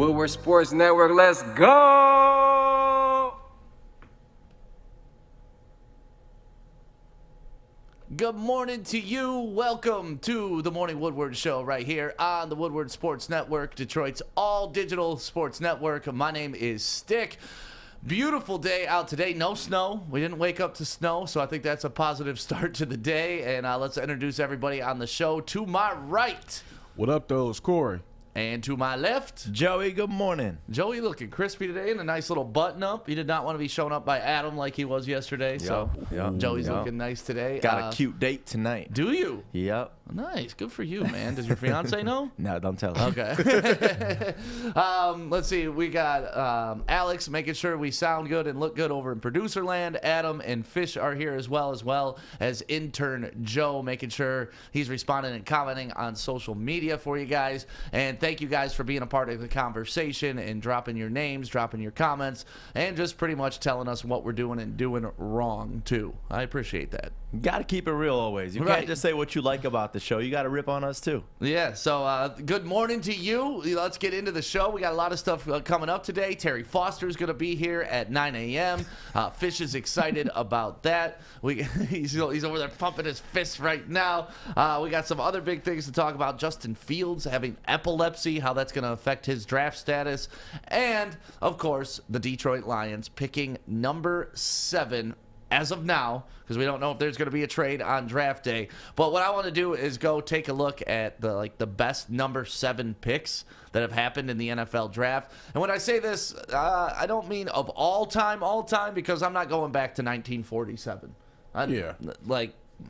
Woodward Sports Network, let's go! Good morning to you. Welcome to the Morning Woodward Show right here on the Woodward Sports Network, Detroit's all-digital sports network. My name is Stick. Beautiful day out today. No snow. We didn't wake up to snow, so I think that's a positive start to the day. And let's introduce everybody on the show. To my right. What up, though? It's Corey. And to my left, Joey, good morning. Joey looking crispy today in a nice little button-up. He did not want to be shown up by Adam like he was yesterday, so Joey's looking nice today. Got a cute date tonight. Do you? Yep. Nice. Good for you, man. Does your fiance know? No, don't tell her. Okay. Let's see. We got Alex making sure we sound good and look good over in producer land. Adam and Fish are here as well as intern Joe, making sure he's responding and commenting on social media for you guys. And thank you guys for being a part of the conversation and dropping your names, dropping your comments, and just pretty much telling us what we're doing and doing wrong, too. I appreciate that. You got to keep it real always. You can't just say what you like about the show. You got to rip on us, too. Yeah, so good morning to you. Let's get into the show. We got a lot of stuff coming up today. Terry Foster's going to be here at 9 a.m. Fish is excited about that. He's over there pumping his fist right now. We got some other big things to talk about. Justin Fields having epilepsy, how that's going to affect his draft status. And, of course, the Detroit Lions picking number 7 as of now, because we don't know if there's going to be a trade on draft day. But what I want to do is go take a look at the best number 7 picks that have happened in the NFL draft. And when I say this, I don't mean of all time, because I'm not going back to 1947.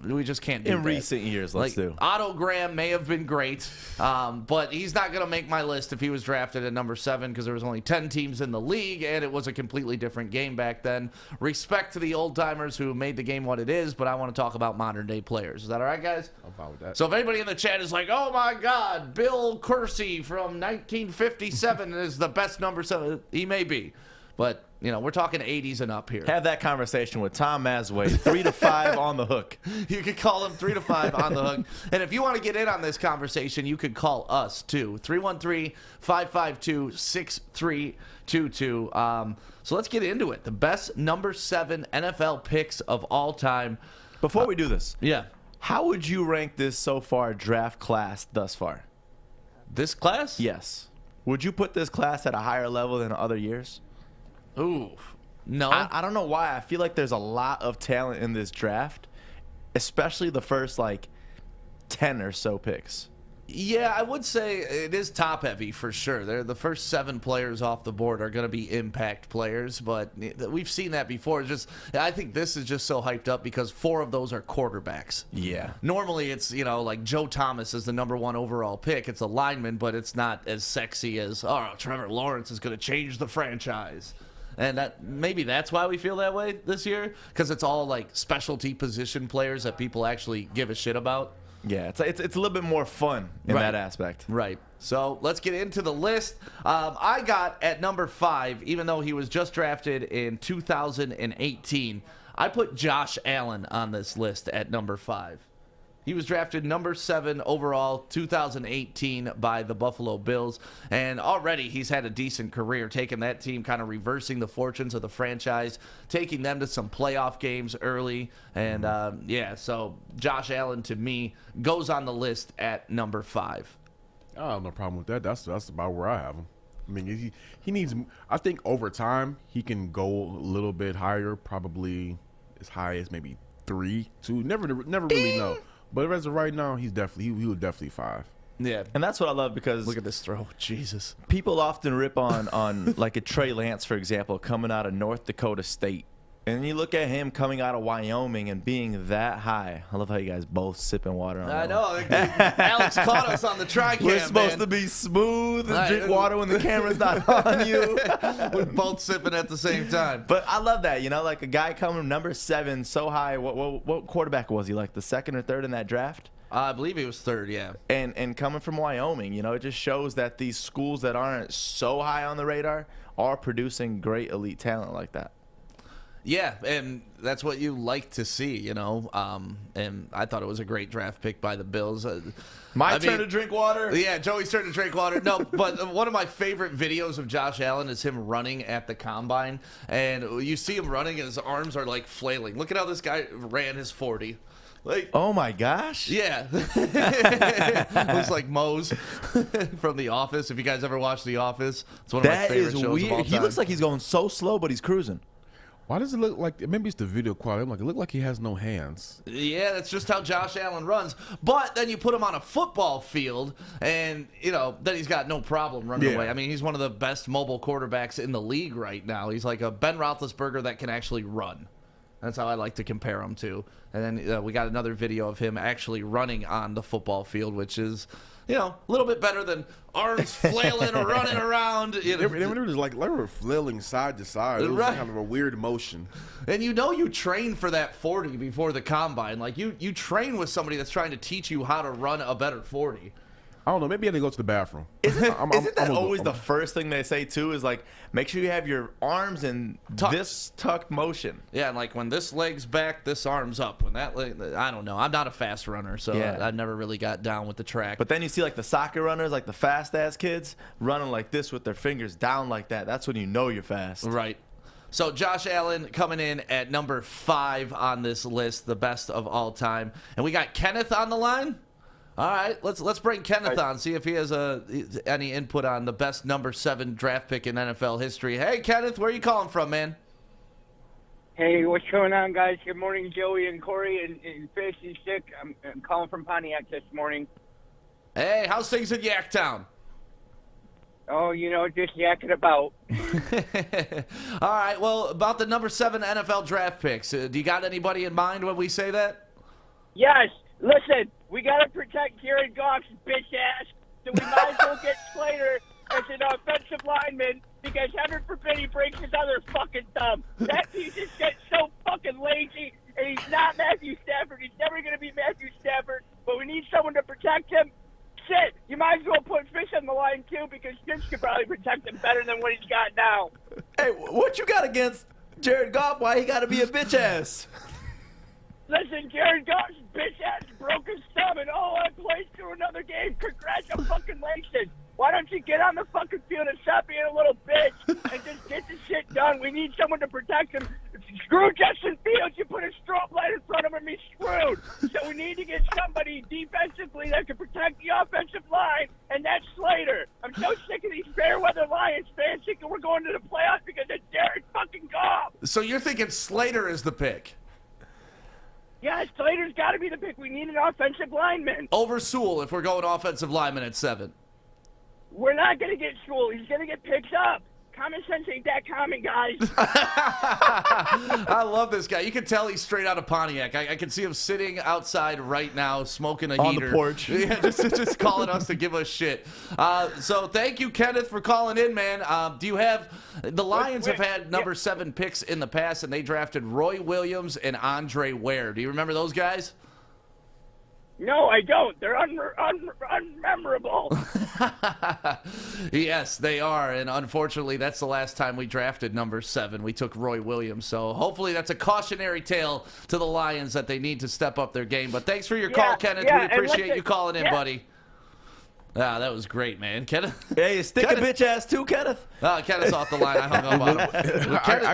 We just can't do that. In recent years, let's do. Otto Graham may have been great, but he's not going to make my list if he was drafted at number 7 because there was only 10 teams in the league, and it was a completely different game back then. Respect to the old-timers who made the game what it is, but I want to talk about modern-day players. Is that all right, guys? I'm fine with that. So if anybody in the chat is like, oh, my God, Bill Kersey from 1957 is the best number 7, he may be. But, we're talking 80s and up here. Have that conversation with Tom Masway, 3 to 5 on the hook. You could call him 3 to 5 on the hook. And if you want to get in on this conversation, you could call us, too. 313-552-6322. So let's get into it. The best number 7 NFL picks of all time. Before we do this, yeah, how would you rank this so far draft class thus far? This class? Yes. Would you put this class at a higher level than other years? Ooh, no. I don't know why. I feel like there's a lot of talent in this draft, especially the first, 10 or so picks. Yeah, I would say it is top-heavy for sure. The first 7 players off the board are going to be impact players, but we've seen that before. I think this is just so hyped up because 4 of those are quarterbacks. Yeah. Normally it's, like Joe Thomas is the number 1 overall pick. It's a lineman, but it's not as sexy as, Trevor Lawrence is going to change the franchise. And maybe that's why we feel that way this year, because it's all specialty position players that people actually give a shit about. Yeah, it's a little bit more fun in that aspect. Right. So let's get into the list. I got at number 5, even though he was just drafted in 2018, I put Josh Allen on this list at number 5. He was drafted number 7 overall, 2018 by the Buffalo Bills. And already he's had a decent career, taking that team, kind of reversing the fortunes of the franchise, taking them to some playoff games early. And, so Josh Allen, to me, goes on the list at number 5. I have no problem with that. That's about where I have him. I mean, he needs – I think over time he can go a little bit higher, probably as high as maybe 3, 2. Never really know. But as of right now, he was definitely 5. Yeah. And that's what I love because look at this throw. Jesus. People often rip on like a Trey Lance, for example, coming out of North Dakota State. And you look at him coming out of Wyoming and being that high. I love how you guys both sipping water on I that know. Alex caught us on the tri-cam, We're supposed to be smooth and drink water when the camera's not on you. We're both sipping at the same time. But I love that, like a guy coming number 7 so high. What quarterback was he, like the 2nd or 3rd in that draft? I believe he was 3rd, yeah. And coming from Wyoming, it just shows that these schools that aren't so high on the radar are producing great elite talent like that. Yeah, and that's what you like to see, you know. And I thought it was a great draft pick by the Bills. My turn to drink water. Yeah, Joey's turn to drink water. No, but one of my favorite videos of Josh Allen is him running at the combine. And you see him running and his arms are like flailing. Look at how this guy ran his 40. Like, oh my gosh. yeah. Looks like Mose from The Office. If you guys ever watched The Office, it's one of my favorite shows of all weird. time. He looks like he's going so slow, but he's cruising. Why does it look like, maybe it's the video quality, I'm like, it look like he has no hands. Yeah, that's just how Josh Allen runs. But then you put him on a football field, and, you know, then he's got no problem running away. I mean, he's one of the best mobile quarterbacks in the league right now. He's like a Ben Roethlisberger that can actually run. That's how I like to compare him to. And then we got another video of him actually running on the football field, which is, you know, a little bit better than arms flailing or running around. You know. They were just like they were flailing side to side. It was kind of a weird motion. And you know you train for that 40 before the combine. Like, you train with somebody that's trying to teach you how to run a better 40. I don't know. Maybe I had to go to the bathroom. Isn't that always the first thing they say, too, is like, make sure you have your arms in this tucked motion? Yeah, and like when this leg's back, this arm's up. When that leg, I don't know. I'm not a fast runner, so I never really got down with the track. But then you see like the soccer runners, like the fast-ass kids, running like this with their fingers down like that. That's when you know you're fast. Right. So Josh Allen coming in at number 5 on this list, the best of all time. And we got Kenneth on the line. All right, let's bring Kenneth on, see if he has any input on the best number 7 draft pick in NFL history. Hey, Kenneth, where are you calling from, man? Hey, what's going on, guys? Good morning, Joey and Corey and Fish and Sick. I'm calling from Pontiac this morning. Hey, how's things in Yaktown? Oh, you know, just yakking about. All right, well, about the number 7 NFL draft picks, do you got anybody in mind when we say that? Yes. Listen, we got to protect Jared Goff's bitch ass, so we might as well get Slater as an offensive lineman because heaven forbid he breaks his other fucking thumb. That piece is getting so fucking lazy, and he's not Matthew Stafford. He's never going to be Matthew Stafford, but we need someone to protect him. Shit, you might as well put Fish on the line, too, because Fish could probably protect him better than what he's got now. Hey, what you got against Jared Goff? Why he got to be a bitch ass? Listen, Jared Goff's bitch ass broke his thumb and I plays through another game. Congratulations. Why don't you get on the fucking field and stop being a little bitch and just get the shit done? We need someone to protect him. Screw Justin Fields. You put a strobe light in front of him, he's screwed. So we need to get somebody defensively that can protect the offensive line, and that's Slater. I'm so sick of these fair-weather Lions fans thinking we're going to the playoffs because of Jared fucking Goff. So you're thinking Slater is the pick? Yeah, Slater's got to be the pick. We need an offensive lineman. Over Sewell if we're going offensive lineman at 7. We're not going to get Sewell. He's going to get picked up. Common sense ain't that common, guys. I love this guy. You can tell he's straight out of Pontiac. I can see him sitting outside right now smoking a heater. On the porch. Yeah, just calling us to give us shit. So thank you, Kenneth, for calling in, man. Do you have – the Lions have had number 7 picks in the past, and they drafted Roy Williams and Andre Ware. Do you remember those guys? No, I don't. They're unmemorable. Yes, they are, and unfortunately, that's the last time we drafted number 7. We took Roy Williams, so hopefully that's a cautionary tale to the Lions that they need to step up their game. But thanks for your call, Kenneth. We appreciate you calling in, buddy. Ah, that was great, man. Kenneth. Hey, stick a bitch ass too, Kenneth. Kenneth's off the line. I hung up on him.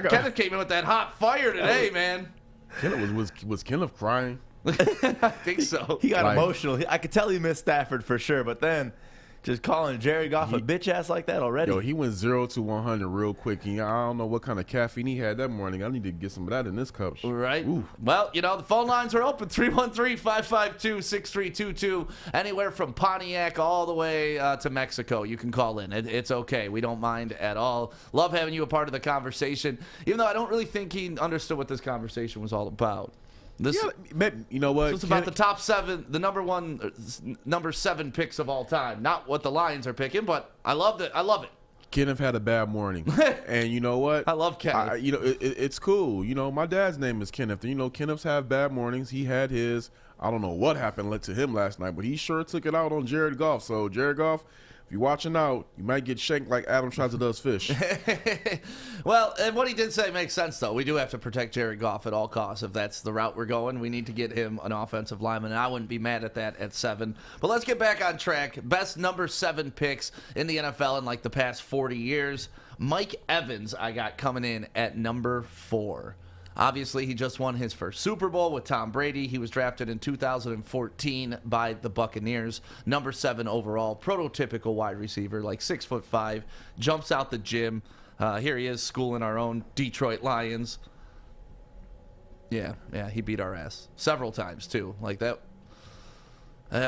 Kenneth came in with that hot fire today, man. Kenneth was Kenneth crying? I think so. He got emotional. I could tell he missed Stafford for sure, but then just calling Jared Goff a bitch ass like that already. Yo, he went 0 to 100 real quick. I don't know what kind of caffeine he had that morning. I need to get some of that in this cup. Right. Ooh. Well, you know, the phone lines are open. 313-552-6322. Anywhere from Pontiac all the way to Mexico. You can call in. It's okay. We don't mind at all. Love having you a part of the conversation, even though I don't really think he understood what this conversation was all about. This, you know what? It's about the top 7, the number 7 picks of all time. Not what the Lions are picking, but I love it. I love it. Kenneth had a bad morning, and you know what? I love Kenneth. It's cool. You know, my dad's name is Kenneth. And, you know, Kenneths have bad mornings. He had his. I don't know what happened to him last night, but he sure took it out on Jared Goff. So Jared Goff, if you're watching out, you might get shanked like Adam Schweitzer does fish. Well, and what he did say makes sense, though. We do have to protect Jared Goff at all costs. If that's the route we're going, we need to get him an offensive lineman, and I wouldn't be mad at that at 7. But let's get back on track. Best number 7 picks in the NFL in like the past 40 years. Mike Evans I got coming in at number 4. Obviously, he just won his first Super Bowl with Tom Brady. He was drafted in 2014 by the Buccaneers. Number 7 overall, prototypical wide receiver, like 6'5", jumps out the gym. Here he is schooling our own Detroit Lions. Yeah, he beat our ass several times too. Like that.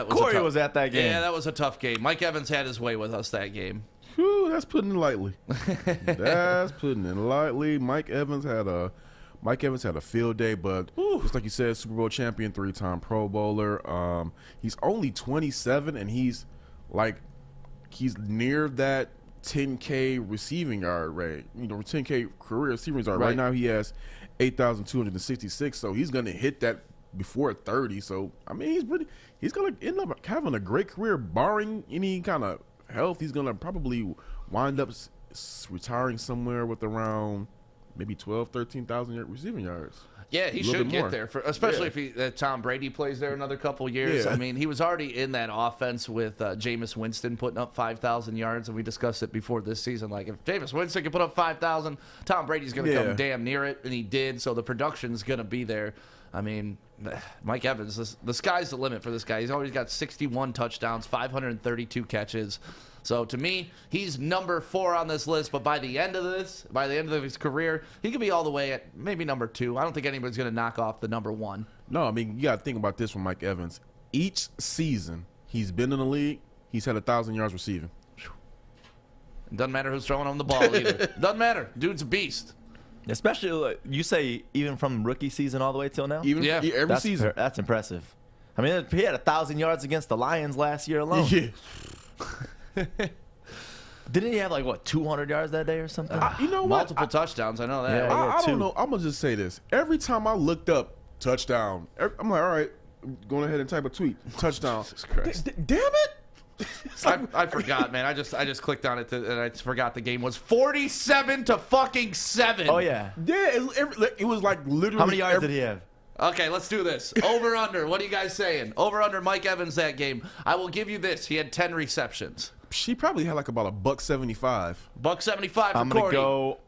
Corey was at that game. Yeah, that was a tough game. Mike Evans had his way with us that game. Whew, that's putting it lightly. That's putting it lightly. Mike Evans had a field day, but just like you said, Super Bowl champion, 3-time Pro Bowler. He's only 27, and he's near that 10K receiving yard rate. 10K career receiving yard. Right now, he has 8,266, so he's gonna hit that before 30. So I mean, he's gonna end up having a great career, barring any kind of health. He's gonna probably wind up retiring somewhere with around maybe 13,000 receiving yards. Yeah, he should get there, especially if Tom Brady plays there another couple years. Yeah. I mean, he was already in that offense with Jameis Winston putting up 5,000 yards, and we discussed it before this season. Like, if Jameis Winston can put up 5,000, Tom Brady's going to come damn near it, and he did, so the production's going to be there. I mean, Mike Evans, the sky's the limit for this guy. He's always got 61 touchdowns, 532 catches. So to me, he's number 4 on this list. But by the end of his career, he could be all the way at maybe number 2. I don't think anybody's going to knock off the number 1. No, I mean, you got to think about this from Mike Evans. Each season he's been in the league, he's had 1,000 yards receiving. It doesn't matter who's throwing him the ball either. Doesn't matter. Dude's a beast. Especially, like, you say, even from rookie season all the way till now? Every season. That's impressive. I mean, he had 1,000 yards against the Lions last year alone. Yeah. Didn't he have, 200 yards that day or something? You know what? Multiple touchdowns. I know that. Yeah. I two. don't know. I'm going to just say this. Every time I looked up touchdown, I'm like, all right, I'm going ahead and type a tweet. Touchdown. Damn it. I forgot, man. I just clicked on it and I forgot the game was 47-7. Oh, yeah. Yeah, it was like literally. How many yards did he have? Okay, let's do this. Over under. What are you guys saying? Over under Mike Evans that game. I will give you this. He had 10 receptions. She probably had like about $175. $175 for I'm going to Corey. go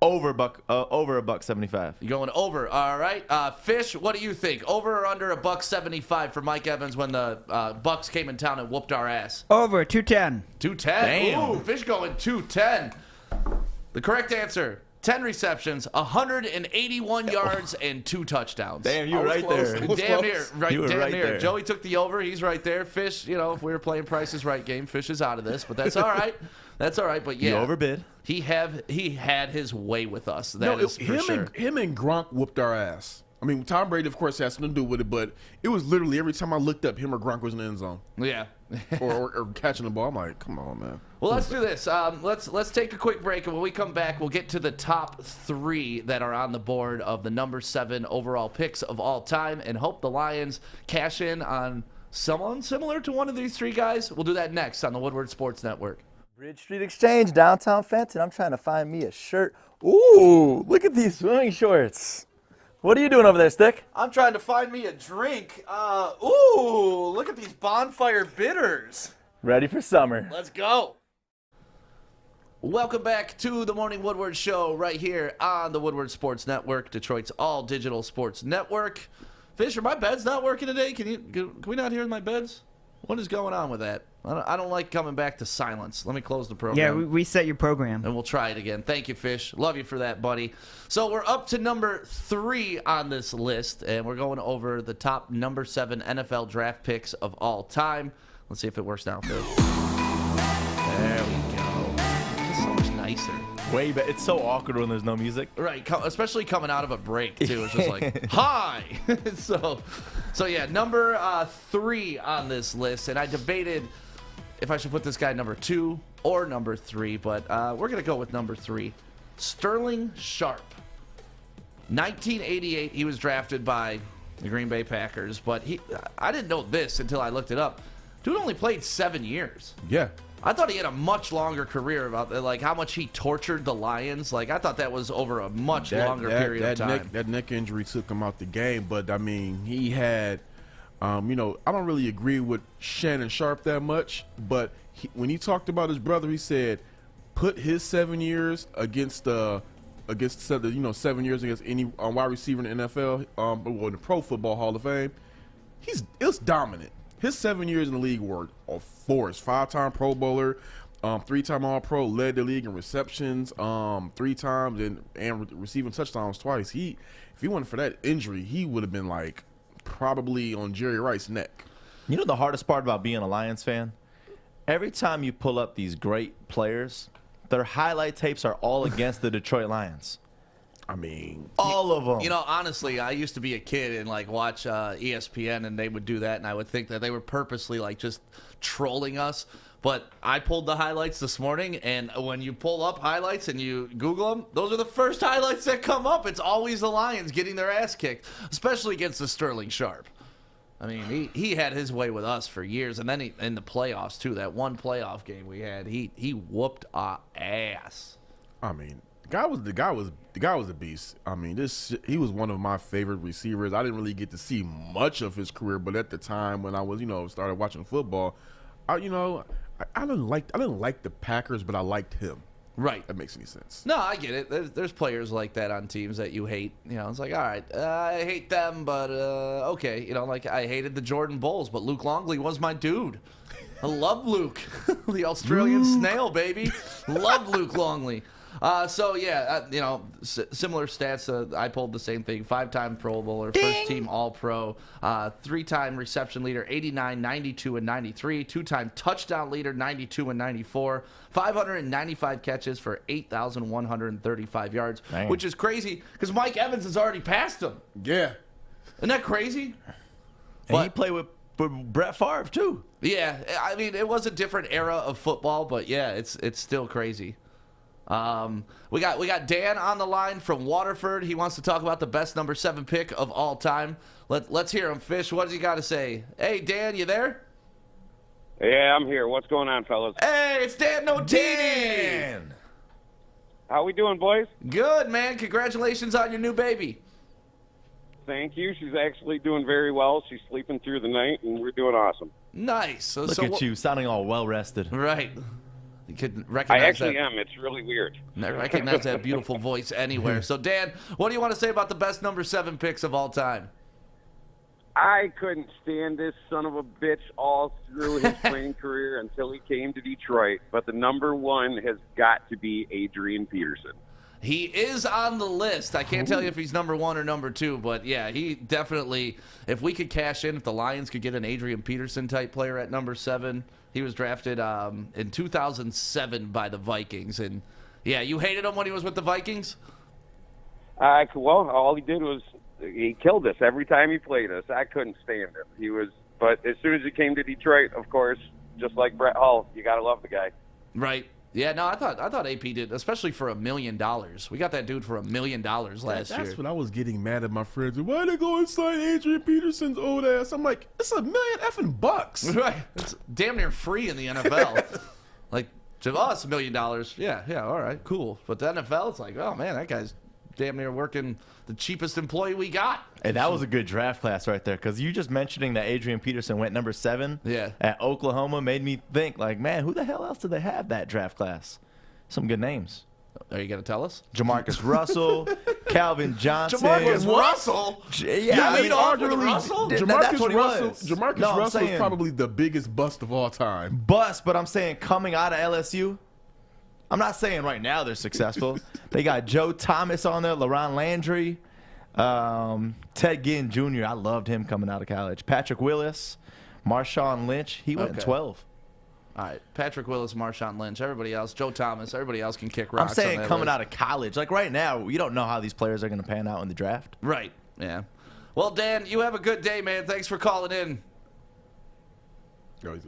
over $175. You going over? All right. Fish, what do you think? Over or under $175 for Mike Evans when the Bucks came in town and whooped our ass? Over 210. 210. Damn. Ooh, Fish going 210. The correct answer: 10 receptions, 181 yards, and 2 touchdowns. Damn, you were was right close. there. It was Damn close. near, right? You were Damn right near. there. Joey took the over. He's right there. Fish, if we were playing Price is Right game, Fish is out of this, but that's all right. That's all right. But yeah, You overbid. He had his way with us. That is for sure. Him and Gronk whooped our ass. I mean, Tom Brady, of course, has something to do with it, but it was literally every time I looked up, him or Gronk was in the end zone Yeah. or catching the ball. I'm like, come on, man. Well, let's do this. Let's take a quick break, and when we come back, we'll get to the top 3 that are on the board of the number 7 overall picks of all time, and hope the Lions cash in on someone similar to one of these 3 guys. We'll do that next on the Woodward Sports Network. Bridge Street Exchange, downtown Fenton. I'm trying to find me a shirt. Ooh, look at these swimming shorts. What are you doing over there, Stick? I'm trying to find me a drink. Ooh, look at these bonfire bitters. Ready for summer. Let's go. Welcome back to the Morning Woodward Show right here on the Woodward Sports Network, Detroit's all-digital sports network. Fisher, my bed's not working today. Can we not hear my beds? What is going on with that? I don't like coming back to silence. Let me close the program. Yeah, reset your program. And we'll try it again. Thank you, Fish. Love you for that, buddy. So we're up to number 3 on this list, and we're going over the top number 7 NFL draft picks of all time. Let's see if it works now, Fish. There we go. This is so much nicer. Way better. It's so awkward when there's no music. Right, especially coming out of a break, too. It's just like, hi! So yeah, number 3 on this list, and I debated if I should put this guy number 2 or number 3, but we're going to go with number 3. Sterling Sharp. 1988, he was drafted by the Green Bay Packers, but I didn't know this until I looked it up. Dude only played 7 years. Yeah. I thought he had a much longer career about like how much he tortured the Lions. Like I thought that was over a much longer period of time. That neck injury took him out the game, but I mean, he had, I don't really agree with Shannon Sharp that much, but when he talked about his brother, he said, put his 7 years against 7 years against any wide receiver in the NFL, in the Pro Football Hall of Fame. It's dominant. His 7 years in the league were a force. 5-time Pro Bowler, 3-time All-Pro, led the league in receptions 3 times and receiving touchdowns twice. If he wasn't for that injury, he would have been like probably on Jerry Rice's neck. You know the hardest part about being a Lions fan? Every time you pull up these great players, their highlight tapes are all against the Detroit Lions. I mean, all of them. Honestly, I used to be a kid and like watch ESPN, and they would do that, and I would think that they were purposely like just trolling us. But I pulled the highlights this morning, and when you pull up highlights and you Google them, those are the first highlights that come up. It's always the Lions getting their ass kicked, especially against the Sterling Sharp. I mean, he had his way with us for years, and then in the playoffs too. That one playoff game we had, he whooped our ass. I mean, the guy was a beast. I mean, he was one of my favorite receivers. I didn't really get to see much of his career, but at the time when I was, started watching football, I didn't like the Packers, but I liked him. Right. That makes any sense. No, I get it. There's players like that on teams that you hate. It's like, all right, I hate them, but okay. Like I hated the Jordan Bulls, but Luke Longley was my dude. I love Luke, the Australian snail, baby. Love Luke Longley. Similar stats. I pulled the same thing. 5-time Pro Bowler, first-team All-Pro, 3-time reception leader, 89, 92, and 93, 2-time touchdown leader, 92 and 94, 595 catches for 8,135 yards, Dang. which is crazy because Mike Evans has already passed him. Yeah. Isn't that crazy? And he played with Brett Favre, too. Yeah, I mean, it was a different era of football, but yeah, it's still crazy. We got Dan on the line from Waterford. He wants to talk about the best number 7 pick of all time. Let's hear him, Fish. What does he got to say? Hey, Dan, you there? Yeah, I'm here. What's going on, fellas? Hey, it's Dan Notini. Dan! How we doing, boys? Good, man. Congratulations on your new baby. Thank you. She's actually doing very well. She's sleeping through the night, and we're doing awesome. Nice. Look at you, sounding all well-rested. Right. You could I recognize actually that. am. It's really weird. I recognize that beautiful voice anywhere. So, Dan, what do you want to say about the best number 7 picks of all time? I couldn't stand this son of a bitch all through his playing career until he came to Detroit. But the number 1 has got to be Adrian Peterson. He is on the list. I can't tell you if he's number 1 or number 2, but yeah, he definitely, if we could cash in, if the Lions could get an Adrian Peterson type player at number 7, he was drafted in 2007 by the Vikings. And yeah, you hated him when he was with the Vikings? Well, all he did was he killed us every time he played us. I couldn't stand him. But as soon as he came to Detroit, of course, just like Brett Hull, you got to love the guy. Right. Yeah, no, I thought AP did, especially for $1 million. We got that dude for $1 million last year. That's when I was getting mad at my friends. Why they go and sign Adrian Peterson's old ass? I'm like, it's $1 million effing bucks. Right. It's damn near free in the NFL. Like, to us, $1 million. Yeah, all right, cool. But the NFL, it's like, oh, man, that guy's damn near working the cheapest employee we got. Hey, that was a good draft class right there, because you just mentioning that Adrian Peterson went number 7 at Oklahoma made me think, like, man, who the hell else did they have that draft class? Some good names. Are you going to tell us? Jamarcus Russell, Calvin Johnson. Jamarcus Russell? Yeah, I mean, arguably, Russell? Jamarcus Russell is probably the biggest bust of all time. But I'm saying coming out of LSU, I'm not saying right now they're successful. They got Joe Thomas on there, LaRon Landry, Ted Ginn Jr. I loved him coming out of college. Patrick Willis, Marshawn Lynch. He went 12. All right, Patrick Willis, Marshawn Lynch, everybody else, Joe Thomas, everybody else can kick rocks. I'm saying on that coming list. out of college. Like right now, you don't know how these players are going to pan out in the draft. Right, yeah. Well, Dan, you have a good day, man. Thanks for calling in.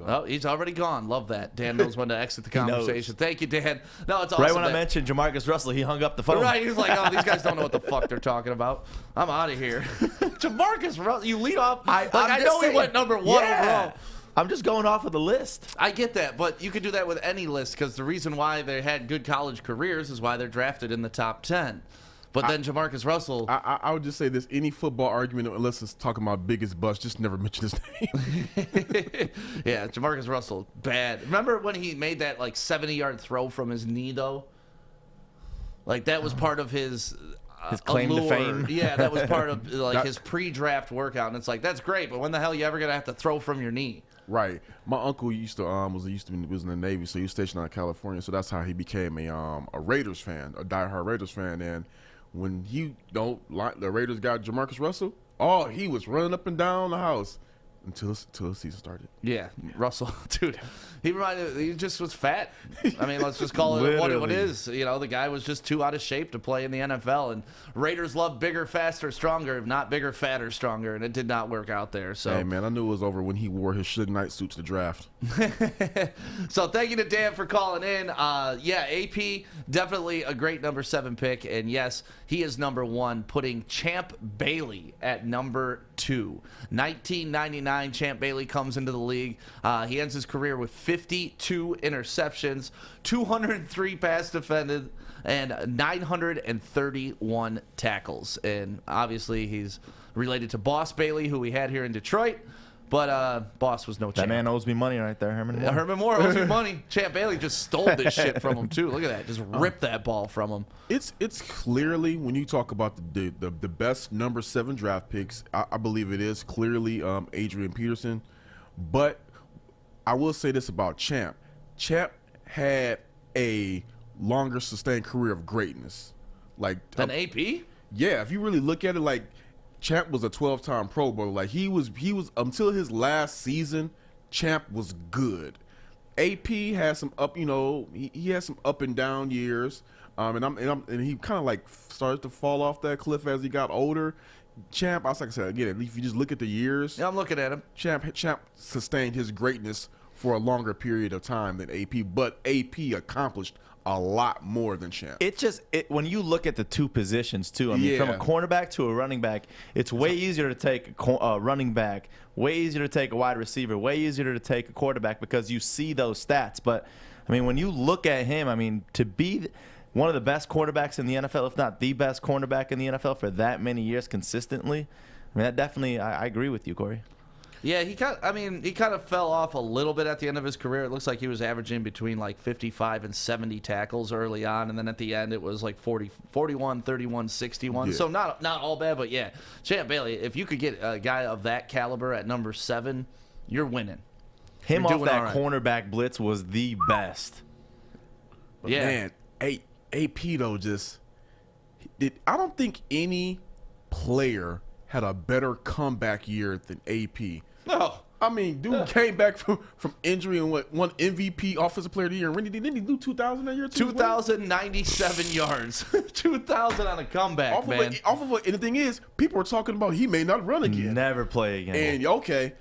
Oh, he's already gone. Love that. Dan knows when to exit the conversation. Thank you, Dan. No, it's awesome. Right when I mentioned Jamarcus Russell, he hung up the phone. Right, he was like, oh, these guys don't know what the fuck they're talking about. I'm out of here. Jamarcus Russell, you lead off. I know he went number 1 overall. I'm just going off of the list. I get that, but you could do that with any list because the reason why they had good college careers is why they're drafted in the top 10. But then Jamarcus Russell. I would just say this: any football argument, unless it's talking about biggest bust, just never mention his name. Yeah, Jamarcus Russell, bad. Remember when he made that like 70-yard throw from his knee though? Like that was part of his claim to allure. fame. Yeah, that was part of like his pre-draft workout, and it's like that's great, but when the hell are you ever gonna have to throw from your knee? Right. My uncle used to was in the Navy, so he was stationed out in California. So that's how he became a Raiders fan, a diehard Raiders fan. And when he don't like the Raiders got Jamarcus Russell, he was running up and down the house until the season started. Yeah, Russell, dude, he just was fat. I mean, let's just call it what it is. You know, the guy was just too out of shape to play in the NFL. And Raiders love bigger, faster, stronger, not bigger, fatter, stronger, and it did not work out there. So, hey man, I knew it was over when he wore his Suge Knight suit to the draft. So thank you to Dan for calling in. Yeah, AP definitely a great number 7 pick, and yes, he is number 1, putting Champ Bailey at number 2. 1999. Champ Bailey comes into the league. He ends his career with 52 interceptions, 203 pass defended, and 931 tackles. And obviously, he's related to Boss Bailey, who we had here in Detroit. But Boss was no champ. That man owes me money right there, Herman Moore. Herman Moore owes me money. Champ Bailey just stole this shit from him, too. Look at that. Just ripped that ball from him. It's clearly, when you talk about the best number 7 draft picks, I believe it is clearly Adrian Peterson. But I will say this about Champ. Champ had a longer sustained career of greatness. Than AP? Yeah, if you really look at it, like, Champ was a 12-time Pro Bowler. Like he was until his last season, Champ was good. AP had some up, he had some up and down years, and he kind of like started to fall off that cliff as he got older. Champ, like I said again, if you just look at the years, Yeah, I'm looking at him. Champ sustained his greatness for a longer period of time than AP, but AP accomplished a lot more than Champ. It's just when you look at the two positions too. I mean, from a cornerback to a running back, it's way easier to take a running back, way easier to take a wide receiver, way easier to take a quarterback because you see those stats. But I mean, when you look at him, I mean, to be one of the best quarterbacks in the NFL, if not the best cornerback in the NFL for that many years consistently, I mean, that definitely, I agree with you, Corey. Yeah, he kind of fell off a little bit at the end of his career. It looks like he was averaging between like 55 and 70 tackles early on, and then at the end it was like 41, 31, 61. Yeah. So not all bad, but yeah, Champ Bailey, if you could get a guy of that caliber at number 7, you're winning. Him You're off doing that all right. cornerback blitz was the best. But Yeah. man, AP though I don't think any player had a better comeback year than AP. No. I mean, dude came back from injury and won MVP Offensive Player of the Year. And didn't he do 2,000 that year too? 2,097 yards. 2,000 on a comeback, man. And the thing is, people were talking about he may not run again. Never play again. And okay.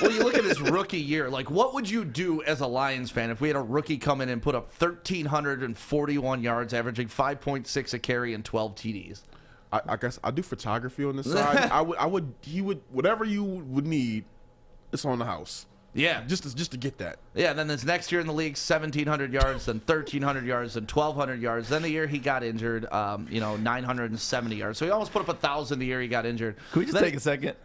Well, you look at his rookie year. Like, what would you do as a Lions fan if we had a rookie come in and put up 1,341 yards, averaging 5.6 a carry and 12 TDs? I guess I do photography on the side. He would whatever you would need, it's on the house. Yeah. Just to get that. Yeah, then this next year in the league, 1,700 yards, then 1,300 yards, then 1,200 yards. Then the year he got injured, 970 yards. So he almost put up 1,000 the year he got injured. Can we just take a second?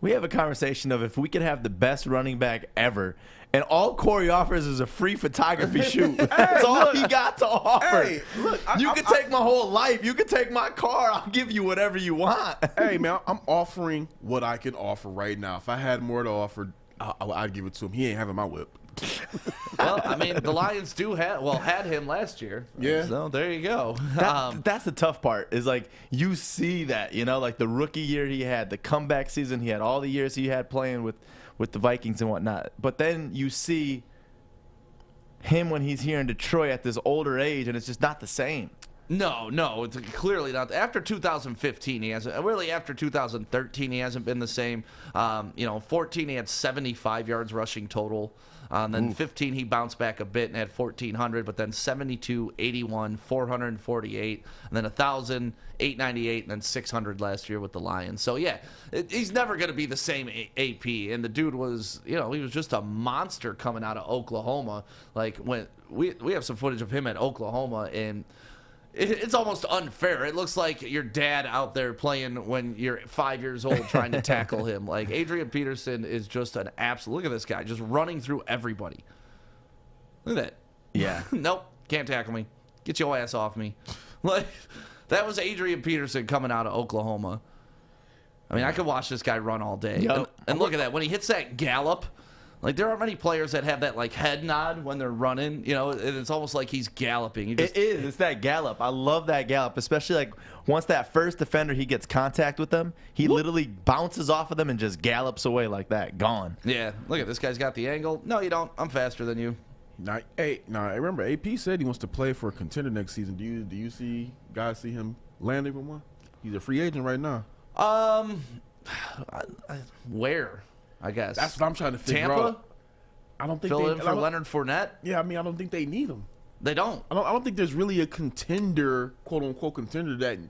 We have a conversation of if we could have the best running back ever, and all Corey offers is a free photography shoot. That's all he got to offer. Hey, look, you can take my whole life. You can take my car. I'll give you whatever you want. Hey man, I'm offering what I can offer right now. If I had more to offer, I'd give it to him. He ain't having my whip. Well, I mean, the Lions had him last year. Yeah. So there you go. That's the tough part is like you see that, like the rookie year he had, the comeback season he had, all the years he had playing with the Vikings and whatnot. But then you see him when he's here in Detroit at this older age, and it's just not the same. No, it's clearly not. After 2015, he hasn't. Really, after 2013, he hasn't been the same. 14, he had 75 yards rushing total. Then 15, he bounced back a bit and had 1,400, but then 72, 81, 448, and then 1,000, 898, and then 600 last year with the Lions. So, yeah, he's never going to be the same AP. And the dude was, he was just a monster coming out of Oklahoma. Like, when we have some footage of him at Oklahoma, and it's almost unfair. It looks like your dad out there playing when you're 5 years old trying to tackle him. Like, Adrian Peterson is just an absolute. Look at this guy, just running through everybody. Look at that. Yeah. Nope, can't tackle me. Get your ass off me. Like, that was Adrian Peterson coming out of Oklahoma. I mean, I could watch this guy run all day. Yep. And look at that. When he hits that gallop, like, there aren't many players that have that, like, head nod when they're running. It's almost like he's galloping. It is. It's that gallop. I love that gallop, especially, like, once that first defender, he gets contact with them, he literally bounces off of them and just gallops away like that. Gone. Yeah. Look at this guy's got the angle. No, you don't. I'm faster than you. I remember AP said he wants to play for a contender next season. Do you see guys see him landing with one? He's a free agent right now. Where? I guess. That's what I'm trying to figure Tampa? out. I don't think Fill in for Leonard Fournette? Yeah, I mean, I don't think they need him. They don't. I don't think there's really a contender, quote unquote contender, that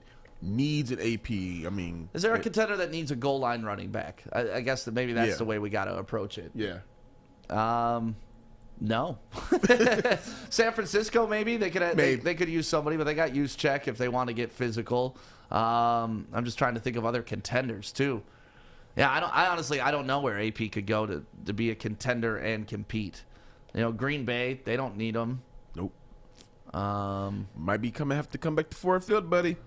needs an AP. I mean, Is there a contender that needs a goal line running back? I guess that maybe that's the way we got to approach it. Yeah. No. San Francisco, maybe they could. They could use somebody, but they got Juszczyk if they want to get physical. I'm just trying to think of other contenders too. Yeah, I honestly don't know where AP could go to be a contender and compete. Green Bay, they don't need him. Nope. Might be have to come back to Ford Field, buddy.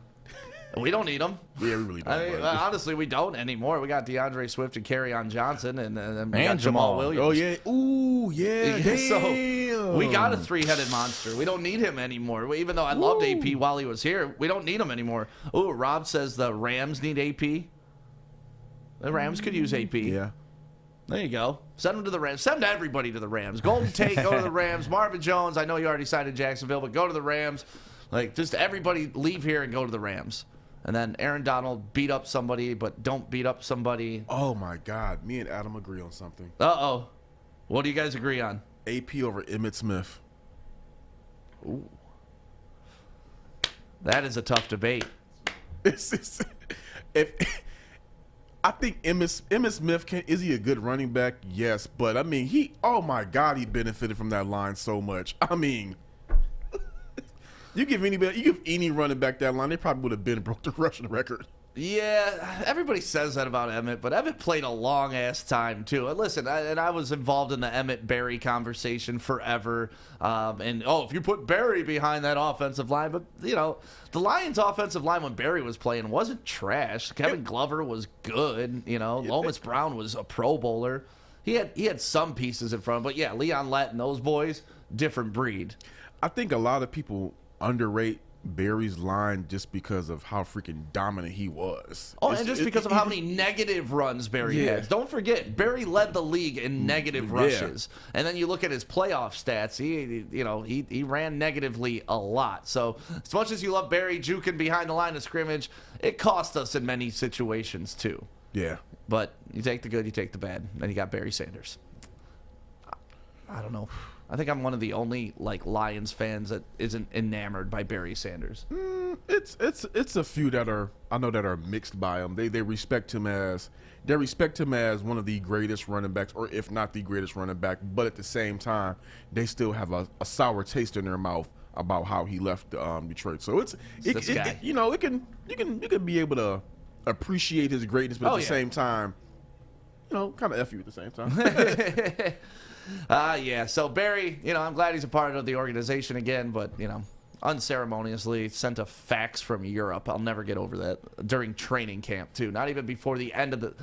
We don't need him. Yeah, we really don't. I mean, honestly, we don't anymore. We got DeAndre Swift and Kerryon Johnson, and we got And Jamal Jamal. Williams. Oh yeah. Ooh yeah. So we got a three-headed monster. We don't need him anymore. Even though I loved AP while he was here, we don't need him anymore. Ooh, Rob says the Rams need AP. The Rams could use AP. Yeah. There you go. Send them to the Rams. Send everybody to the Rams. Golden Tate, go to the Rams. Marvin Jones, I know you already signed in Jacksonville, but go to the Rams. Like, just everybody leave here and go to the Rams. And then Aaron Donald, beat up somebody, but don't beat up somebody. Oh my God, me and Adam agree on something. Uh-oh. What do you guys agree on? AP over Emmitt Smith. Ooh. That is a tough debate. I think Emmitt Smith is he a good running back? Yes, but I mean oh my God, he benefited from that line so much. I mean, you give any running back that line, they probably would have broke the rushing record. Yeah, everybody says that about Emmett, but Emmett played a long-ass time, too. And listen, I was involved in the Emmett-Barry conversation forever. If you put Barry behind that offensive line, but, the Lions' offensive line when Barry was playing wasn't trash. Kevin Glover was good, Lomas Brown was a Pro Bowler. He had some pieces in front, but, yeah, Leon Lett and those boys, different breed. I think a lot of people underrate Barry's line just because of how freaking dominant he was. Oh, and just because of how many negative runs Barry has. Don't forget, Barry led the league in negative rushes. And then you look at his playoff stats, he ran negatively a lot. So as much as you love Barry juking behind the line of scrimmage, it cost us in many situations too. Yeah. But you take the good, you take the bad. Then you got Barry Sanders. I don't know. I think I'm one of the only Lions fans that isn't enamored by Barry Sanders. It's a few that are mixed by him. They respect him as one of the greatest running backs, or if not the greatest running back. But at the same time, they still have a sour taste in their mouth about how he left Detroit. So you can be able to appreciate his greatness, but at the same time, kind of F you at the same time. Yeah. So Barry, I'm glad he's a part of the organization again, but unceremoniously sent a fax from Europe. I'll never get over that during training camp too. Not even before the end of the.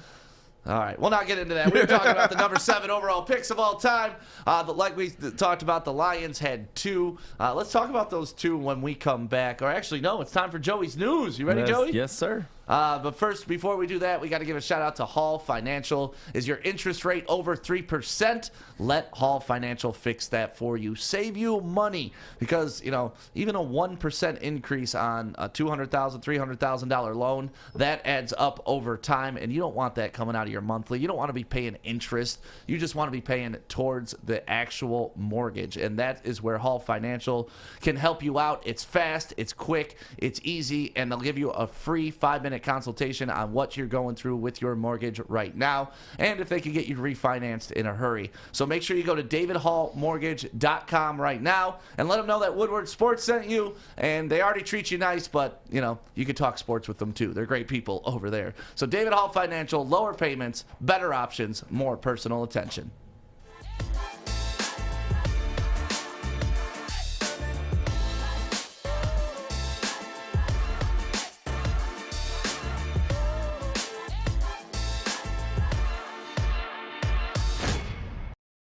All right, we'll not get into that. We were talking about the number 7 overall picks of all time. Like we talked about, the Lions had 2. Let's talk about those 2 when we come back. Or actually, no, it's time for Joey's news. You ready, Joey? Yes, sir. But first, before we do that, we got to give a shout out to Hall Financial. Is your interest rate over 3%? Let Hall Financial fix that for you. Save you money because, even a 1% increase on a $200,000, $300,000 loan, that adds up over time, and you don't want that coming out of your monthly. You don't want to be paying interest. You just want to be paying towards the actual mortgage, and that is where Hall Financial can help you out. It's fast, it's quick, it's easy, and they'll give you a free 5-minute consultation on what you're going through with your mortgage right now, and if they can get you refinanced in a hurry. So make sure you go to davidhallmortgage.com right now and let them know that Woodward Sports sent you, and they already treat you nice, but you can talk sports with them too. They're great people over there. So David Hall Financial, lower payments, better options, more personal attention.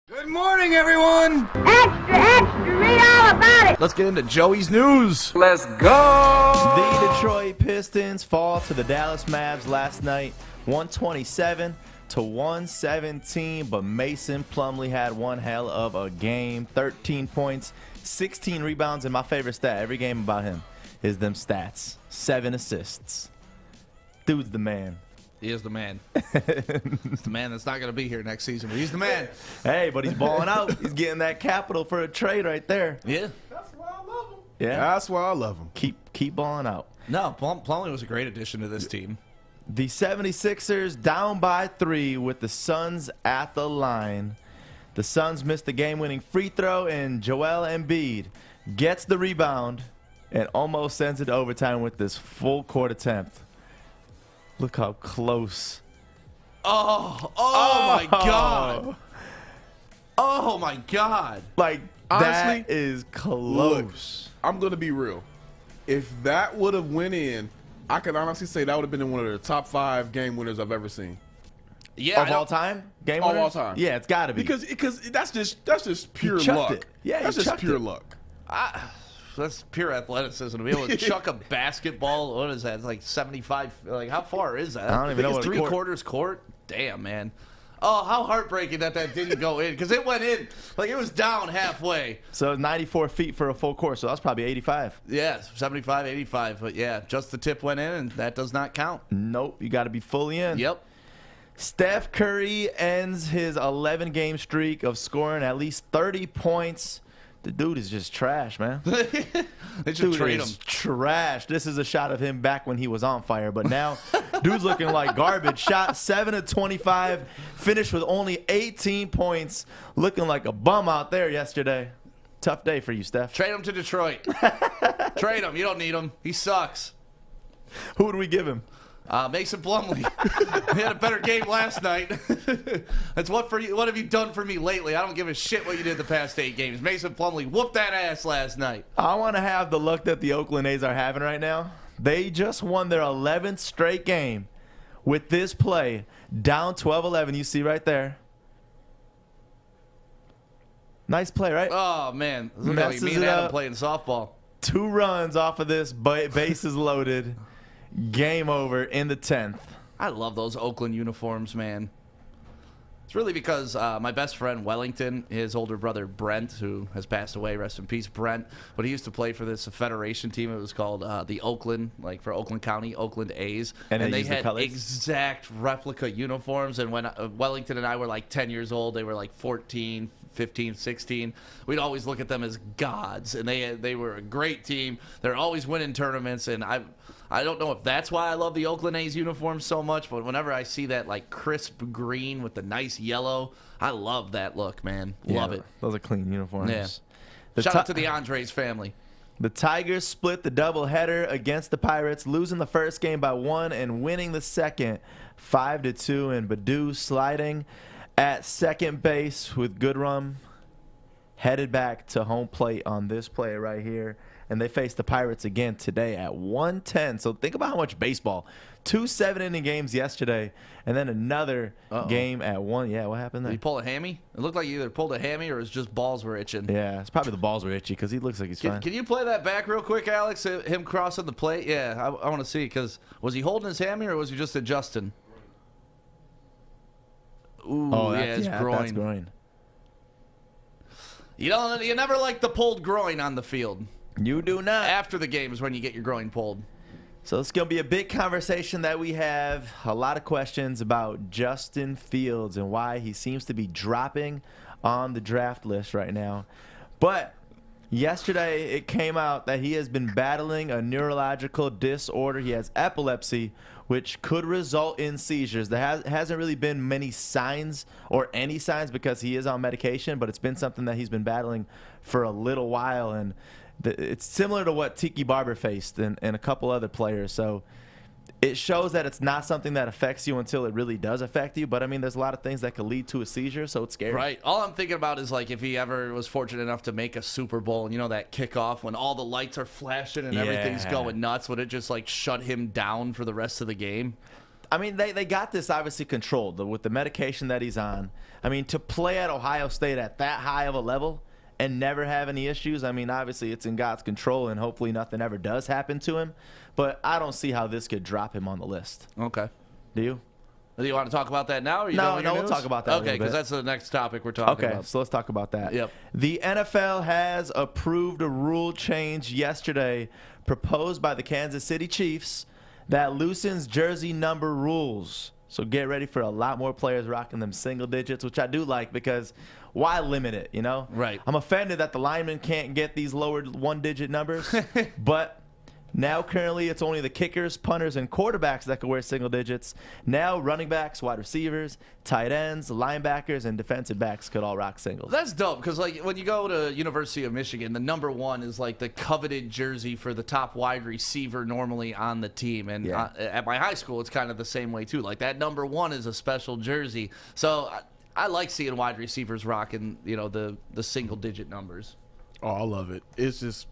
Good morning, everyone. Extra, extra, read all about it. Let's get into Joey's news. Let's go. The Detroit Pistons fall to the Dallas Mavs last night, 127-117, but Mason Plumlee had one hell of a game. 13 points, 16 rebounds, and my favorite stat every game about him is them stats. 7 assists. Dude's the man. He is the man. He's the man that's not going to be here next season, but he's the man. Hey, but he's balling out. He's getting that capital for a trade right there. Yeah. That's why I love him. Yeah. That's why I love him. Keep balling out. No, Plumlee was a great addition to this team. The 76ers down by 3 with the Suns at the line. The Suns missed the game-winning free throw, and Joel Embiid gets the rebound and almost sends it to overtime with this full court attempt. Look how close. Oh my God. Oh my God. Like, Honestly, that is close. Look, I'm going to be real. If that would have went in, I could honestly say that would have been one of the top 5 game winners I've ever seen. Yeah. Of all time? Game Of winners? all time. Yeah, it's got to be. Because that's just pure chucked luck. it. Yeah, that's he just chucked pure it. luck. That's pure athleticism to be able to chuck a basketball. What is that? It's like 75. Like, how far is that? I don't even know it's what a 3 quarters court. Damn, man. Oh, how heartbreaking that didn't go in, because it went in. Like, it was down halfway. So 94 feet for a full court, so that's probably 85. Yeah, 75, 85. But yeah, just the tip went in, and that does not count. Nope, you got to be fully in. Yep. Steph Curry ends his 11-game streak of scoring at least 30 points. The dude is just trash, man. They should trade him. Trash. This is a shot of him back when he was on fire, but now dude's looking like garbage. Shot 7 of 25, finished with only 18 points, looking like a bum out there yesterday. Tough day for you, Steph. Trade him to Detroit. Trade him. You don't need him. He sucks. Who would we give him? Mason Plumlee. He had a better game last night. That's what have you done for me lately? I don't give a shit what you did the past 8 games. Mason Plumlee whooped that ass last night. I want to have the luck that the Oakland A's are having right now. They just won their 11th straight game with this play, down 12-11. You see right there. Nice play, right? Oh, man. Look like Messes me and it Adam up. playing softball. 2 runs off of this, bases loaded. Game over in the 10th. I love those Oakland uniforms, man. It's really because my best friend Wellington, his older brother Brent, who has passed away, rest in peace, Brent, but he used to play for this Federation team. It was called the Oakland, like for Oakland County, Oakland A's. And they used the had colors? exact replica uniforms. And when Wellington and I were like 10 years old, they were like 14, 15, 16. We'd always look at them as gods. And they were a great team. They're always winning tournaments. And I don't know if that's why I love the Oakland A's uniforms so much, but whenever I see that like crisp green with the nice yellow, I love that look, man. Love it. Those are clean uniforms. Yeah. Shout out to the Andres family. The Tigers split the doubleheader against the Pirates, losing the first game by 1 and winning the second 5-2. And Baду sliding at second base with Goodrum headed back to home plate on this play right here. and they face the Pirates again today at 1:10. So think about how much baseball. 2 7-inning games yesterday, and then another game at 1. Yeah, what happened there? Did he pull a hammy? It looked like he either pulled a hammy or his just balls were itching. Yeah, it's probably the balls were itchy because he looks like he's fine. Can you play that back real quick, Alex? Him crossing the plate? Yeah, I want to see, because was he holding his hammy or was he just adjusting? Ooh, his groin. That's groin. You never like the pulled groin on the field. You do not. After the games when you get your groin pulled. So it's going to be a big conversation that we have. A lot of questions about Justin Fields and why he seems to be dropping on the draft list right now. But yesterday it came out that he has been battling a neurological disorder. He has epilepsy, which could result in seizures. There hasn't really been many signs or any signs because he is on medication, but it's been something that he's been battling for a little while. And it's similar to what Tiki Barber faced and a couple other players. So it shows that it's not something that affects you until it really does affect you. But, I mean, there's a lot of things that could lead to a seizure, so it's scary. Right. All I'm thinking about is, like, if he ever was fortunate enough to make a Super Bowl, and, you know, that kickoff when all the lights are flashing and everything's going nuts, would it just, like, shut him down for the rest of the game? I mean, they got this obviously controlled with the medication that he's on. I mean, to play at Ohio State at that high of a level and never have any issues, I mean, obviously it's in God's control, and hopefully nothing ever does happen to him. But I don't see how this could drop him on the list. Okay. Do you? Do you want to talk about that now? Or No, we'll talk about that. Okay, because that's the next topic we're talking about. Okay, so let's talk about that. Yep. The NFL has approved a rule change yesterday proposed by the Kansas City Chiefs that loosens jersey number rules. So get ready for a lot more players rocking them single digits, which I do like because why limit it, you know? Right. I'm offended that the linemen can't get these lowered one-digit numbers, but now currently it's only the kickers, punters, and quarterbacks that can wear single digits. Now running backs, wide receivers, tight ends, linebackers, and defensive backs could all rock singles. That's dope because, like, when you go to University of Michigan, the number 1 is like the coveted jersey for the top wide receiver normally on the team. And at my high school, it's kind of the same way too. Like, that number 1 is a special jersey. So I like seeing wide receivers rocking, you know, the single digit numbers. Oh, I love it. It's just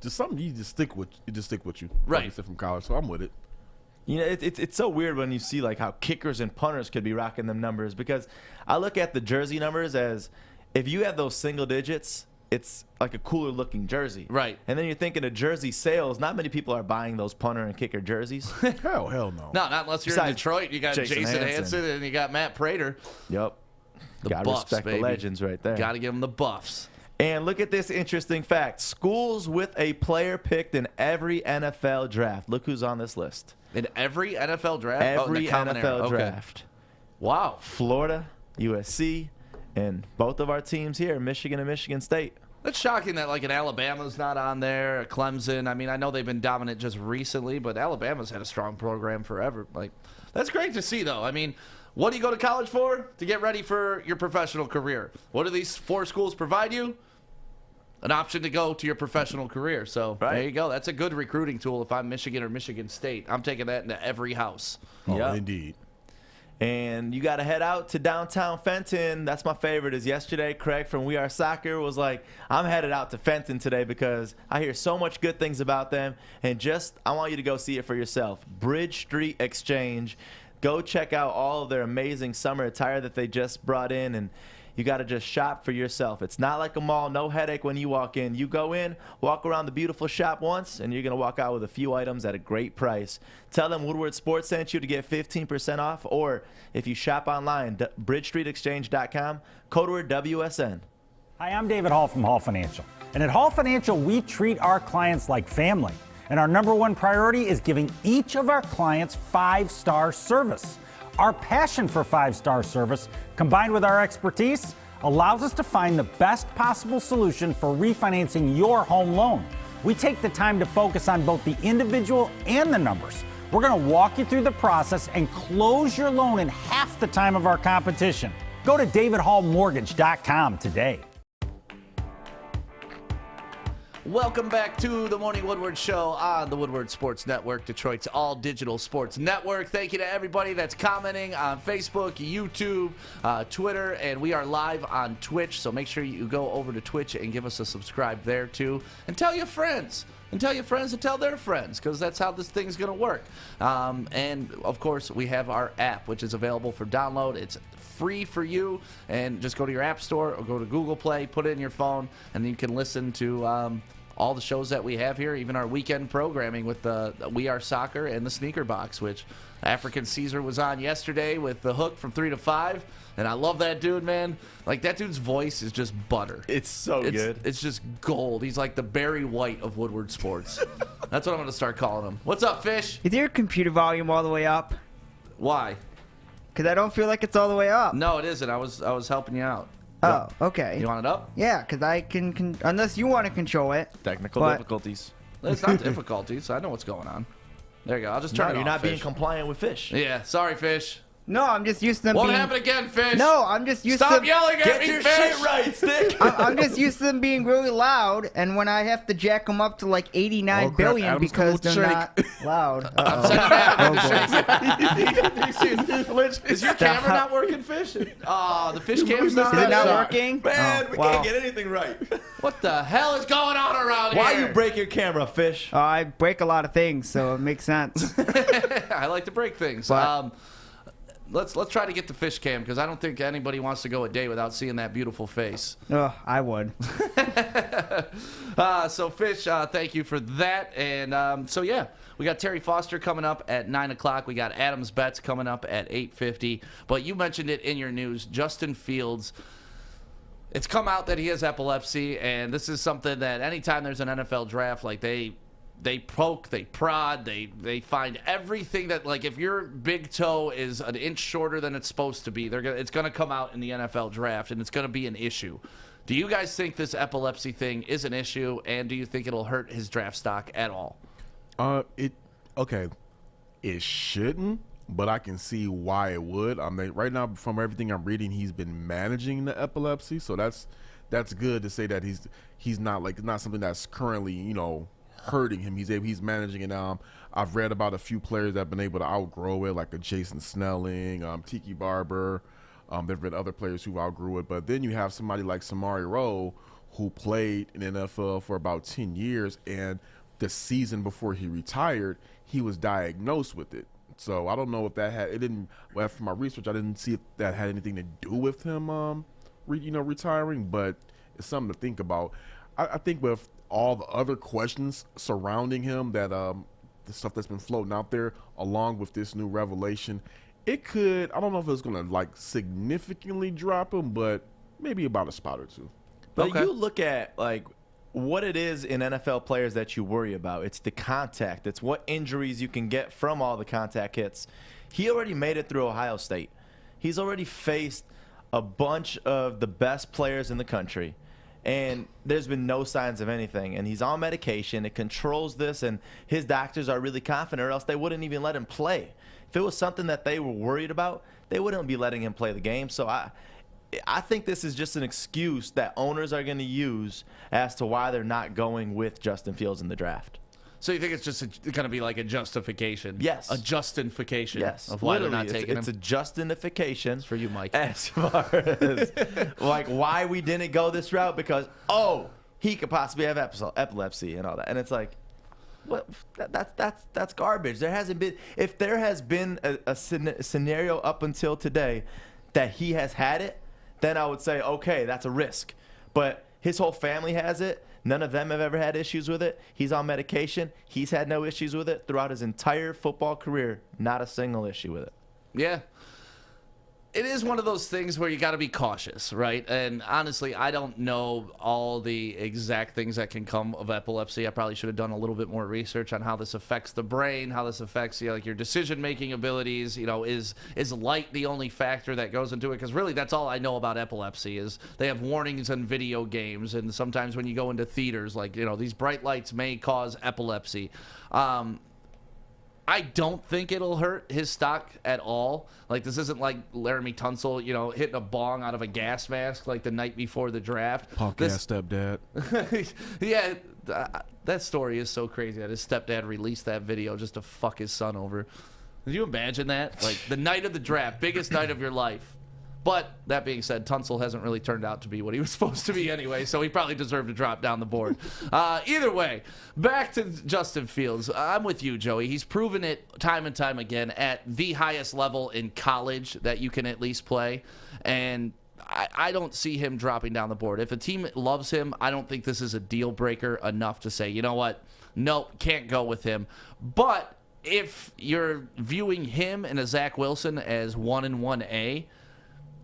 something you just stick with. It just stick with you. Right. Like you said, from college, so I'm with it. You know, it's so weird when you see like how kickers and punters could be rocking them numbers, because I look at the jersey numbers as if you have those single digits, it's like a cooler looking jersey. Right. And then you're thinking of jersey sales. Not many people are buying those punter and kicker jerseys. Hell no. No, not unless you're in Detroit. You got Jason Hansen and you got Matt Prater. Yep. The Gotta Buffs, respect baby. the legends right there. Got to give them the Buffs. And look at this interesting fact. Schools with a player picked in every NFL draft. Look who's on this list. In every NFL draft? Every in the common era. NFL draft. Wow. Florida, USC, and both of our teams here, Michigan and Michigan State. That's shocking that, like, an Alabama's not on there, Clemson. I mean, I know they've been dominant just recently, but Alabama's had a strong program forever. Like, that's great to see, though. I mean, what do you go to college for? To get ready for your professional career. What do these 4 schools provide you? An option to go to your professional career. So there you go. That's a good recruiting tool if I'm Michigan or Michigan State. I'm taking that into every house. Oh, indeed. And you got to head out to downtown Fenton. That's my favorite. Is yesterday, Craig from We Are Soccer was like, I'm headed out to Fenton today because I hear so much good things about them. And I want you to go see it for yourself. Bridge Street Exchange. Go check out all of their amazing summer attire that they just brought in, and you got to just shop for yourself. It's not like a mall, no headache when you walk in. You go in, walk around the beautiful shop once, and you're going to walk out with a few items at a great price. Tell them Woodward Sports sent you to get 15% off, or if you shop online, bridgestreetexchange.com, code word WSN. Hi, I'm David Hall from Hall Financial. And at Hall Financial, we treat our clients like family. And our number 1 priority is giving each of our clients 5-star service. Our passion for 5-star service, combined with our expertise, allows us to find the best possible solution for refinancing your home loan. We take the time to focus on both the individual and the numbers. We're going to walk you through the process and close your loan in half the time of our competition. Go to davidhallmortgage.com today. Welcome back to the Morning Woodward Show on the Woodward Sports Network, Detroit's all-digital sports network. Thank you to everybody that's commenting on Facebook, YouTube, Twitter, and we are live on Twitch, so make sure you go over to Twitch and give us a subscribe there, too. And tell your friends. And tell your friends to tell their friends, because that's how this thing's going to work. And, of course, we have our app, which is available for download. It's free for you, and just go to your app store or go to Google Play, put it in your phone, and you can listen to all the shows that we have here, even our weekend programming with the We Are Soccer and the Sneaker Box, which African Caesar was on yesterday with the Hook from 3 to 5. And I love that dude, man. Like, that dude's voice is just butter. It's so good. It's just gold. He's like the Barry White of Woodward Sports. That's what I'm going to start calling him. What's up, Fish? Is your computer volume all the way up? Why? Because I don't feel like it's all the way up. No, it isn't. I was helping you out. Oh, okay. You want it up? Yeah, because I can unless you want to control it. Technical difficulties. It's not difficulties. I know what's going on. There you go. I'll just turn it off. You're not being Fish. compliant with Fish. Yeah, sorry, Fish. No, I'm just used to them Won't being... happen again, Fish. No, I'm just used to... Stop yelling at me, Get your Fish. shit right, Stick. I'm just used to them being really loud, and when I have to jack them up to like 89 billion Adam's because coming they're with not loud. I'm sending Adam to shake. Is your camera not working, Fish? The Fish camera's not Is it not working? working? Man, Oh, we wow. can't get anything right. What the hell is going on around Why here? you break your camera, Fish? I break a lot of things, so it makes sense. I like to break things. But- Let's try to get the Fish cam, because I don't think anybody wants to go a day without seeing that beautiful face. Oh, I would. So Fish, thank you for that. And so yeah, we got Terry Foster coming up at 9 o'clock. We got Adams Betts coming up at 8:50. But you mentioned it in your news, Justin Fields. It's come out that he has epilepsy, and this is something that anytime there's an NFL draft, like they poke, they prod, they find everything that, like, if your big toe is an inch shorter than it's supposed to be, it's gonna come out in the NFL draft, and it's gonna be an issue. Do you guys think this epilepsy thing is an issue, and do you think it'll hurt his draft stock at all? It shouldn't, but I can see why it would. I mean, right now, from everything I'm reading, he's been managing the epilepsy, so that's good to say that he's not, like, it's not something that's currently, hurting him. He's managing it now. I've read about a few players that have been able to outgrow it, like a Jason Snelling, Tiki Barber. There have been other players who outgrew it, but then you have somebody like Samari Rowe, who played in the NFL for about 10 years, and the season before he retired, he was diagnosed with it. So I don't know if that from my research, I didn't see if that had anything to do with him, retiring, but it's something to think about. I think with all the other questions surrounding him, that the stuff that's been floating out there, along with this new revelation, it could, I don't know if it's going to, like, significantly drop him, but maybe about a spot or two. But you look at, like, what it is in NFL players that you worry about. It's the contact. It's what injuries you can get from all the contact hits. He already made it through Ohio State. He's already faced a bunch of the best players in the country, and there's been no signs of anything. And he's on medication. It controls this, and his doctors are really confident, or else they wouldn't even let him play. If it was something that they were worried about, they wouldn't be letting him play the game. So I think this is just an excuse that owners are going to use as to why they're not going with Justin Fields in the draft. So you think it's just going to be like a justification? Yes. A justification Yes. of why they're Literally, not taking him? it's a justification. For you, Mike. As far as, like, why we didn't go this route, because, he could possibly have epilepsy and all that. And it's like, what? That's garbage. There hasn't been, if there has been a scenario up until today that he has had it, then I would say, okay, that's a risk. But his whole family has it. None of them have ever had issues with it. He's on medication. He's had no issues with it throughout his entire football career. Not a single issue with it. Yeah. It is one of those things where you got to be cautious, right? And honestly, I don't know all the exact things that can come of epilepsy. I probably should have done a little bit more research on how this affects the brain, how this affects like your decision-making abilities. Is light the only factor that goes into it? Because really, that's all I know about epilepsy is they have warnings in video games, and sometimes when you go into theaters, like these bright lights may cause epilepsy. I don't think it'll hurt his stock at all. Like, this isn't like Laramie Tunsil, hitting a bong out of a gas mask like the night before the draft. Punk ass stepdad. Yeah, that story is so crazy that his stepdad released that video just to fuck his son over. Can you imagine that? Like, the night of the draft, biggest night of your life. But that being said, Tunsil hasn't really turned out to be what he was supposed to be anyway, so he probably deserved to drop down the board. Either way, back to Justin Fields. I'm with you, Joey. He's proven it time and time again at the highest level in college that you can at least play. And I don't see him dropping down the board. If a team loves him, I don't think this is a deal breaker enough to say, you know what, nope, can't go with him. But if you're viewing him and a Zach Wilson as 1 and 1A,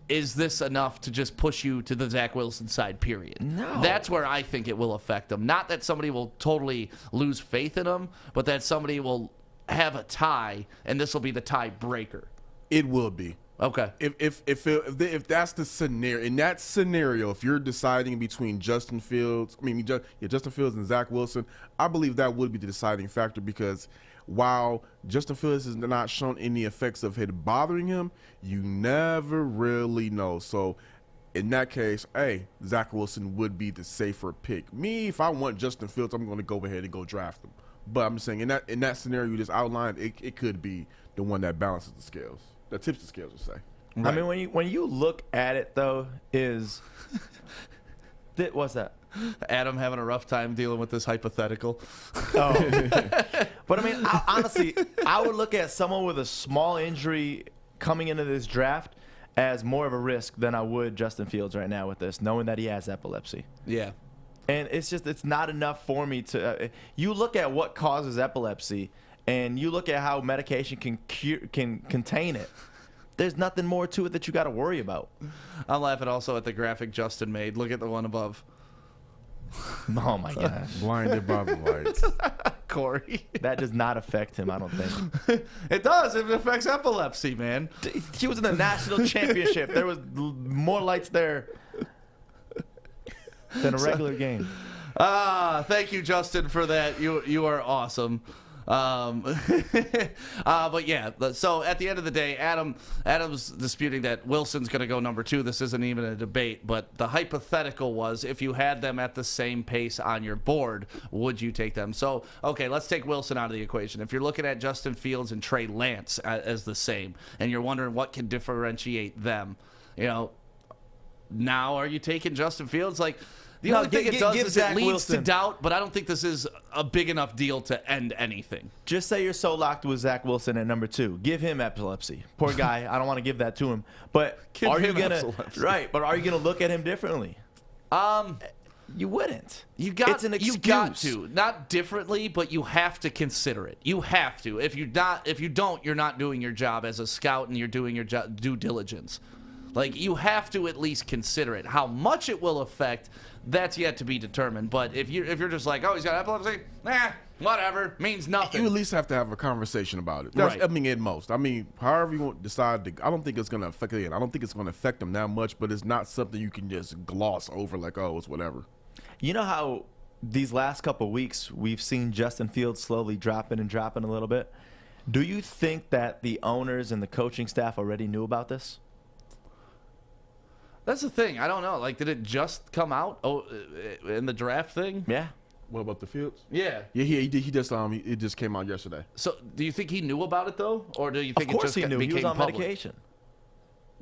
is this enough to just push you to the Zach Wilson side, period? No. That's where I think it will affect them. Not that somebody will totally lose faith in him, but that somebody will have a tie, and this will be the tie breaker. It will be. Okay. If that's the scenario, in that scenario, if you're deciding between Justin Fields and Zach Wilson, I believe that would be the deciding factor, because while Justin Fields has not shown any effects of it bothering him, you never really know. So in that case, hey, Zach Wilson would be the safer pick. Me, if I want Justin Fields, I'm going to go ahead and go draft him. But I'm saying in that scenario you just outlined, it could be the one that balances the scales, that tips the scales, we'll say. Right. I mean, when you look at it, though, what's that? Adam having a rough time dealing with this hypothetical. Oh. But, I mean, honestly, I would look at someone with a small injury coming into this draft as more of a risk than I would Justin Fields right now with this, knowing that he has epilepsy. Yeah. And it's not enough for me to you look at what causes epilepsy, and you look at how medication can contain it. There's nothing more to it that you got to worry about. I'm laughing also at the graphic Justin made. Look at the one above. Oh, my gosh. Blinded by the lights. Corey. That does not affect him, I don't think. It does. It affects epilepsy, man. He was in the national championship. There was more lights there than a regular game. Thank you, Justin, for that. You are awesome. But yeah, so at the end of the day, Adam's disputing that Wilson's going to go number 2. This isn't even a debate, but the hypothetical was, if you had them at the same pace on your board, would you take them? So, okay, let's take Wilson out of the equation. If you're looking at Justin Fields and Trey Lance as the same, and you're wondering what can differentiate them, now are you taking Justin Fields? Like, the only thing it does is it leads to doubt, but I don't think this is a big enough deal to end anything. Just say you're so locked with Zach Wilson at number 2. Give him epilepsy. Poor guy. I don't want to give that to him. But are you gonna look at him differently? You wouldn't. It's an excuse. You got to. Not differently, but you have to consider it. You have to. If you don't, you're not doing your job as a scout, and you're doing your due diligence. Like, you have to at least consider it. How much it will affect, that's yet to be determined. But if you're just like, oh, he's got epilepsy, whatever, means nothing. You at least have to have a conversation about it. That's, right. I mean, at most. I mean, however you want to decide, I don't think it's going to affect it. I don't think it's going to affect them that much, but it's not something you can just gloss over like, oh, it's whatever. You know how these last couple of weeks we've seen Justin Fields slowly dropping a little bit? Do you think that the owners and the coaching staff already knew about this? That's the thing. I don't know. Like, did it just come out in the draft thing? Yeah. What about the Fields? Yeah. Yeah, he did. He just it just came out yesterday. So, do you think he knew about it though, or do you think of course it just he knew. became He was on public? medication.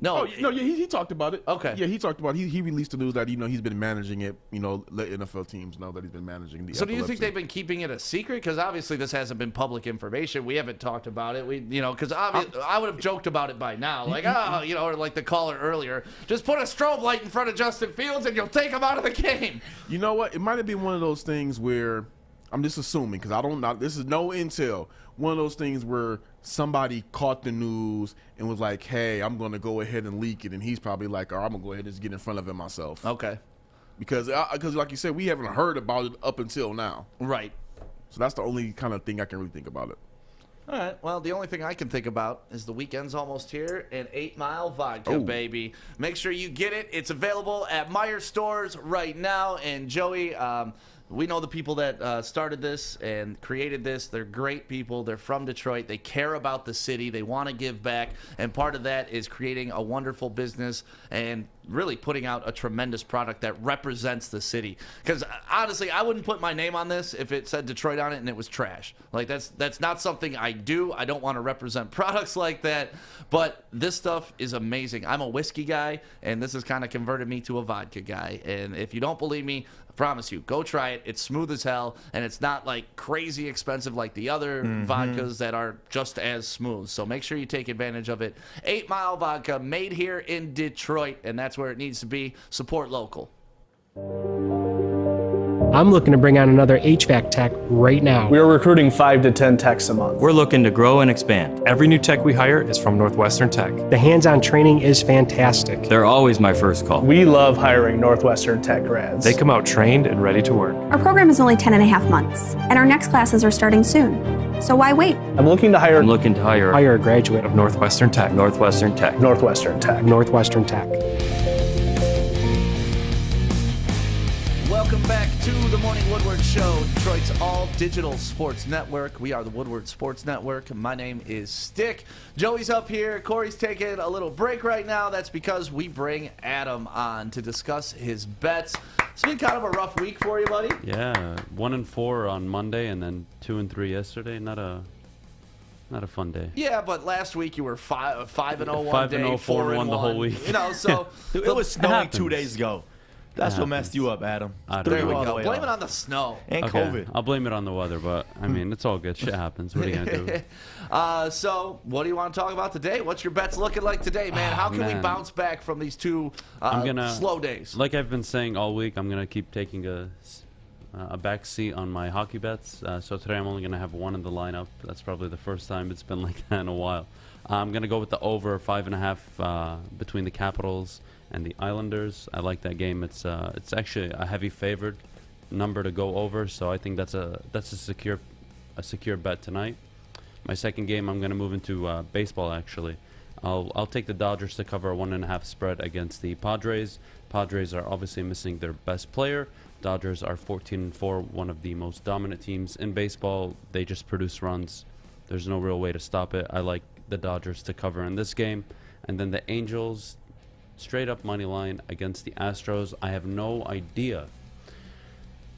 No, he talked about it. Okay. Yeah, he talked about it. He released the news that he's been managing it. Let NFL teams know that he's been managing the. So do you think they've been keeping it a secret? Because obviously this hasn't been public information. We haven't talked about it. Because I would have joked about it by now, like or like the caller earlier, just put a strobe light in front of Justin Fields and you'll take him out of the game. You know what? It might have been one of those things where I'm just assuming, because I don't know. This is no intel. One of those things where somebody caught the news and was like, hey, I'm going to go ahead and leak it. And he's probably like, I'm going to go ahead and just get in front of it myself. Okay. Because like you said, we haven't heard about it up until now. Right. So that's the only kind of thing I can really think about it. All right. Well, the only thing I can think about is the weekend's almost here, and 8 Mile Vodka, baby. Make sure you get it. It's available at Meijer stores right now. And Joey, We know the people that started this and created this. They're great people. They're from Detroit. They care about the city. They want to give back. And part of that is creating a wonderful business and really putting out a tremendous product that represents the city. Because honestly, I wouldn't put my name on this if it said Detroit on it and it was trash. Like, that's not something I do. I don't want to represent products like that. But this stuff is amazing. I'm a whiskey guy, and this has kind of converted me to a vodka guy. And if you don't believe me, I promise you, go try it. It's smooth as hell, and it's not like crazy expensive like the other vodkas that are just as smooth. So make sure you take advantage of it. 8 Mile Vodka, made here in Detroit, and that's where it needs to be. Support local. I'm looking to bring on another HVAC tech right now. We're recruiting 5 to 10 techs a month. We're looking to grow and expand. Every new tech we hire is from Northwestern Tech. The hands-on training is fantastic. They're always my first call. We love hiring Northwestern Tech grads. They come out trained and ready to work. Our program is only 10.5 months, and our next classes are starting soon. So why wait? I'm looking to hire a graduate of Northwestern Tech. Northwestern Tech. Northwestern Tech. Northwestern Tech. Welcome back to the Morning Woodward Show, Detroit's all-digital sports network. We are the Woodward Sports Network. My name is Stick. Joey's up here. Corey's taking a little break right now. That's because we bring Adam on to discuss his bets. It's been kind of a rough week for you, buddy. Yeah, 1-4 on Monday, and then 2-3 yesterday. Not a fun day. Yeah, but last week you were 5-0 one 5-0, day, 4-1 the whole week. You know, so it was snowing 2 days ago. That's what messed you up, Adam. There we go. Blame it on the snow. And COVID. I'll blame it on the weather, but, I mean, it's all good. Shit happens. What are you going to do? So, what do you want to talk about today? What's your bets looking like today, man? How can we bounce back from these two slow days? Like I've been saying all week, I'm going to keep taking a back seat on my hockey bets. So today I'm only going to have one in the lineup. That's probably the first time it's been like that in a while. I'm going to go with the over 5.5 between the Capitals and the Islanders. I like that game. It's actually a heavy favored number to go over, so I think that's a secure bet tonight. My second game, I'm going to move into baseball. Actually, I'll take the Dodgers to cover a 1.5 spread against the Padres. Padres are obviously missing their best player. Dodgers are 14-4, one of the most dominant teams in baseball. They just produce runs. There's no real way to stop it. I like the Dodgers to cover in this game. And then the Angels, straight up money line against the Astros. I have no idea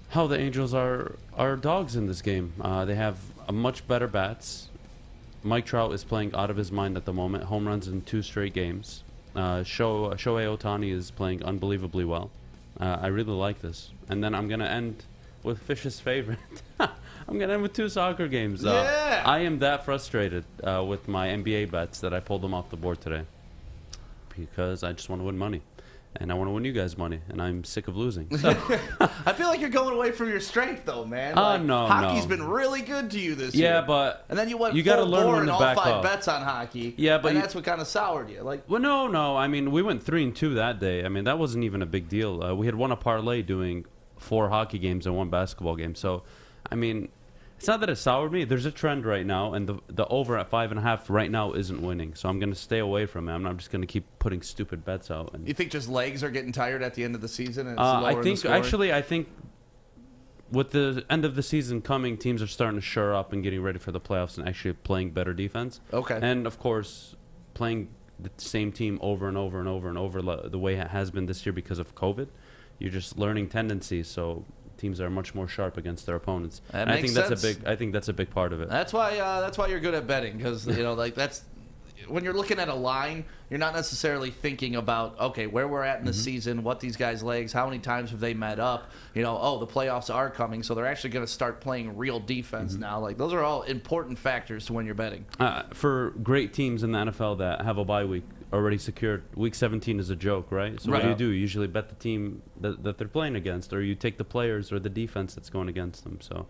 how the Angels are dogs in this game. They have a much better bats. Mike Trout is playing out of his mind at the moment. Home runs in 2 straight games. Shohei Ohtani is playing unbelievably well. I really like this. And then I'm going to end with Fish's favorite. I'm going to end with 2 soccer games. Yeah! I am that frustrated with my NBA bets that I pulled them off the board today. Because I just want to win money. And I want to win you guys money. And I'm sick of losing. So. I feel like you're going away from your strength, though, man. No, Hockey's been really good to you this year. Yeah, but and then you went gotta full learn bore when in to all back 5 up. bets on hockey. Yeah, but and that's what kind of soured you. Well, no. I mean, we went 3-2 that day. I mean, that wasn't even a big deal. We had won a parlay doing 4 hockey games and 1 basketball game. So, I mean, it's not that it soured me. There's a trend right now, and the over at 5.5 right now isn't winning. So I'm going to stay away from it. I'm not just going to keep putting stupid bets out. And you think just legs are getting tired at the end of the season? And it's I think with the end of the season coming, teams are starting to shore up and getting ready for the playoffs and actually playing better defense. Okay. And of course, playing the same team over and over and over and over the way it has been this year because of COVID, you're just learning tendencies. So teams are much more sharp against their opponents. That and makes sense. I think that's a big part of it. That's why you're good at betting, because that's when you're looking at a line, you're not necessarily thinking about where we're at in the season, what these guys' legs, how many times have they met up. The playoffs are coming, so they're actually going to start playing real defense now. Like, those are all important factors to when you're betting. For great teams in the NFL that have a bye week already secured, week 17 is a joke, right? So what do? You usually bet the team that they're playing against, or you take the players or the defense that's going against them. So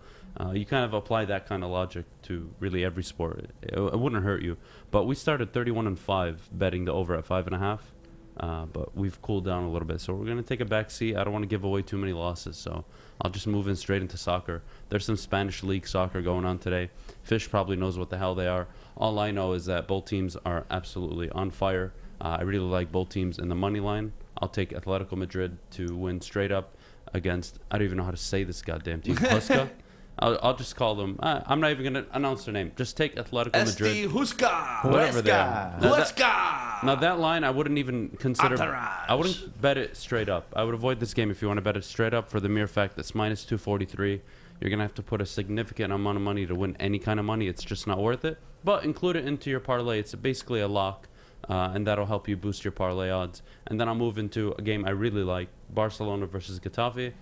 you kind of apply that kind of logic to really every sport. It wouldn't hurt you. But we started 31-5 betting the over at 5.5. But we've cooled down a little bit, so we're going to take a back seat. I don't want to give away too many losses, so I'll just move in straight into soccer. There's some Spanish league soccer going on today. Fish probably knows what the hell they are. All I know is that both teams are absolutely on fire. I really like both teams in the money line. I'll take Atletico Madrid to win straight up. against, I don't even know how to say this goddamn team, Huska. I'll just call them. I'm not even going to announce their name. Just take Atletico Madrid. Huska. Whatever they are. Huska. Now that line, I wouldn't even consider. Entourage. I wouldn't bet it straight up. I would avoid this game if you want to bet it straight up for the mere fact that's minus 243. You're going to have to put a significant amount of money to win any kind of money. It's just not worth it. But include it into your parlay. It's basically a lock, and that'll help you boost your parlay odds. And then I'll move into a game I really like, Barcelona versus Getafe.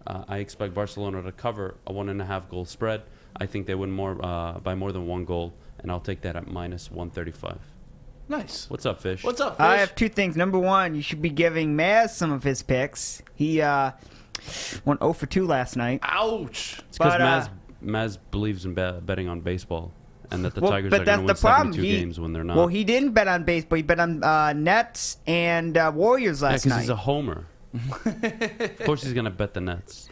I expect Barcelona to cover a 1.5 goal spread. I think they win by more than 1 goal, and I'll take that at minus 135. Nice. What's up, Fish? What's up, Fish? I have 2 things. Number 1, you should be giving Maz some of his picks. He went 0 for 2 last night. Ouch. It's because Maz believes in betting on baseball, and that the Tigers are going to win problem. 72 games when they're not. Well, he didn't bet on baseball. He bet on Nets and Warriors last night. because he's a homer. Of course he's going to bet the Nets.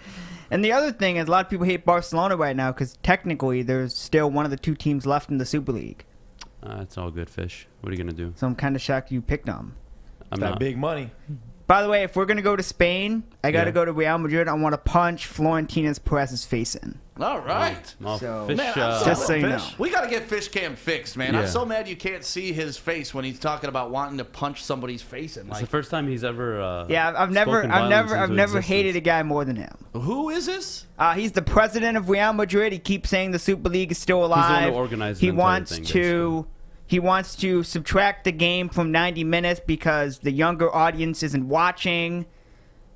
And the other thing is a lot of people hate Barcelona right now because technically there's still one of the 2 teams left in the Super League. It's all good, Fish. What are you going to do? So I'm kind of shocked you picked them. I'm that not. big money. By the way, if we're going to go to Spain, I got to go to Real Madrid. I want to punch Florentino Perez's face in. All right. Well, So- Fish, Man, Just so you know. We got to get Fish Cam fixed, man. I'm Yeah. so mad you can't see his face when he's talking about wanting to punch somebody's face in. It's the Like, first time he's ever. Yeah, I've never hated a guy more than him. who is this? He's the president of Real Madrid. He keeps saying the Super League is still alive. He's the one who organized the he entire wants thing, to. He wants to subtract the game from 90 minutes because the younger audience isn't watching.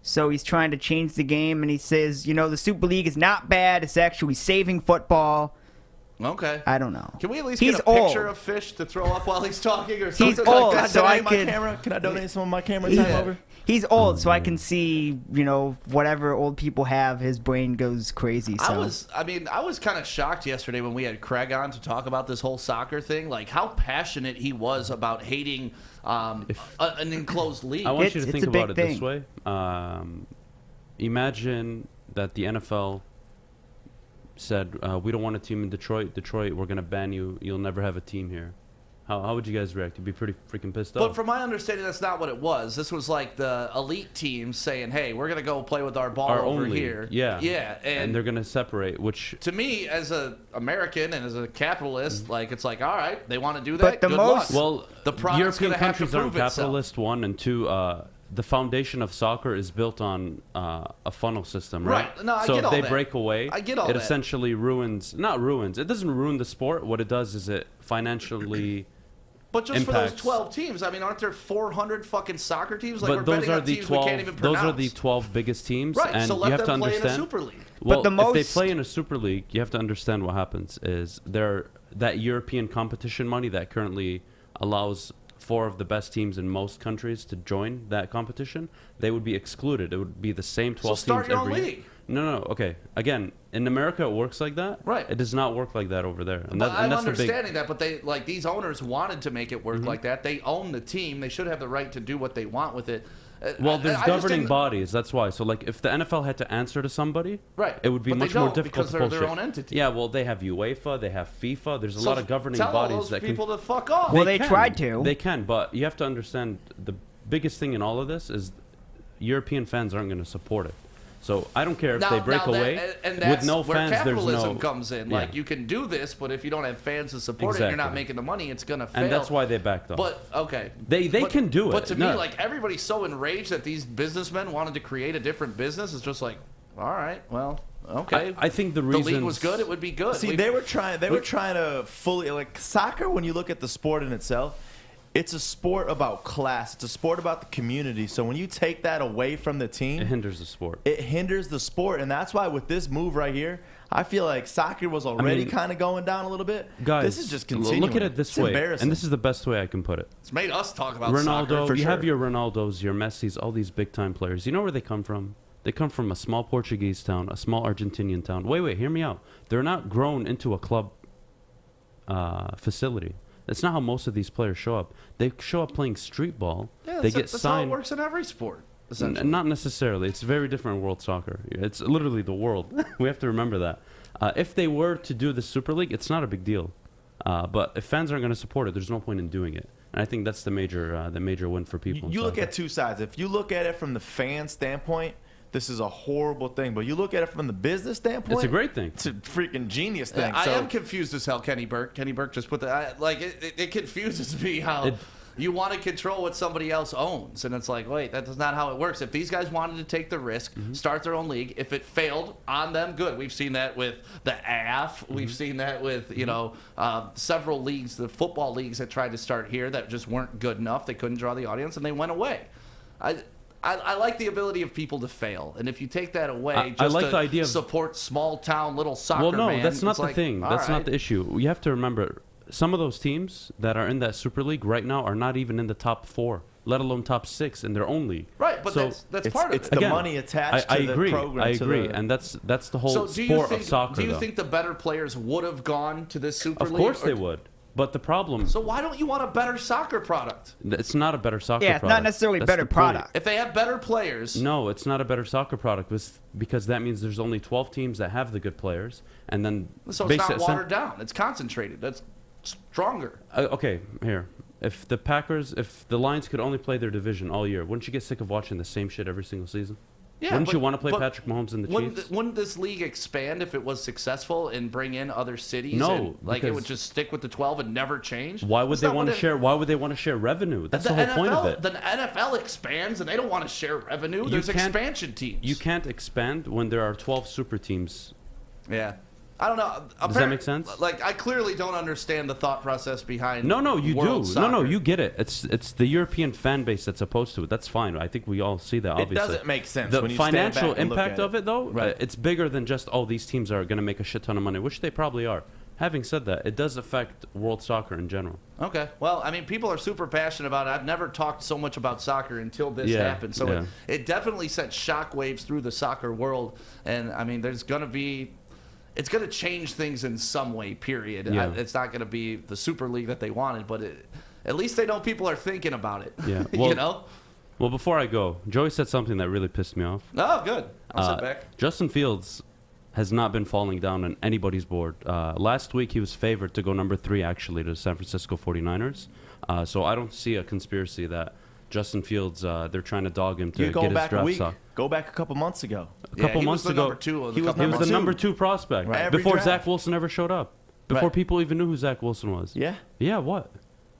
So he's trying to change the game, and he says, the Super League is not bad. It's actually saving football. Okay. I don't know. Can we at least He's get a picture old. of Fish to throw up while he's talking or something? He's old, like that? so I my could. camera? Can I donate some of my camera time over? He's old, so I can see, whatever old people have. His brain goes crazy. So. I was kind of shocked yesterday when we had Craig on to talk about this whole soccer thing, like how passionate he was about hating an enclosed league. I want you to think about it this way. Imagine that the NFL said, we don't want a team in Detroit. Detroit, we're going to ban you. You'll never have a team here. How would you guys react? You'd be pretty freaking pissed off. But from my understanding, that's not what it was. This was like the elite teams saying, hey, we're going to go play with our ball over here. Yeah. Yeah. And they're going to separate, which... To me, as an American and as a capitalist, like it's like, all right, they want to do But that, the good most- luck. Well, the product's European gonna have to countries aren't prove itself. capitalist, 1, and 2, the foundation of soccer is built on a funnel system, right? Right. No, I so get if all they that. break away, I get all it that. essentially not ruins. It doesn't ruin the sport. What it does is it financially But just impacts. for those 12 teams, I mean, aren't there 400 fucking soccer teams? Like But we're those betting are on the teams 12. we can't even Those pronounce. are the 12 biggest teams, Right, and so let you have to them play in a understand. Super League. Well, But the if they most- play in a Super League, you have to understand what happens is that European competition money that currently allows 4 of the best teams in most countries to join that competition, they would be excluded. It would be the same 12 start teams your own every year. league. No. Okay. Again, in America, it works like that. Right. It does not work like that over there. And, But I'm that's the big. understanding that, but they like these owners wanted to make it work like that. They own the team. They should have the right to do what they want with it. Well, there's I just governing didn't- bodies. That's why. So, like, if the NFL had to answer to somebody, Right. it would be But they much more don't, difficult because to they're pull their shit. own entity. Yeah, well, they have UEFA, they have FIFA. There's a So lot of governing tell all bodies those that people can. to fuck off. Well, they can. tried to. They can, but you have to understand the biggest thing in all of this is European fans aren't going to support it. So I don't care if they break away. And with that's no where fans, there's capitalism no. comes in. Yeah. Like you can do this, but if you don't have fans to support it, you're not Exactly. making the money. It's gonna fail. And that's why they backed off. But okay, They can do it. But to No. me, like everybody's so enraged that these businessmen wanted to create a different business. It's just like, all right, well, okay. I think the the league reason was good. It would be good. See, they were trying to fully, like, soccer, when you look at the sport in itself, it's a sport about class. It's a sport about the community. So when you take that away from the team, it hinders the sport. It hinders the sport, and that's why with this move right here, I feel like soccer was already kind of going down a little bit. Guys, this is just continuing. look at it this It's way, embarrassing. and this is the best way I can put it. It's made us talk about Ronaldo, soccer. you have your Ronaldos, your Messis, all these big time players. You know where they come from? They come from a small Portuguese town, a small Argentinian town. Wait, hear me out. They're not grown into a club facility. That's not how most of these players show up. They show up playing street ball. Yeah, they that's get how it signed. works in every sport. Essentially. Not necessarily. It's very different in world soccer. It's literally the world. We have to remember that. If they were to do the Super League, it's not a big deal. But if fans aren't going to support it, there's no point in doing it. And I think that's the major win for people. You in look soccer. at two sides. If you look at it from the fan standpoint, this is a horrible thing. But you look at it from the business standpoint, It's a great thing. It's a freaking genius thing. I So- am confused as hell, Kenny Burke. Kenny Burke just put that. It confuses me how you want to control what somebody else owns. And it's like, wait, that's not how it works. If these guys wanted to take the risk, start their own league, if it failed on them, good. We've seen that with the AF. We've seen that with, several leagues, the football leagues that tried to start here that just weren't good enough. They couldn't draw the audience, and they went away. I like the ability of people to fail, and if you take that away, I like the idea of support small town little soccer. Well, no, man, that's not it's the like, thing. all That's right. not the issue. You have to remember, some of those teams that are in that Super League right now are not even in the top 4, let alone top 6 in their own league. Right, but So that's part of it's it. the money attached I to the agree. program. I to agree, the- and that's the whole So do you sport think? of soccer. Do you though. think the better players would have gone to this Super Of League? course they Or- would. But the problem, So why don't you want a better soccer product? it's not a better soccer Yeah, it's product. not necessarily That's better the point. product. If they have better players, No, it's not a better soccer product because that means there's only 12 teams that have the good players, and then so it's not basi- watered down. It's concentrated. That's stronger. Okay, here. If the Lions could only play their division all year, wouldn't you get sick of watching the same shit every single season? Yeah, Wouldn't but- you want to play but Patrick Mahomes and the Chiefs? Wouldn't this league expand if it was successful and bring in other cities? No, and, it because- would just stick with the 12 and never change. Why would That's they not want what to it- share? Why would they want to share revenue? That's the whole point of it. The NFL expands and they don't want to share revenue. You There's can't- expansion teams. You can't expand when there are 12 super teams. Yeah. I don't know. Does that make sense? Like, I clearly don't understand the thought process behind. No, you world do. Soccer. No, you get it. It's the European fan base that's opposed to it. That's fine. I think we all see that. Obviously, It doesn't make sense The when you stand financial back and look impact at of it, though, Right. it's bigger than just these teams are going to make a shit ton of money, which they probably are. Having said that, it does affect world soccer in general. Okay. Well, I mean, people are super passionate about it. I've never talked so much about soccer until this Yeah, happened. So yeah. it definitely sent shockwaves through the soccer world. And, I mean, it's going to change things in some way, period. Yeah. It's not going to be the Super League that they wanted, but at least they know people are thinking about it. Yeah. Well, you know? Well, before I go, Joey said something that really pissed me off. Oh, good. I'll sit back. Justin Fields has not been falling down on anybody's board. Last week, he was favored to go number 3, actually, to the San Francisco 49ers. So I don't see a conspiracy that Justin Fields, they're trying to dog him to You get go his back a draft week. stock. Go back a couple months ago. A couple months ago, He was he was the number 2 prospect Right. Every before draft. Zach Wilson ever showed up. Before Right. people even knew who Zach Wilson was. Yeah. Yeah, what?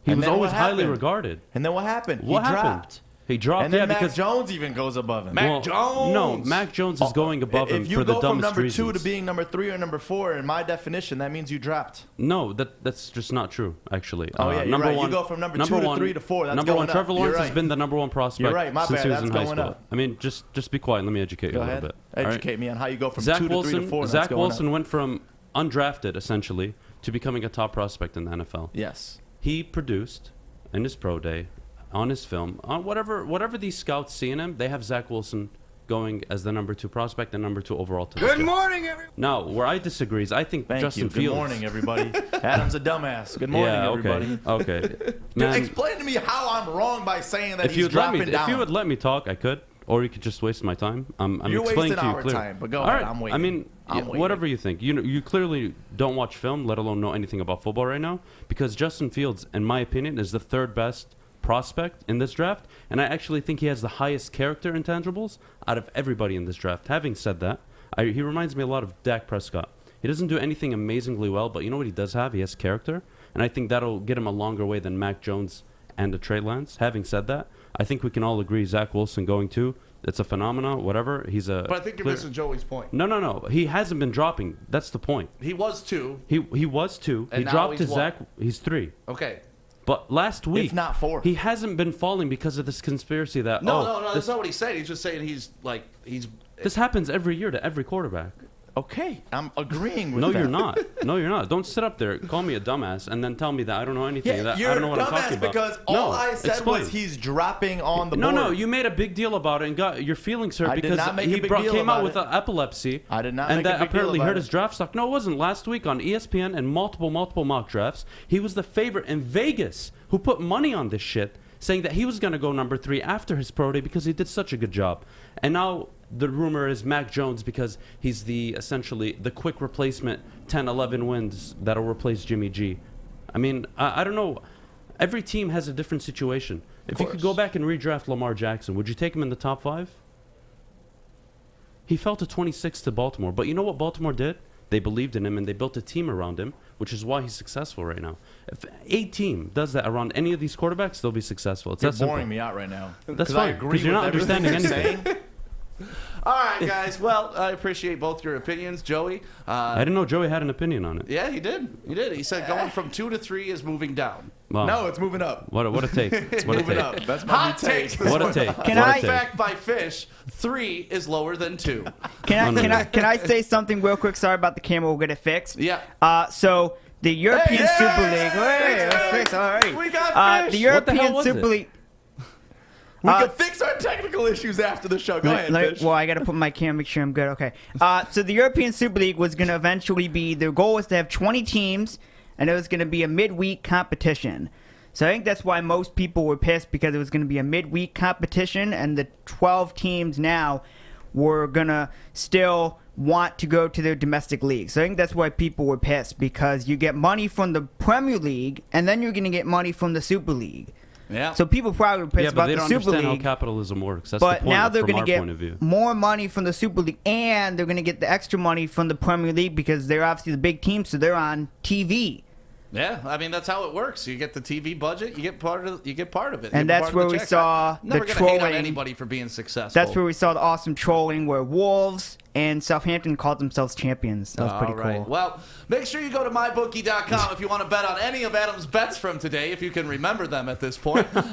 He And was then always what highly happened? regarded. And then what happened? What he happened? dropped. He dropped, And then yeah, Mac because Jones even goes above him. Mac Jones! No, Mac Jones is going above him If you for the go from dumbest number reasons. 2 to being number 3 or number 4, in my definition, that means you dropped. No, that's just not true, actually. Oh, yeah, you're number right. You one, go from number 2 to 3 to 4. That's number going one, up. Trevor You're Lawrence has right. been the number 1 prospect You're right. My since bad. he was That's in high going school. up. I mean, just be quiet. Let me educate you Go a ahead. little bit. All Educate right? me on how you go from Zach 2 to 3 to 4. Zach That's going Wilson up. went from undrafted, essentially, to becoming a top prospect in the NFL. Yes. He produced in his pro day, on his film, on whatever these scouts see in him, they have Zach Wilson going as the number 2 prospect and number 2 overall to the Good Jets. morning, everyone. Now, where I disagree is I think Thank Justin you. Fields. Good morning, everybody. Adam's a dumbass. Good morning, yeah, everybody. Okay. Dude, Man, explain to me how I'm wrong by saying that if he's you would let me, dropping down. if you would let me talk, I could, or you could just waste my time. I'm You're explaining wasting to you our clearly. time, but go All ahead. right. I'm waiting. I mean, I'm waiting. whatever you think. You clearly don't watch film, let alone know anything about football right now, because Justin Fields, in my opinion, is the 3rd best prospect in this draft, and I actually think he has the highest character intangibles out of everybody in this draft. Having said that, he reminds me a lot of Dak Prescott. He doesn't do anything amazingly well, but you know what he does have? He has character, and I think that'll get him a longer way than Mac Jones and a Trey Lance. Having said that, I think we can all agree Zach Wilson going to, it's a phenomenon, whatever. He's a But I think you're clear- missing Joey's point. No. He hasn't been dropping. That's the point. He was 2. He was 2. And He now dropped to he's what? Zach. He's 3. Okay. But last week, If not 4. he hasn't been falling because of this conspiracy that No, this, that's not what he said. He's just saying this happens every year to every quarterback. Okay, I'm agreeing with No, that. you're not. No, you're not. Don't sit up there, call me a dumbass, and then tell me that I don't know anything. Yeah, that you're I don't know what I'm dumbass talking about. because no, all I said explain. was he's dropping on the board. No, you made a big deal about it and got your feelings hurt I did because not make he a big deal came out about with it. epilepsy. I did not and make a that big deal apparently about hurt it. his draft stock. No, it wasn't. Last week on ESPN and multiple mock drafts, he was the favorite in Vegas who put money on this shit, saying that he was going to go number 3 after his pro day because he did such a good job. And now the rumor is Mac Jones because he's essentially the quick replacement 10-11 wins that'll replace Jimmy G. I mean, I don't know. Every team has a different situation. If you could go back and redraft Lamar Jackson, would you take him in the top 5? He fell to 26 to Baltimore. But you know what Baltimore did? They believed in him, and they built a team around him, which is why he's successful right now. If a team does that around any of these quarterbacks, they'll be successful. It's You're that simple. boring me out right now. That's fine, because you're not understanding anything. All right, guys. Well, I appreciate both your opinions, Joey. I didn't know Joey had an opinion on it. Yeah, he did. He did. He said going from 2 to 3 is moving down. Wow. No, it's moving up. What a take. It's What a moving take. up. That's my Hot new take. take. What a take. Can What a I- take. Fact by Fish, 3 is lower than 2. Can I say something real quick? Sorry about the camera. We'll get it fixed. Yeah. So the European Hey, Super hey, League. Hey, let's fix. All right. We got Fish. The What the hell European was Super it? League. We can fix our technical issues after the show. Go ahead, Fish. Well, I got to put my camera, make sure I'm good. Okay. So the European Super League was going to eventually be, their goal was to have 20 teams, and it was going to be a midweek competition. So I think that's why most people were pissed, because it was going to be a midweek competition, and the 12 teams now were going to still want to go to their domestic league. So I think that's why people were pissed, because you get money from the Premier League, and then you're going to get money from the Super League. Yeah. So people probably were pissed Yeah, but about they the don't Super understand League. how capitalism works. That's But the point now they're from going to our point of view. get more money from the Super League, and they're going to get the extra money from the Premier League, because they're obviously the big team, so they're on TV. Yeah, I mean that's how it works. You get the TV budget, you get part of it. You And get that's part of where the we check. saw I'm never the gonna hate on trolling. anybody for being successful. That's where we saw the awesome trolling, where Wolves and Southampton called themselves champions. That was pretty All right. cool. Well, make sure you go to mybookie.com if you want to bet on any of Adam's bets from today, if you can remember them at this point. But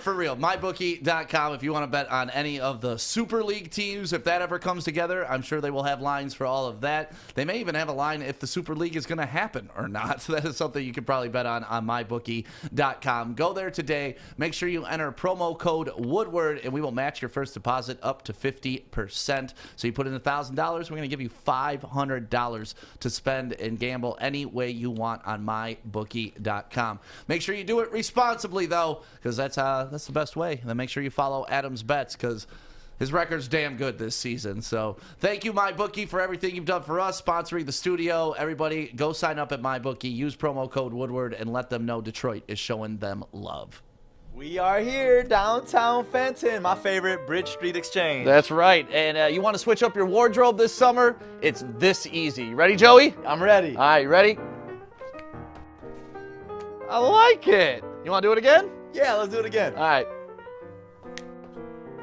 for real, mybookie.com if you want to bet on any of the Super League teams. If that ever comes together, I'm sure they will have lines for all of that. They may even have a line if the Super League is going to happen or not. So that is something you could probably bet on mybookie.com. Go there today. Make sure you enter promo code Woodward, and we will match your first deposit up to 50%. So you put in $1,000, we're going to give you $500 to spend and gamble any way you want on mybookie.com. Make sure you do it responsibly, though, because that's the best way. And then make sure you follow Adam's bets, because his record's damn good this season. So thank you, MyBookie, for everything you've done for us, sponsoring the studio. Everybody, go sign up at MyBookie. Use promo code Woodward and let them know Detroit is showing them love. We are here, downtown Fenton, my favorite Bridge Street Exchange. That's right. And you want to switch up your wardrobe this summer? It's this easy. You ready, Joey? I'm ready. All right, you ready? I like it. You want to do it again? Yeah, let's do it again. All right.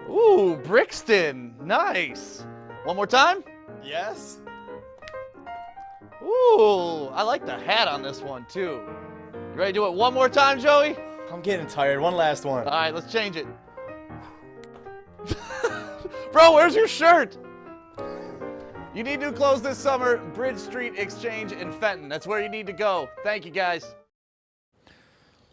Ooh, Brixton. Nice. One more time? Yes. Ooh, I like the hat on this one, too. You ready to do it one more time, Joey? I'm getting tired. One last one. All right, let's change it. Bro, where's your shirt? You need new clothes this summer. Bridge Street Exchange in Fenton. That's where you need to go. Thank you, guys.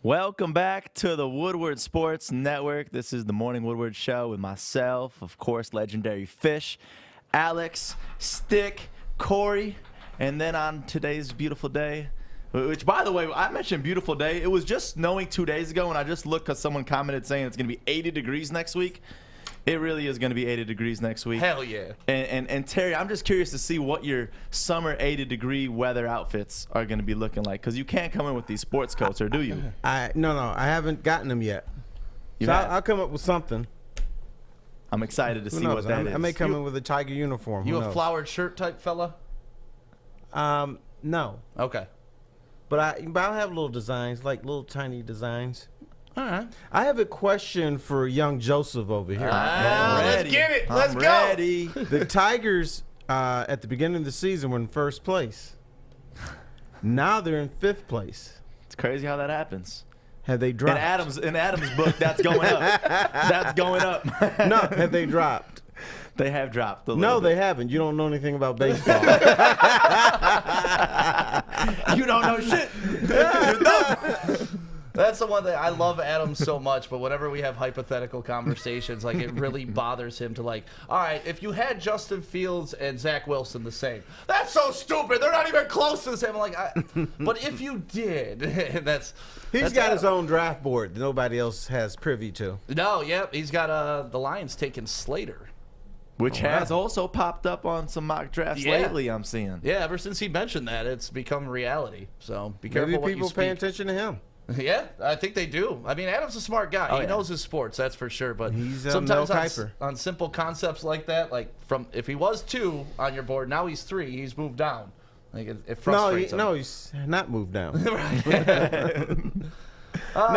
Welcome back to the Woodward Sports Network. This is the Morning Woodward Show with myself, of course, legendary Fish, Alex, Stick, Corey, and then on today's beautiful day, which, by the way, I mentioned beautiful day. It was just snowing 2 days ago, and I just looked because someone commented saying it's going to be 80 degrees next week. It really is going to be 80 degrees next week. Hell yeah. And Terry, I'm just curious to see what your summer 80-degree weather outfits are going to be looking like, because you can't come in with these sports coats, or do you? No, I haven't gotten them yet. You So have? I'll come up with something. I'm excited to Who see knows? what that is. I may come in with a Tiger uniform. You Who a knows? flowered shirt type fella? No. Okay. But I'll have little designs, like little tiny designs. All right. I have a question for young Joseph over here. Let's get it. Let's go. Ready. The Tigers at the beginning of the season were in first place. Now they're in fifth place. It's crazy how that happens. Have they dropped? In Adam's book, that's going up. That's going up. No, have they dropped? They have dropped. No, they haven't. You don't know anything about baseball. You don't know shit. That's the one that I love Adam so much, but whenever we have hypothetical conversations, like it really bothers him to like, all right, if you had Justin Fields and Zach Wilson the same, that's so stupid. They're not even close to the same. I'm like, but if you did, He's got his own draft board that nobody else has privy to. No, yep, he's got the Lions taking Slater. Which has also popped up on some mock drafts lately, I'm seeing. Yeah, ever since he mentioned that, it's become reality. So be careful Maybe what people you pay speak. attention to him. Yeah, I think they do. I mean, Adam's a smart guy. He knows his sports, that's for sure. But He's sometimes Mel Kiper. on simple concepts like that, like if he was 2 on your board, now he's 3. He's moved down. Like it frustrates him. No, he's not moved down.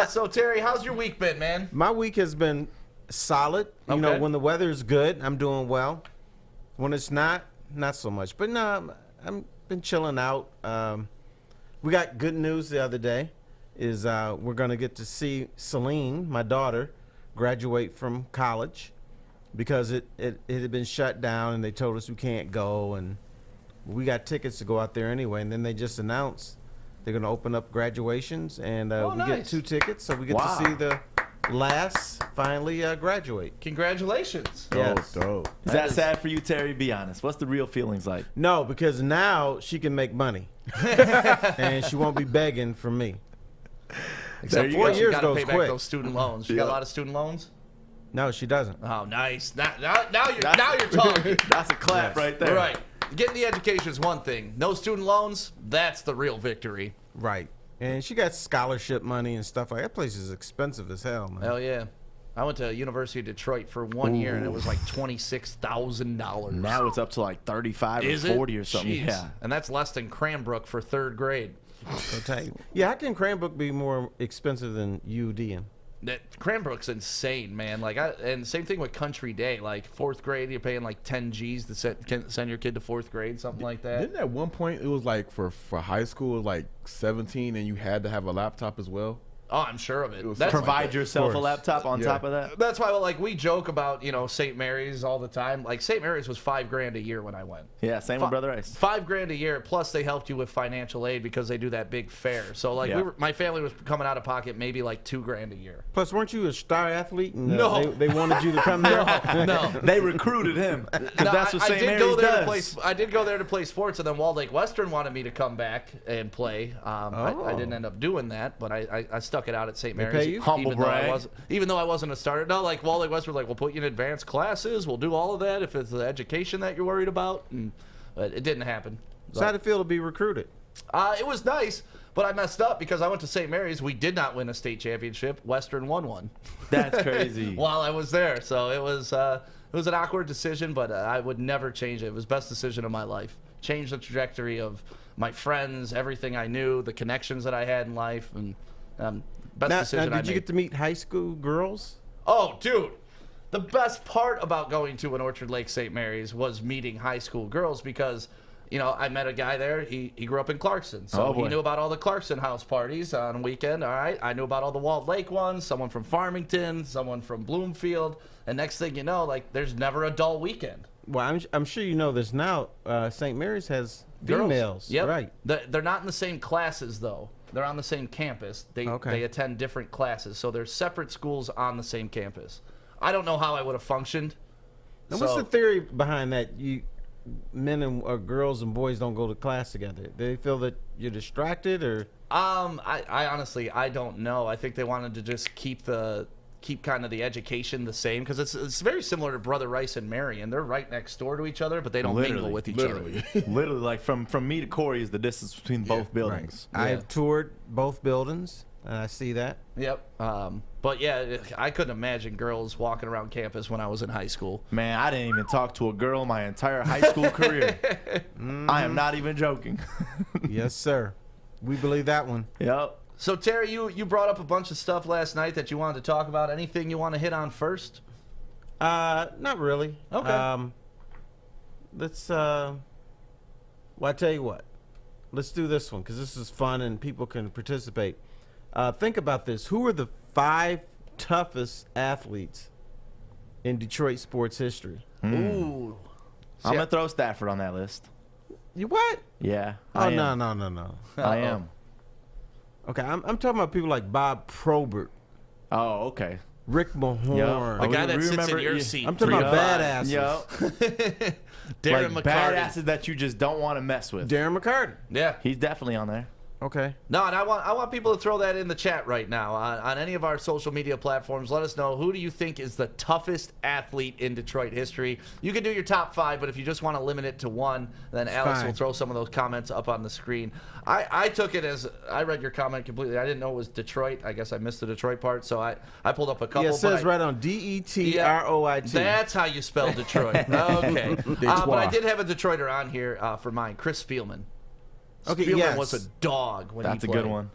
So Terry, how's your week been, man? My week has been solid. You know, when the weather is good, I'm doing well. When it's not so much. But no, I'm been chilling out. We got good news the other day. Is we're gonna get to see Celine, my daughter, graduate from college because it had been shut down and they told us we can't go, and we got tickets to go out there anyway. And then they just announced they're gonna open up graduations, and we get 2 tickets, so we get to see the last finally graduate. Congratulations! Yes. Dope. Is that sad for you, Terry? Be honest. What's the real feelings like? No, because now she can make money, and she won't be begging from me. Except 4 years got to goes pay back quick. those student loans. You got a lot of student loans? No, she doesn't. Oh, nice. Now you're talking. That's a clap right there. Right. Getting the education is one thing. No student loans, that's the real victory. Right. And she got scholarship money and stuff like that. Place is expensive as hell, man. Hell yeah. I went to University of Detroit for 1 year, and it was like $26,000. Now it's up to like 35 or 40 or something. Jeez. Yeah. And that's less than Cranbrook for 3rd grade. Yeah, how can Cranbrook be more expensive than UD? Cranbrook's insane, man. And same thing with Country Day. Like 4th grade, you're paying like 10 G's to send your kid to 4th grade, something like that. Didn't at one point it was like for high school, it was like 17, and you had to have a laptop as well? Oh, I'm sure of it. Provide yourself a laptop on top of that. That's why, we joke about St. Mary's all the time. Like St. Mary's was $5,000 a year when I went. Yeah, same with Brother Ice. $5,000 a year. Plus, they helped you with financial aid because they do that big fair. So, my family was coming out of pocket maybe like $2,000 a year. Plus, weren't you a star athlete? And, No. they wanted you to come there. No, they recruited him. That's what St. Mary's does. I did go there to play sports, and then Walled Lake Western wanted me to come back and play. I didn't end up doing that, but I stuck it out at St. Mary's. Humble brag. Even though I wasn't a starter. No, like Walled Lake Western, we'll put you in advanced classes. We'll do all of that if it's the education that you're worried about. But it didn't happen. So how did it feel to be recruited? It was nice, but I messed up because I went to St. Mary's. We did not win a state championship. Western won one. That's crazy. While I was there, so it was an awkward decision, but I would never change it. It was the best decision of my life. Changed the trajectory of my friends, everything I knew, the connections that I had in life, and best decision I made. Did you get to meet high school girls? Oh, dude. The best part about going to an Orchard Lake St. Mary's was meeting high school girls because, I met a guy there. He grew up in Clarkson. So he knew about all the Clarkson house parties on a weekend. All right. I knew about all the Walled Lake ones, someone from Farmington, someone from Bloomfield. And next thing you know, there's never a dull weekend. Well, I'm sure you know this now. St. Mary's has females. Yep. Right. They're not in the same classes, though. They're on the same campus. They attend different classes. So they're separate schools on the same campus. I don't know how I would have functioned. And what's the theory behind that? Men and girls and boys don't go to class together. They feel that you're distracted, or I honestly don't know. I think they wanted to just keep kind of the education the same because it's very similar to Brother Rice and Marion. They're right next door to each other, but they don't mingle with each other. Literally, like from me to Corey is the distance between both buildings. Right. I've toured both buildings, and I see that. Yep. But yeah, I couldn't imagine girls walking around campus when I was in high school. Man, I didn't even talk to a girl my entire high school career. I am not even joking. Yes, sir. We believe that one. Yep. So, Terry, you brought up a bunch of stuff last night that you wanted to talk about. Anything you want to hit on first? Not really. Okay. Let's, well, I tell you what. Let's do this one because this is fun and people can participate. Think about this. Who are the 5 toughest athletes in Detroit sports history? Ooh. I'm going to throw Stafford on that list. You what? Yeah. Oh, no. I am. Okay, I'm talking about people like Bob Probert. Oh, okay. Rick Mahorn. The guy that sits in your seat. I'm talking about badasses. Yep. Darren like McCarty. badasses that you just don't want to mess with. Darren McCarty. Yeah. He's definitely on there. Okay. No, and I want people to throw that in the chat right now on any of our social media platforms. Let us know, who do you think is the toughest athlete in Detroit history? You can do your top 5, but if you just want to limit it to one, then Alex will throw some of those comments up on the screen. I took it as, I read your comment completely. I didn't know it was Detroit. I guess I missed the Detroit part, so I pulled up a couple. Yeah, it says right on Detroit. That's how you spell Detroit. Okay. But I did have a Detroiter on here for mine, Chris Spielman. Okay, Spielman was a dog when he played. That's a good one.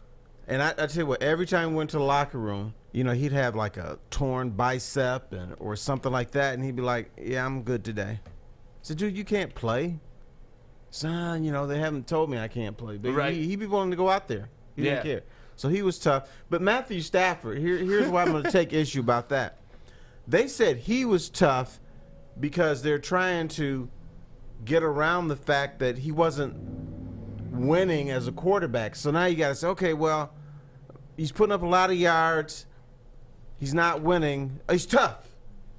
And I tell you what, every time we went to the locker room, he'd have like a torn bicep or something like that, and he'd be like, "Yeah, I'm good today." I said, "Dude, you can't play." Son, they haven't told me I can't play, but he'd be willing to go out there. He didn't care. So he was tough. But Matthew Stafford, here's why I'm going to take issue about that. They said he was tough because they're trying to get around the fact that he wasn't winning as a quarterback. So now you got to say, okay, well, he's putting up a lot of yards. He's not winning. He's tough.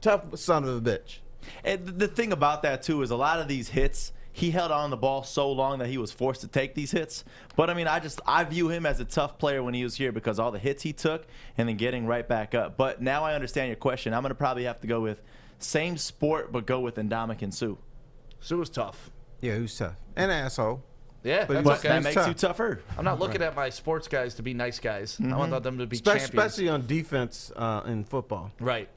Tough son of a bitch. And the thing about that, too, is a lot of these hits, he held on the ball so long that he was forced to take these hits. But, I mean, I view him as a tough player when he was here because all the hits he took and then getting right back up. But now I understand your question. I'm going to probably have to go with same sport, but go with Ndamukong Suh. Suh was tough. Yeah, he was tough. And an asshole. Yeah, but that's okay. That makes you tougher. I'm not looking at my sports guys to be nice guys. Mm-hmm. I want them to be champions. Especially on defense in football. Right.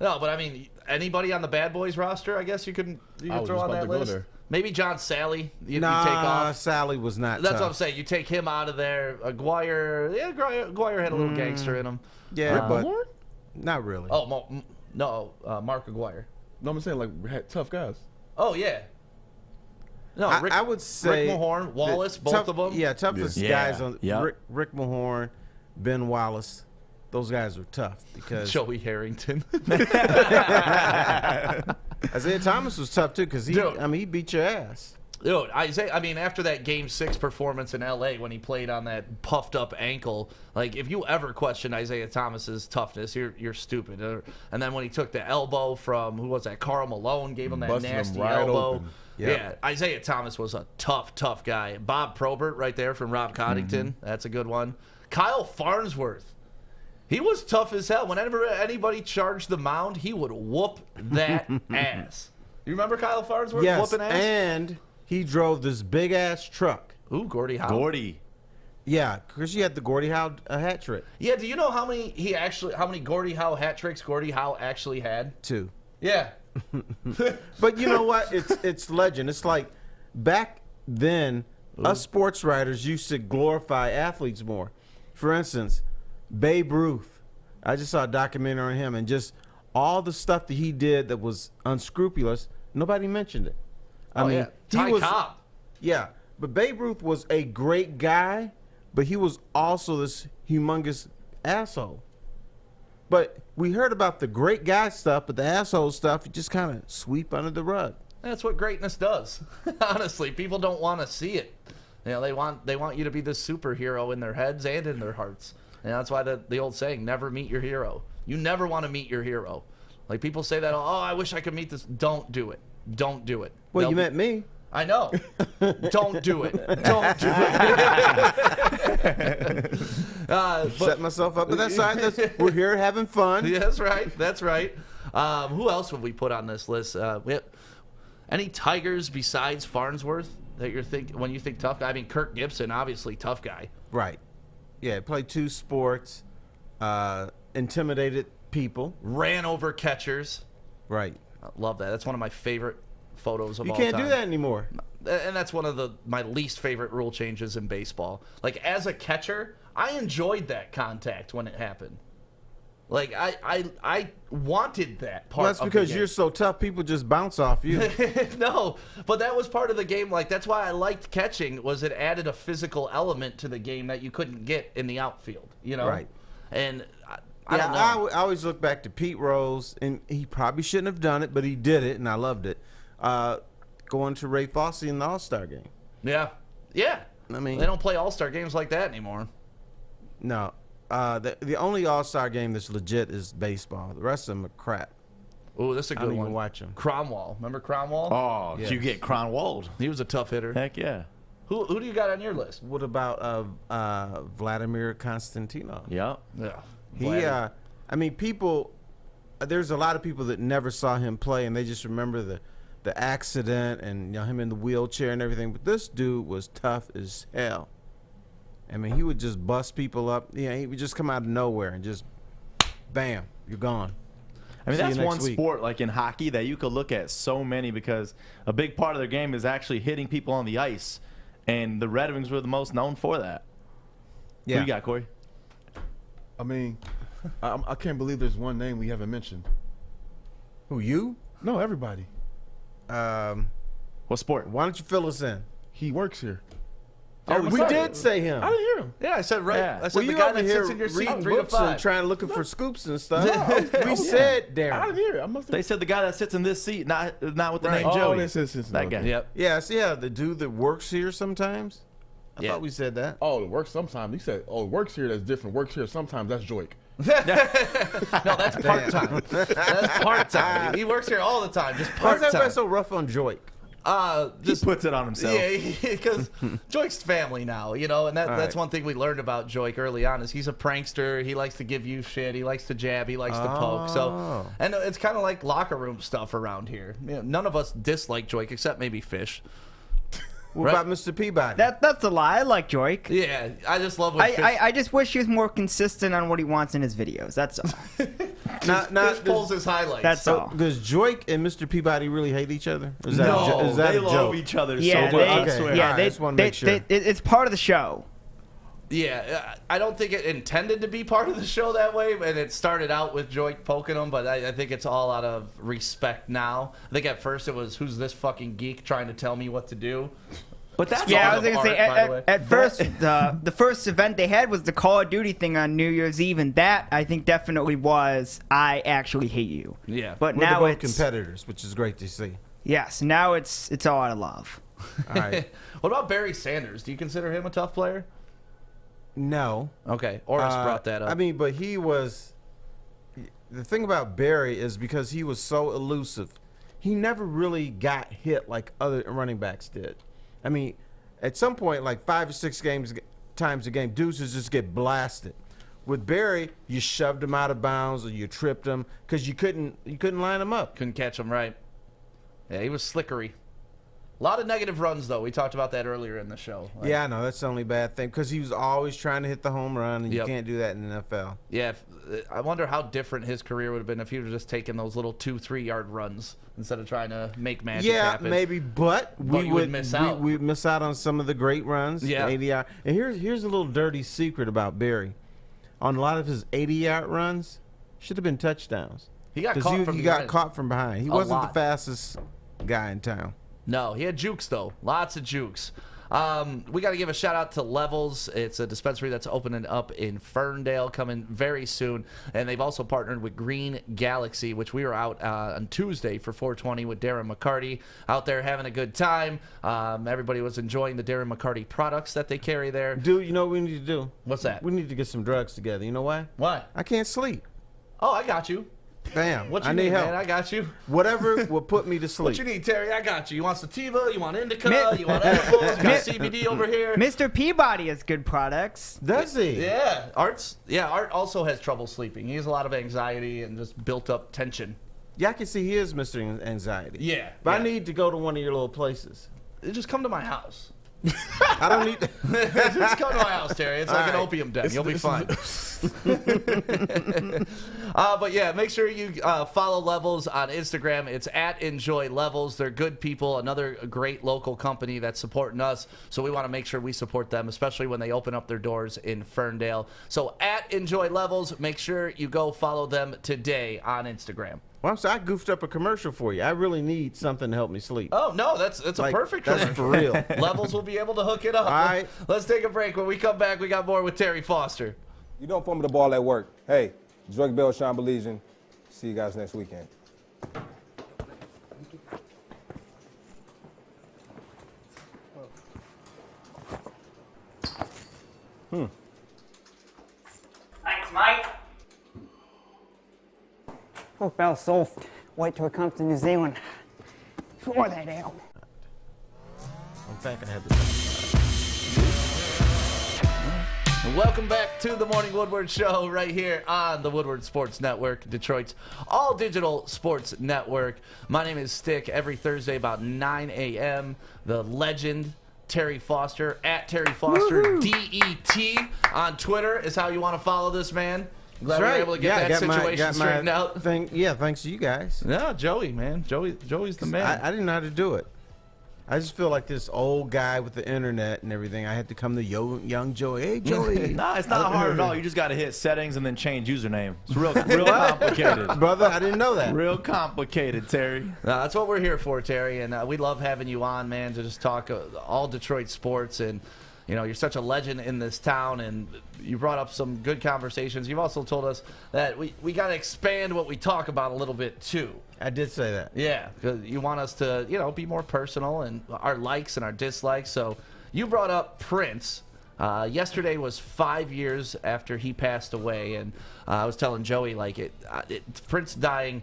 No, but I mean, anybody on the Bad Boys roster, I guess you could throw on that list. Maybe John Sally. You take off. Sally was not That's tough. what I'm saying. You take him out of there. Aguirre, had a little gangster in him. Yeah, but not really. Oh, no, Mark Aguirre. No, I'm saying like tough guys. Oh, yeah. No, I would say Rick Mahorn, Wallace, both of them. Yeah, toughest guys on Rick Mahorn, Ben Wallace. Those guys were tough because Joey Harrington. Isaiah Thomas was tough too because he beat your ass. Dude, after that Game 6 performance in L.A. when he played on that puffed up ankle, like if you ever question Isaiah Thomas's toughness, you're stupid. And then when he took the elbow from who was that? Karl Malone gave him that nasty elbow. Yeah, Isaiah Thomas was a tough guy. Bob Probert right there from Rob Coddington. That's a good one. Kyle Farnsworth. He was tough as hell. Whenever anybody charged the mound, he would whoop that ass. You remember Kyle Farnsworth whooping ass? And he drove this big ass truck. Ooh, Gordie Howe. Gordie. Yeah, because you had the Gordie Howe hat trick. Yeah, do you know how many Gordie Howe hat tricks Gordie Howe actually had? 2. Yeah. But you know what? It's legend. It's like back then, us sports writers used to glorify athletes more. For instance, Babe Ruth. I just saw a documentary on him, and just all the stuff that he did that was unscrupulous, nobody mentioned it. I mean, Ty Cobb. Yeah, but Babe Ruth was a great guy, but he was also this humongous asshole. But we heard about the great guy stuff, but the asshole stuff, you just kind of sweep under the rug. That's what greatness does. Honestly, people don't want to see it. They want you to be this superhero in their heads and in their hearts. And that's why the old saying, never meet your hero. You never want to meet your hero. Like people say that, oh, I wish I could meet this. Don't do it. Don't do it. Well, you met me. I know. Don't do it. Don't do it. Set myself up on that side. We're here having fun. Yeah, that's right. That's right. Who else would we put on this list? Any Tigers besides Farnsworth that you're when you think tough guy? I mean, Kirk Gibson, obviously tough guy. Right. Yeah, played 2 sports, intimidated people. Ran over catchers. Right. I love that. That's one of my favorite photos of all time. You time. can't do that anymore. And that's one of my least favorite rule changes in baseball. Like, as a catcher, I enjoyed that contact when it happened. Like, I wanted that part. Well, that's because you're so tough, people just bounce off you. No, but that was part of the game. Like, that's why I liked catching, was it added a physical element to the game that you couldn't get in the outfield, Right. And I don't know. I always look back to Pete Rose, and he probably shouldn't have done it, but he did it, and I loved it. Going to Ray Fosse in the All-Star game. Yeah. Yeah. I mean, they don't play All-Star games like that anymore. No. The only All-Star game that's legit is baseball. The rest of them are crap. Oh, this is a good one. I don't even watch them. Cromwell. Remember Cromwell? Oh, yes. You get Cromwelled. He was a tough hitter. Heck yeah. Who do you got on your list? What about Vladimir Konstantinov? Yeah. I mean, people. There's a lot of people that never saw him play, and they just remember the accident and him in the wheelchair and everything. But this dude was tough as hell. I mean, he would just bust people up. Yeah, he would just come out of nowhere and just, bam, you're gone. I mean, See that's you next one week. sport, like in hockey, that you could look at so many because a big part of their game is actually hitting people on the ice. And the Red Wings were the most known for that. Yeah. Who you got, Corey? I mean, I can't believe there's one name we haven't mentioned. Who, you? No, everybody. What sport? Why don't you fill us in? He works here. Oh, we did say him. I didn't hear him. Yeah, I said right. Yeah. I said the you guy over that here sits in your seat reading 3 to books and 5. trying looking for scoops and stuff. No, we said Darren. I didn't hear it. I must have. They said the guy that sits in this seat, not with the Right. name Oh, Joey. this is that guy. Yep. Yeah, the dude that works here sometimes. I thought we said that. Oh, it works sometimes. He said, "Oh, it works here. That's different. Works here sometimes. That's Joik." No, that's part-time. That's part-time. He works here all the time, just Why is part-time. everybody so rough on Joik? Just He puts it on himself. Yeah, because Joik's family now, and that's right. one thing we learned about Joik early on is he's a prankster. He likes to give you shit. He likes to jab. He likes to poke. So, and it's kind of like locker room stuff around here. None of us dislike Joik except maybe Fish. What Right. about Mr. Peabody? That's a lie. I like Joik. Yeah, I just love when Fish. I just wish he was more consistent on what he wants in his videos. That's all. Fish pulls his highlights. That's all. Does Joik and Mr. Peabody really hate each other? Is that No, is that they a love joke? each other Yeah, so much. they, Okay. yeah, All right, they, just wanna make sure. it's part of the show. Yeah, I don't think it intended to be part of the show that way, and it started out with Joik poking him, but I think it's all out of respect now. I think at first it was, who's this fucking geek trying to tell me what to do? But that's Yeah, all I was of gonna say art, by the way. at first the first event they had was the Call of Duty thing on New Year's Eve, and that I think definitely was I actually hate you. Yeah. But We're now both it's competitors, which is great to see. yes, now it's all out of love. All right. What about Barry Sanders? Do you consider him a tough player? No. Okay, Oris brought that up. I mean, but he was. The thing about Barry is because he was so elusive, he never really got hit like other running backs did. I mean, at some point, like 5 or 6 times a game, dudes would just get blasted. With Barry, you shoved him out of bounds or you tripped him because you couldn't line him up. Couldn't catch him right. Yeah, he was slickery. A lot of negative runs, though. We talked about that earlier in the show. Like, Yeah, I know. That's the only bad thing because he was always trying to hit the home run, and you Yep. can't do that in the NFL. Yeah, I wonder how different his career would have been if he was just taking those little 2-3 yard runs instead of trying to make magic happen. Maybe, but we you would miss out. We'd miss out on some of the great runs. Yeah. 80-yard. And here's a little dirty secret about Barry. On a lot of his 80-yard runs, should have been touchdowns. He got 'Cause caught he from got behind. caught from behind. He A wasn't lot. the fastest guy in town. No, he had jukes, though. Lots of jukes. We got to give a shout out to Levels. It's a dispensary that's opening up in Ferndale, coming very soon. And they've also partnered with Green Galaxy, which we were out on Tuesday for 420 with Darren McCarty. Out there having a good time. Everybody was enjoying the Darren McCarty products that they carry there. Dude, you know what we need to do? What's that? We need to get some drugs together. You know why? Why? I can't sleep. Oh, I got you. Damn. What you I need, need help. man? I got you. Whatever will put me to sleep. What you need, Terry? I got you. You want sativa? You want indica? You want edibles? Got CBD over here. Mr. Peabody has good products. Does he? Yeah, Art also has trouble sleeping. He has a lot of anxiety and just built up tension. Yeah, I can see he is Mr. Anxiety. Yeah, But yeah. I need to go to one of your little places. Just come to my house. I don't need to. Just come to my house, Terry. It's like an All right. opium den. You'll be fine. But yeah, make sure you follow Levels on Instagram. It's at Enjoy Levels. They're good people. Another great local company that's supporting us. So we want to make sure we support them, especially when they open up their doors in Ferndale. So at Enjoy Levels, make sure you go follow them today on Instagram. Well, I'm sorry, I goofed up a commercial for you. I really need something to help me sleep. Oh, no, that's a Like, perfect that's commercial. for real. Levels will be able to hook it up. All right. Let's take a break. When we come back, we got more with Terry Foster. You don't fumble the ball at work. Hey, Drake Bell, Sean Baligian. See you guys next weekend. Thanks, mate. Oh, Bell's soft. Wait till it comes to New Zealand. Pour that out. In fact, I have this. Welcome back to the Morning Woodward Show right here on the Woodward Sports Network, Detroit's all-digital sports network. My name is Stick. Every Thursday about 9 a.m., the legend Terry Foster, at Terry Foster, DET on Twitter is how you want to follow this man. Glad we were able to get that situation straightened out. Thanks to you guys. Yeah, Joey, man. Joey's the man. I didn't know how to do it. I just feel like this old guy with the internet and everything. I had to come to young Joey. Hey, Joey. Nah, it's not hard at all. You just got to hit settings and then change username. It's real complicated. Brother, I didn't know that. Real complicated, Terry. That's what we're here for, Terry. And we love having you on, man, to just talk all Detroit sports. And, you know, you're such a legend in this town. And you brought up some good conversations. You've also told us that we got to expand what we talk about a little bit, too. I did say that. Yeah, because you want us to, you know, be more personal and our likes and our dislikes. So you brought up Prince. Yesterday was 5 years after he passed away, and I was telling Joey, like, Prince dying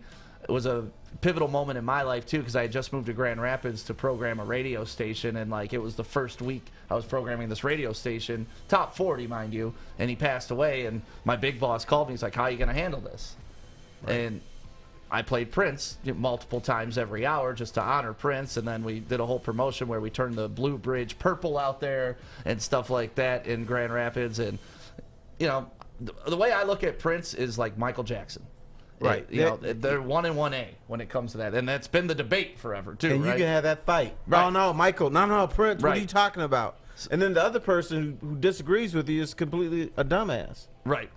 was a pivotal moment in my life too, because I had just moved to Grand Rapids to program a radio station, and like it was the first week I was programming this radio station, top 40, mind you, and he passed away, and my big boss called me. He's like, "How are you going to handle this?" Right. And I played Prince multiple times every hour just to honor Prince, and then we did a whole promotion where we turned the Blue Bridge purple out there and stuff like that in Grand Rapids. And, you know, the way I look at Prince is like Michael Jackson. Right. You know, they're 1 and 1A when it comes to that. And that's been the debate forever, too, and right? you can have that fight. Right. Oh, no, Michael. No, Prince. Right. What are you talking about? And then the other person who disagrees with you is completely a dumbass. Right.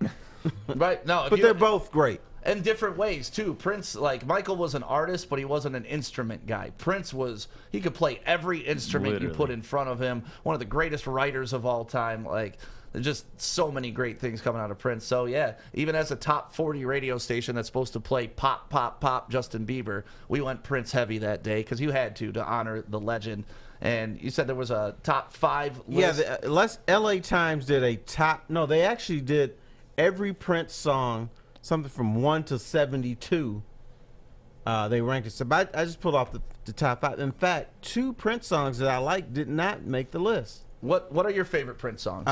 Right. No, but they're both great. In different ways, too. Prince, like, Michael was an artist, but he wasn't an instrument guy. Prince he could play every instrument you put in front of him. One of the greatest writers of all time. Like, there's just so many great things coming out of Prince. So, yeah, even as a top 40 radio station that's supposed to play pop, pop, pop Justin Bieber, we went Prince heavy that day because you had to honor the legend. And you said there was a top 5 list. Yeah, the LA Times did a top. No, they actually did every Prince song, something from 1 to 72. They ranked it. So I just pulled off the top 5. In fact, 2 Prince songs that I like did not make the list. What are your favorite Prince songs?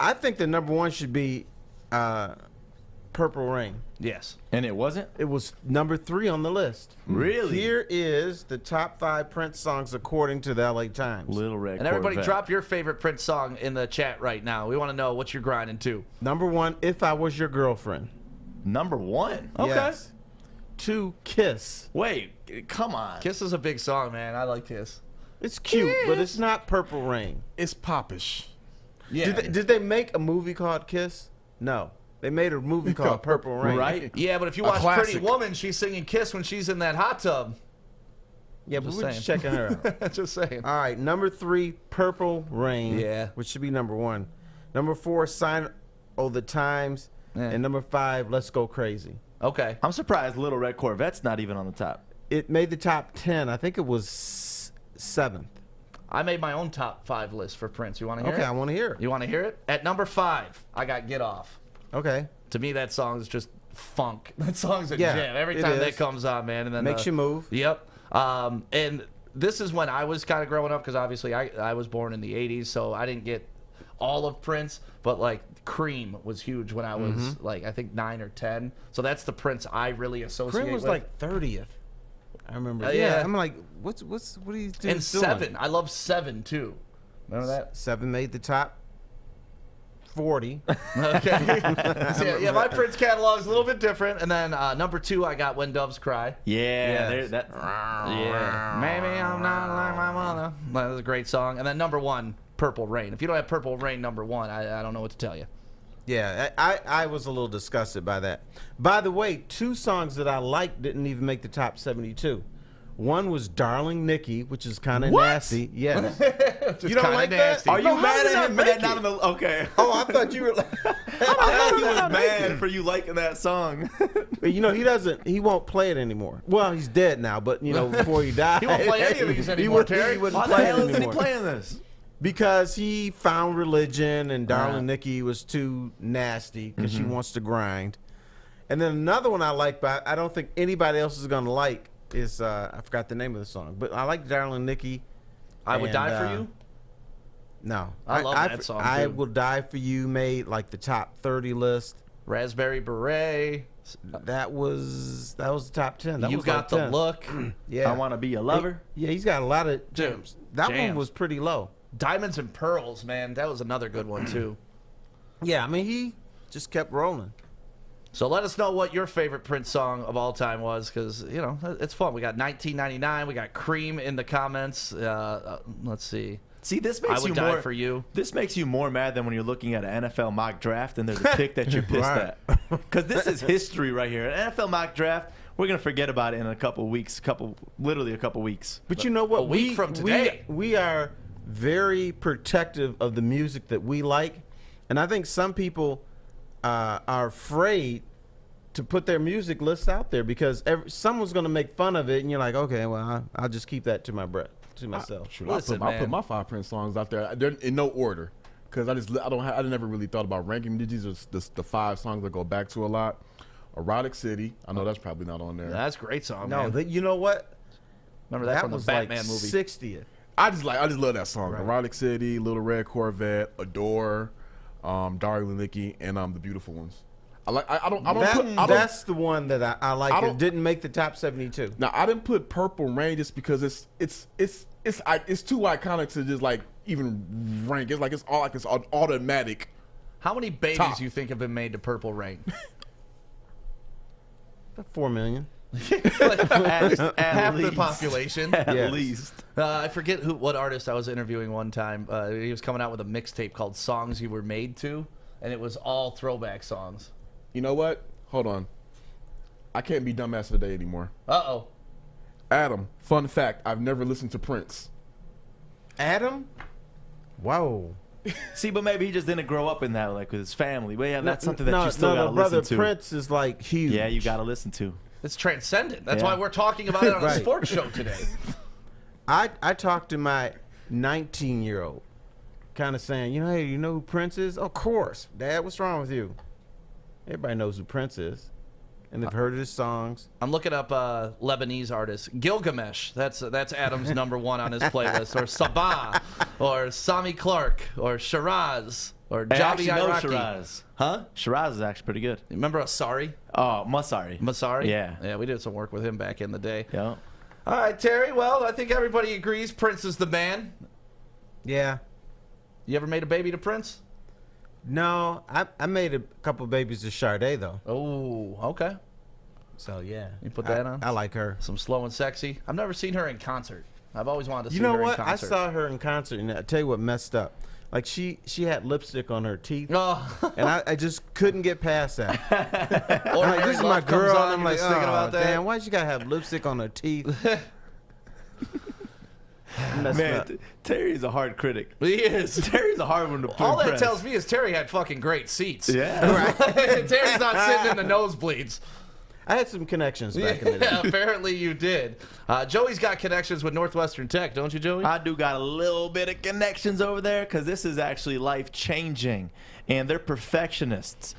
I think the number 1 should be Purple Rain. Yes. And it wasn't? It was number 3 on the list. Really? Here is the top 5 Prince songs according to the LA Times. Little Red And everybody Corvette. drop your favorite Prince song in the chat right now. We want to know what you're grinding to. Number 1, If I Was Your Girlfriend. Number 1? Okay. Yes. 2, Kiss. Wait, come on. Kiss is a big song, man. I like Kiss. It's cute, but it's not Purple Rain. It's popish. Yeah. Did they make a movie called Kiss? No. They made a movie called Purple Rain. Right? Yeah, but if you watch Pretty Woman, she's singing Kiss when she's in that hot tub. Yeah, but Just we're saying. just checking her out. Just saying. All right, number 3, Purple Rain. Yeah. Which should be number 1. Number 4, Sign of the Times. Yeah. And number 5, Let's Go Crazy. Okay. I'm surprised Little Red Corvette's not even on the top. It made the top 10. I think it was 7th. I made my own top 5 list for Prince. You want to hear it? Okay, I want to hear it. You want to hear it? At number 5, I got Get Off. Okay. To me, that song is just funk. That song's a Yeah, jam. Every it time is. that comes on, man. And then Makes you move. Yep. And this is when I was kind of growing up because obviously I was born in the 80s, so I didn't get all of Prince, but like Cream was huge when I was like I think 9 or 10. So that's the Prince I really associate Cream was with. like 30th. I remember. Yeah. I'm like, what are these dudes And doing? 7. I love 7 too. Remember that? 7 made the top 40. Okay. So, yeah, my Prince catalog is a little bit different. And then number 2, I got When Doves Cry. Yeah. Yes. Yeah. Maybe I'm not like my mother. That was a great song. And then number 1, Purple Rain. If you don't have Purple Rain number 1, I don't know what to tell you. Yeah, I was a little disgusted by that. By the way, 2 songs that I liked didn't even make the top 72. One was Darling Nikki, which is kind of nasty. Yes. You don't like nasty. that? Are you mad at him for that not in the... Okay. Oh, I thought you were... I thought he was mad for you liking that song. But, you know, he won't play it anymore. Well, he's dead now, but, you know, before he died... He won't play any of these anymore, Terry. He wouldn't Why the play it hell isn't he anymore. playing this? Because he found religion, and Darling Nikki was too nasty because she wants to grind. And then another one I like, but I don't think anybody else is going to like, is I forgot the name of the song, but I like Darling Nikki. I Would Die For You? No. I love that song, I too. Will Die For You made like the top 30 list. Raspberry Beret. That was the top 10. That You was Got like the 10. Look. Yeah. I Wanna Be Your Lover. Yeah, he's got a lot of gems. That one Jams. was pretty low. Diamonds and Pearls, man. That was another good one, too. Yeah, I mean, he just kept rolling. So let us know what your favorite Prince song of all time was, because, you know, it's fun. We got 1999. We got Cream in the comments. Let's see. See, this makes I Would you Die more for You. This makes you more mad than when you're looking at an NFL mock draft and there's a pick that you're pissed Right. at. Because this is history right here. An NFL mock draft, we're gonna forget about it in a couple weeks. Literally a couple weeks. But you know what? A week from today. We are very protective of the music that we like. And I think some people are afraid to put their music lists out there because someone's going to make fun of it. And you're like, okay, well, I'll just keep that to myself. I put my 5 Prince songs out there. They're in no order because I never really thought about ranking. These are the 5 songs I go back to a lot. Erotic City. I know that's probably not on there. That's a great song, No, man. you know what? Remember that from the was Batman like movie. 60th. I just love that song. Right. Erotic City, Little Red Corvette, Adore, Darling Nikki, and The Beautiful Ones. That's the one that I like. It didn't make the top 72. Now I didn't put Purple Rain just because it's too iconic to just like even rank. It's like it's automatic. How many babies Top. you think have been made to Purple Rain? About 4 million. Half the population. At least. I forget what artist I was interviewing one time. He was coming out with a mixtape called Songs You Were Made To, and it was all throwback songs. You know what? Hold on. I can't be dumbass today anymore. Uh-oh. Adam, fun fact, I've never listened to Prince. Adam? Whoa. See, but maybe he just didn't grow up in that, like with his family. But yeah, that's something that you still gotta brother listen to. Prince is like huge. Yeah, you gotta listen to. It's transcendent. That's Yeah. why we're talking about it on a Right. sports show today. I talked to my 19-year-old, kind of saying, hey, you know who Prince is? Of course. Dad, what's wrong with you? Everybody knows who Prince is. And they've heard his songs. I'm looking up Lebanese artists. Gilgamesh. That's Adam's number 1 on his playlist. Or Sabah. Or Sami Clark. Or Shiraz. Or I Javi actually know Iraqi. Shiraz. Huh? Shiraz is actually pretty good. Remember Asari? Oh, Masari. Masari? Yeah. Yeah, we did some work with him back in the day. Yeah. All right, Terry. Well, I think everybody agrees Prince is the man. Yeah. You ever made a baby to Prince? No, I made a couple babies to Sade, though. Oh, okay. So, yeah. You put that on? I like her. Some Slow and Sexy. I've never seen her in concert. I've always wanted to see You know her what? in I concert. saw her in concert, and I tell you what messed up. Like, she had lipstick on her teeth, Oh. and I just couldn't get past that. I'm like, Ordinary this is my Love comes girl, on, and I'm you're like, just thinking oh, about that? damn, why she gotta have lipstick on her teeth? Man, Terry's a hard critic. He is. Terry's a hard one to All that impress. tells me is Terry had fucking great seats. Yeah. Terry's not sitting in the nosebleeds. I had some connections back in the day. Yeah, apparently you did. Joey's got connections with Northwestern Tech, don't you, Joey? I do got a little bit of connections over there because this is actually life-changing. And they're perfectionists.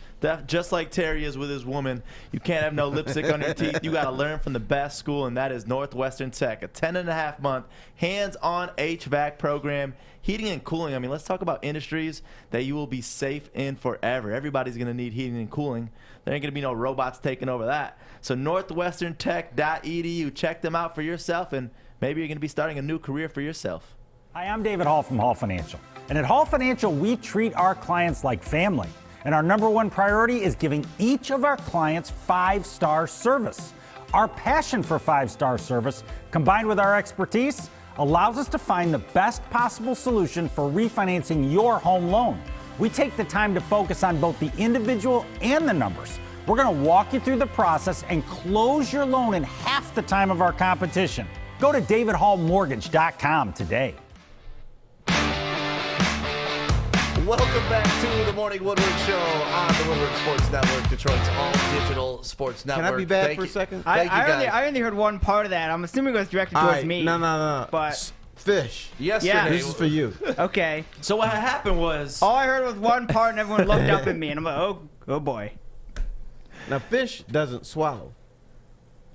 Just like Terry is with his woman, you can't have no lipstick on your teeth. You got to learn from the best school, and that is Northwestern Tech. A 10.5-month hands-on HVAC program, heating and cooling. I mean, let's talk about industries that you will be safe in forever. Everybody's going to need heating and cooling. There ain't going to be no robots taking over that. So northwesterntech.edu. Check them out for yourself, and maybe you're going to be starting a new career for yourself. Hi, I'm David Hall from Hall Financial. And at Hall Financial, we treat our clients like family. And our number 1 priority is giving each of our clients 5-star service. Our passion for 5-star service, combined with our expertise, allows us to find the best possible solution for refinancing your home loan. We take the time to focus on both the individual and the numbers. We're going to walk you through the process and close your loan in half the time of our competition. Go to davidhallmortgage.com today. Welcome back to the Morning Woodward Show on the Woodward Sports Network, Detroit's all-digital sports network. Can I be bad Thank for a you. second? Thank you, guys. I only heard one part of that. I'm assuming it was directed All towards right, me. No. But Fish. Yesterday, Yeah. This is for you. okay. So what happened was... All I heard was one part, and everyone looked up at me, and I'm like, oh boy. Now, fish doesn't swallow.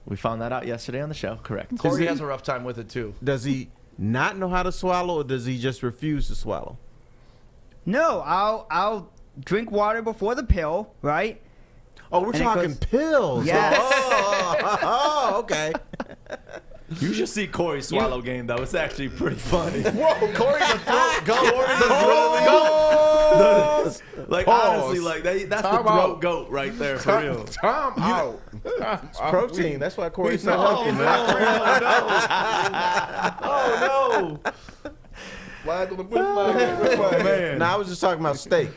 We found that out yesterday on the show. Correct. Corey has a rough time with it, too. Does he not know how to swallow, or does he just refuse to swallow? No, I'll drink water before the pill, right? Oh, we're talking pills. Yes. Oh, okay. You should see Corey's swallow game, though. It's actually pretty funny. Whoa, Corey's a throat goat. Like, Pause. honestly, like, that's the throat goat right there, for real. Time out. It's protein. That's why Corey's so Oh, healthy, no. man. Oh, no. Flag on the flag. Man. No, I was just talking about steak.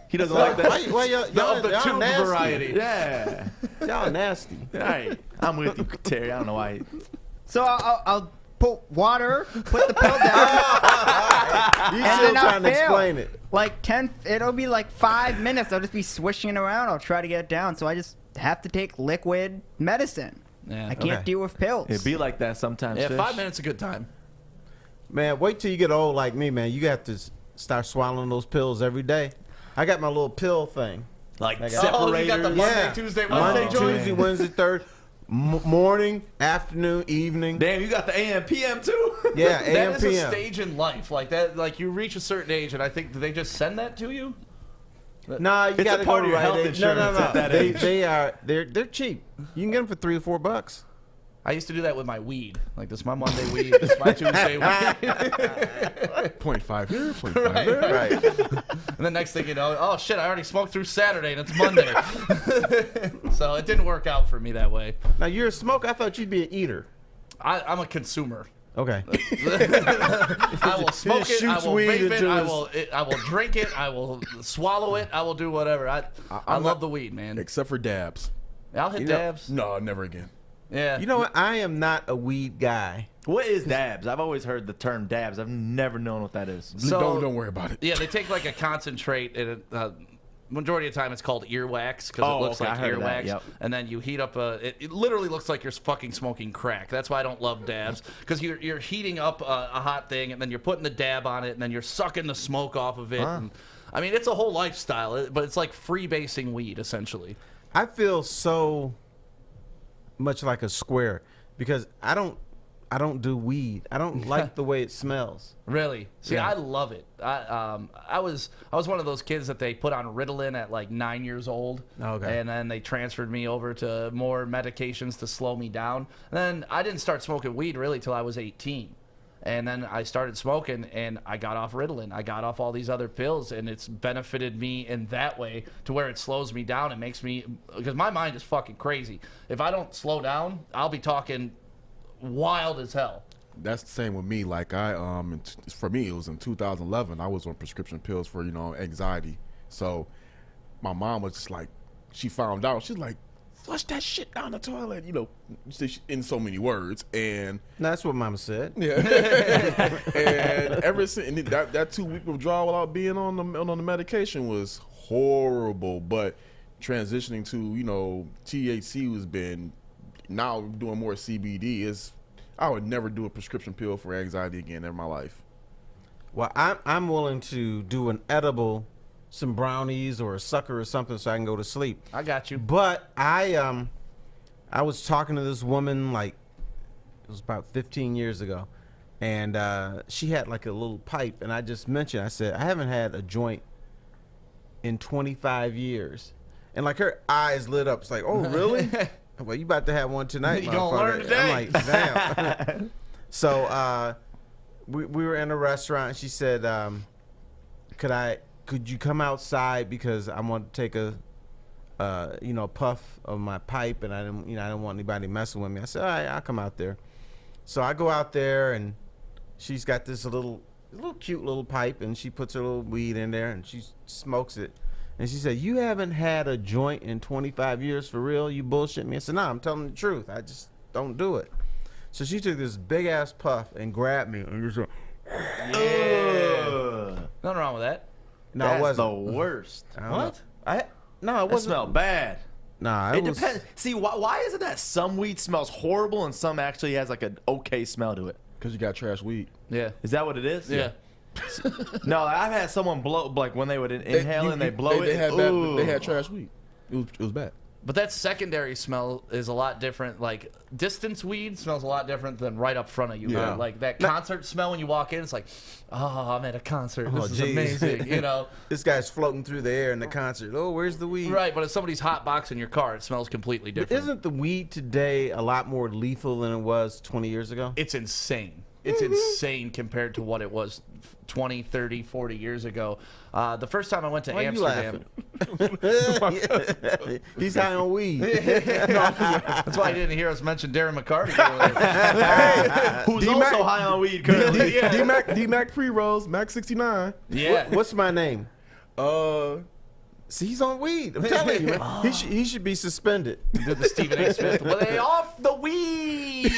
He doesn't like that. Why y'all the tube nasty. variety. Yeah. Y'all nasty. All right. I'm with you, Terry. I don't know why. So I'll put water, put the pill down, You and still then I'll trying to fail. explain it. Like 10, it'll be like 5 minutes. I'll just be swishing it around. I'll try to get it down. So I just have to take liquid medicine. Yeah. I can't deal with pills. It'd be like that sometimes. Yeah, Fish. 5 minutes is a good time. Man, wait till you get old like me, man. You have to start swallowing those pills every day. I got my little pill thing. Like I got- Oh, you got the Monday, Tuesday, Wednesday Monday, joint? Tuesday, Wednesday, Thursday, morning, afternoon, evening. Damn, you got the AM, PM too? Yeah, That AM, is a PM. stage in life. Like that. Like you reach a certain age, and I think do they just send that to you? Nah, you It's gotta a part go of your right. health No, insurance no. at that They, age. they're cheap. You can get them for $3 or $4. I used to do that with my weed. Like this is my Monday weed. This is my Tuesday weed. 0.5 here, 0.5 there. Right. And the next thing you know, oh shit, I already smoked through Saturday and it's Monday. So it didn't work out for me that way. Now you're a smoker. I thought you'd be an eater. I'm a consumer. Okay. I will smoke it. I Shoots will weed vape it. into I will drink it. I will swallow it. I will do whatever. I love the weed, man. Except for dabs. I'll hit dabs. No, never again. Yeah. You know what? I am not a weed guy. What is dabs? I've always heard the term dabs. I've never known what that is. So- don't worry about it. Yeah, they take like a concentrate, and majority of the time it's called earwax because Oh, it looks okay, like I heard of that, earwax. yep. And then you heat up it literally looks like you're fucking smoking crack. That's why I don't love dabs because you're heating up a hot thing, and then you're putting the dab on it, and then you're sucking the smoke off of it. And, I mean, it's a whole lifestyle, but it's like freebasing weed essentially. I feel so much like a square because I don't do weed. I don't like the way it smells. Really? See, Yeah. I love it. I was one of those kids that they put on Ritalin at like 9 years old. Okay. And then they transferred me over to more medications to slow me down. And then I didn't start smoking weed really till I was 18. And then I started smoking, and I got off Ritalin. I got off all these other pills, and it's benefited me in that way to where it slows me down. It makes me, because my mind is fucking crazy. If I don't slow down, I'll be talking wild as hell. That's the same with me. Like for me, it was in 2011. I was on prescription pills for anxiety. So my mom was just like, she found out. She's like, flush that shit down the toilet. In so many words. And that's what Mama said. Yeah. And ever since that 2-week withdrawal without being on the medication was horrible. But transitioning to THC has been now doing more CBD. I would never do a prescription pill for anxiety again in my life. Well, I'm willing to do an edible, some brownies or a sucker or something so I can go to sleep. I got you. But I was talking to this woman like it was about 15 years ago, and she had like a little pipe, and I just mentioned, I said, I haven't had a joint in 25 years. And like her eyes lit up. It's like, oh, really? Well, you about to have one tonight, You gonna learn motherfucker. today. I'm like, damn. So we were in a restaurant, and she said, could you come outside because I want to take a puff of my pipe, and I don't want anybody messing with me. I said, all right, I'll come out there. So I go out there, and she's got this little cute little pipe, and she puts her little weed in there, and she smokes it. And she said, you haven't had a joint in 25 years for real? You bullshit me? I said, no, I'm telling the truth. I just don't do it. So she took this big ass puff and grabbed me, and just Nothing wrong with that. No, it That's wasn't. the worst. I don't What? No, it It wasn't. smelled bad. Nah, It was. depends. See, why is it that some weed smells horrible and some actually has like an okay smell to it? Because you got trash weed. Yeah. Is that what it is? Yeah. No, I've had someone blow, like when they would inhale and they blow it. They had ooh. they had trash weed. It was bad. But that secondary smell is a lot different. Like, distance weed smells a lot different than right up front of you. Yeah. Like, that concert smell when you walk in, it's like, oh, I'm at a concert. This is geez. amazing, you know? This guy's floating through the air in the concert. Oh, where's the weed? Right, but if somebody's hot boxing your car, it smells completely But different. isn't the weed today a lot more lethal than it was 20 years ago? It's insane. It's insane compared to what it was 20, 30, 40 years ago. The first time I went to Why Amsterdam. He's high on weed. That's why I didn't hear us mention Darren McCarty earlier. Who's also high on weed currently. D-Mac pre-rolls, Mac 69. Yeah. What's my name? See, he's on weed. I'm telling you, man. He should be suspended. Did the Stephen A. Smith? Well, they off the weed.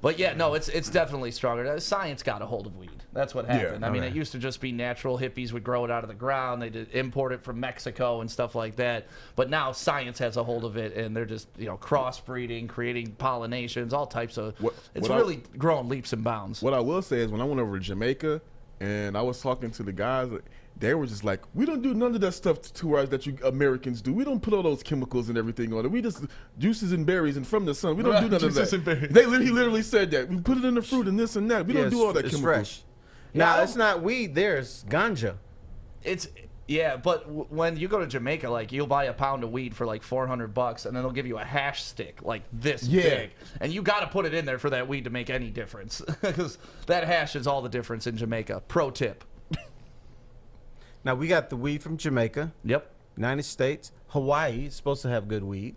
But yeah, no, it's definitely stronger. Science got a hold of weed. That's what happened. I mean, it used to just be natural. Hippies would grow it out of the ground. They did import it from Mexico and stuff like that. But now science has a hold of it, and they're just crossbreeding, creating pollinations, all types of. It's really growing leaps and bounds. What I will say is when I went over to Jamaica, and I was talking to the guys. They were just like, we don't do none of that stuff to us that you Americans do. We don't put all those chemicals and everything on it. We just juices and berries and from the sun. We don't do none of that. He literally said that. We put it in the fruit and this and that. We don't do all that chemicals. Fresh. Now, it's not weed. There's ganja. But when you go to Jamaica, like, you'll buy a pound of weed for like $400, and then they'll give you a hash stick like this big, and you got to put it in there for that weed to make any difference, because that hash is all the difference in Jamaica. Pro tip. Now, we got the weed from Jamaica. Yep. United States. Hawaii is supposed to have good weed.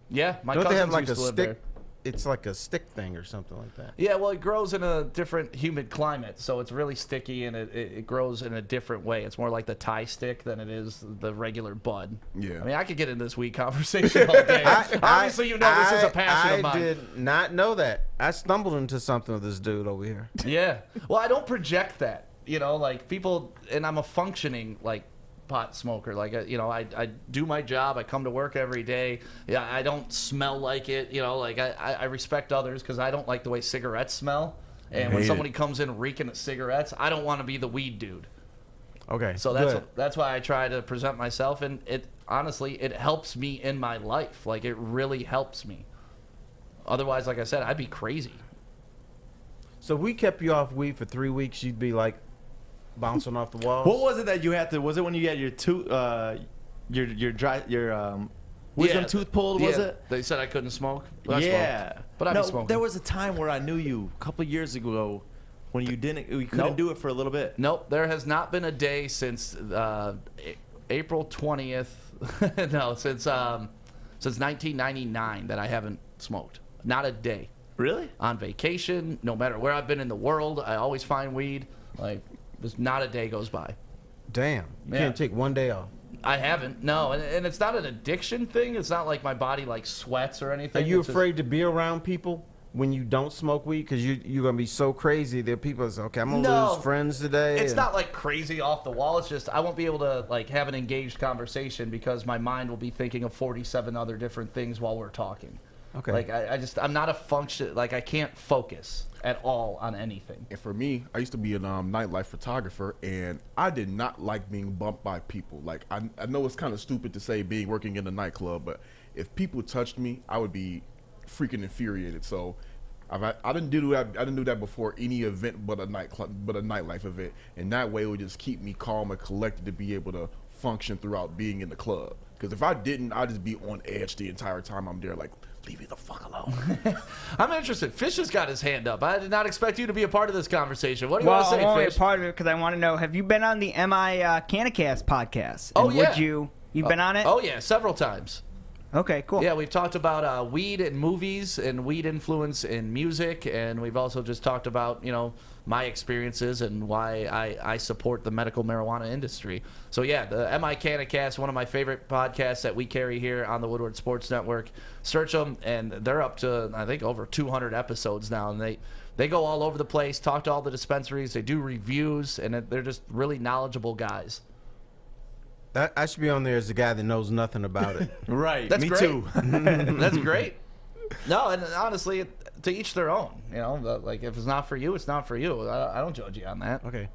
Yeah, my Don't they have cousins like used a to live stick? there. It's like a stick thing or something like that. Yeah, well, it grows in a different humid climate, so it's really sticky, and it grows in a different way. It's more like the Thai stick than it is the regular bud. Yeah. I mean, I could get into this weed conversation all day. Obviously, this is a passion of mine. I did not know that. I stumbled into something with this dude over here. Yeah. Well, I don't project that. Like, people, and I'm a functioning, like, pot smoker. Like, I do my job. I come to work every day. Yeah, I don't smell like it. Like, I respect others because I don't like the way cigarettes smell. And when somebody comes in reeking of cigarettes, I don't want to be the weed dude. Okay. So that's why I try to present myself, and it helps me in my life. Like, it really helps me. Otherwise, like I said, I'd be crazy. So we kept you off weed for 3 weeks. You'd be like bouncing off the walls. What was it that you had to? Was it when you had your tooth, wisdom tooth pulled? Was it? They said I couldn't smoke. But I smoked. But I'd be smoking. There was a time where I knew you a couple years ago when you couldn't do it for a little bit. Nope. There has not been a day since April 20th. No, since 1999 that I haven't smoked. Not a day. Really? On vacation, no matter where I've been in the world, I always find weed. Like, there's not a day goes by. Damn. You can't take one day off. I haven't. No, and it's not an addiction thing. It's not like my body like sweats or anything. Are you afraid to be around people when you don't smoke weed? Because you're going to be so crazy that people are saying, okay, I'm going to lose friends today. It's not like crazy off the wall. It's just I won't be able to like have an engaged conversation because my mind will be thinking of 47 other different things while we're talking. Okay. Like I'm not a function. Like I can't focus at all on anything. And for me, I used to be a nightlife photographer, and I did not like being bumped by people. Like I know it's kind of stupid to say working in a nightclub, but if people touched me, I would be freaking infuriated. So I didn't do that. I didn't do that before any event, but a nightlife event, and that way it would just keep me calm and collected to be able to function throughout being in the club. Because if I didn't, I'd just be on edge the entire time I'm there. Like, leave me the fuck alone. I'm interested. Fish has got his hand up. I did not expect you to be a part of this conversation. What do you want to say, I'm only Fish? a part of it because I want to know, have you been on the MI Canicast podcast? Oh, and yeah. You've been on it? Oh, yeah, several times. Okay, cool. Yeah, we've talked about weed in movies and weed influence in music, and we've also just talked about, my experiences and why I support the medical marijuana industry. So, yeah, the MI Canicast, one of my favorite podcasts that we carry here on the Woodward Sports Network. Search them, and they're up to, I think, over 200 episodes now, and they go all over the place, talk to all the dispensaries, they do reviews, and they're just really knowledgeable guys. I should be on there as the guy that knows nothing about it. Right. That's Me great. too. That's great. No, and honestly, to each their own. Like, if it's not for you, it's not for you. I don't judge you on that. Okay.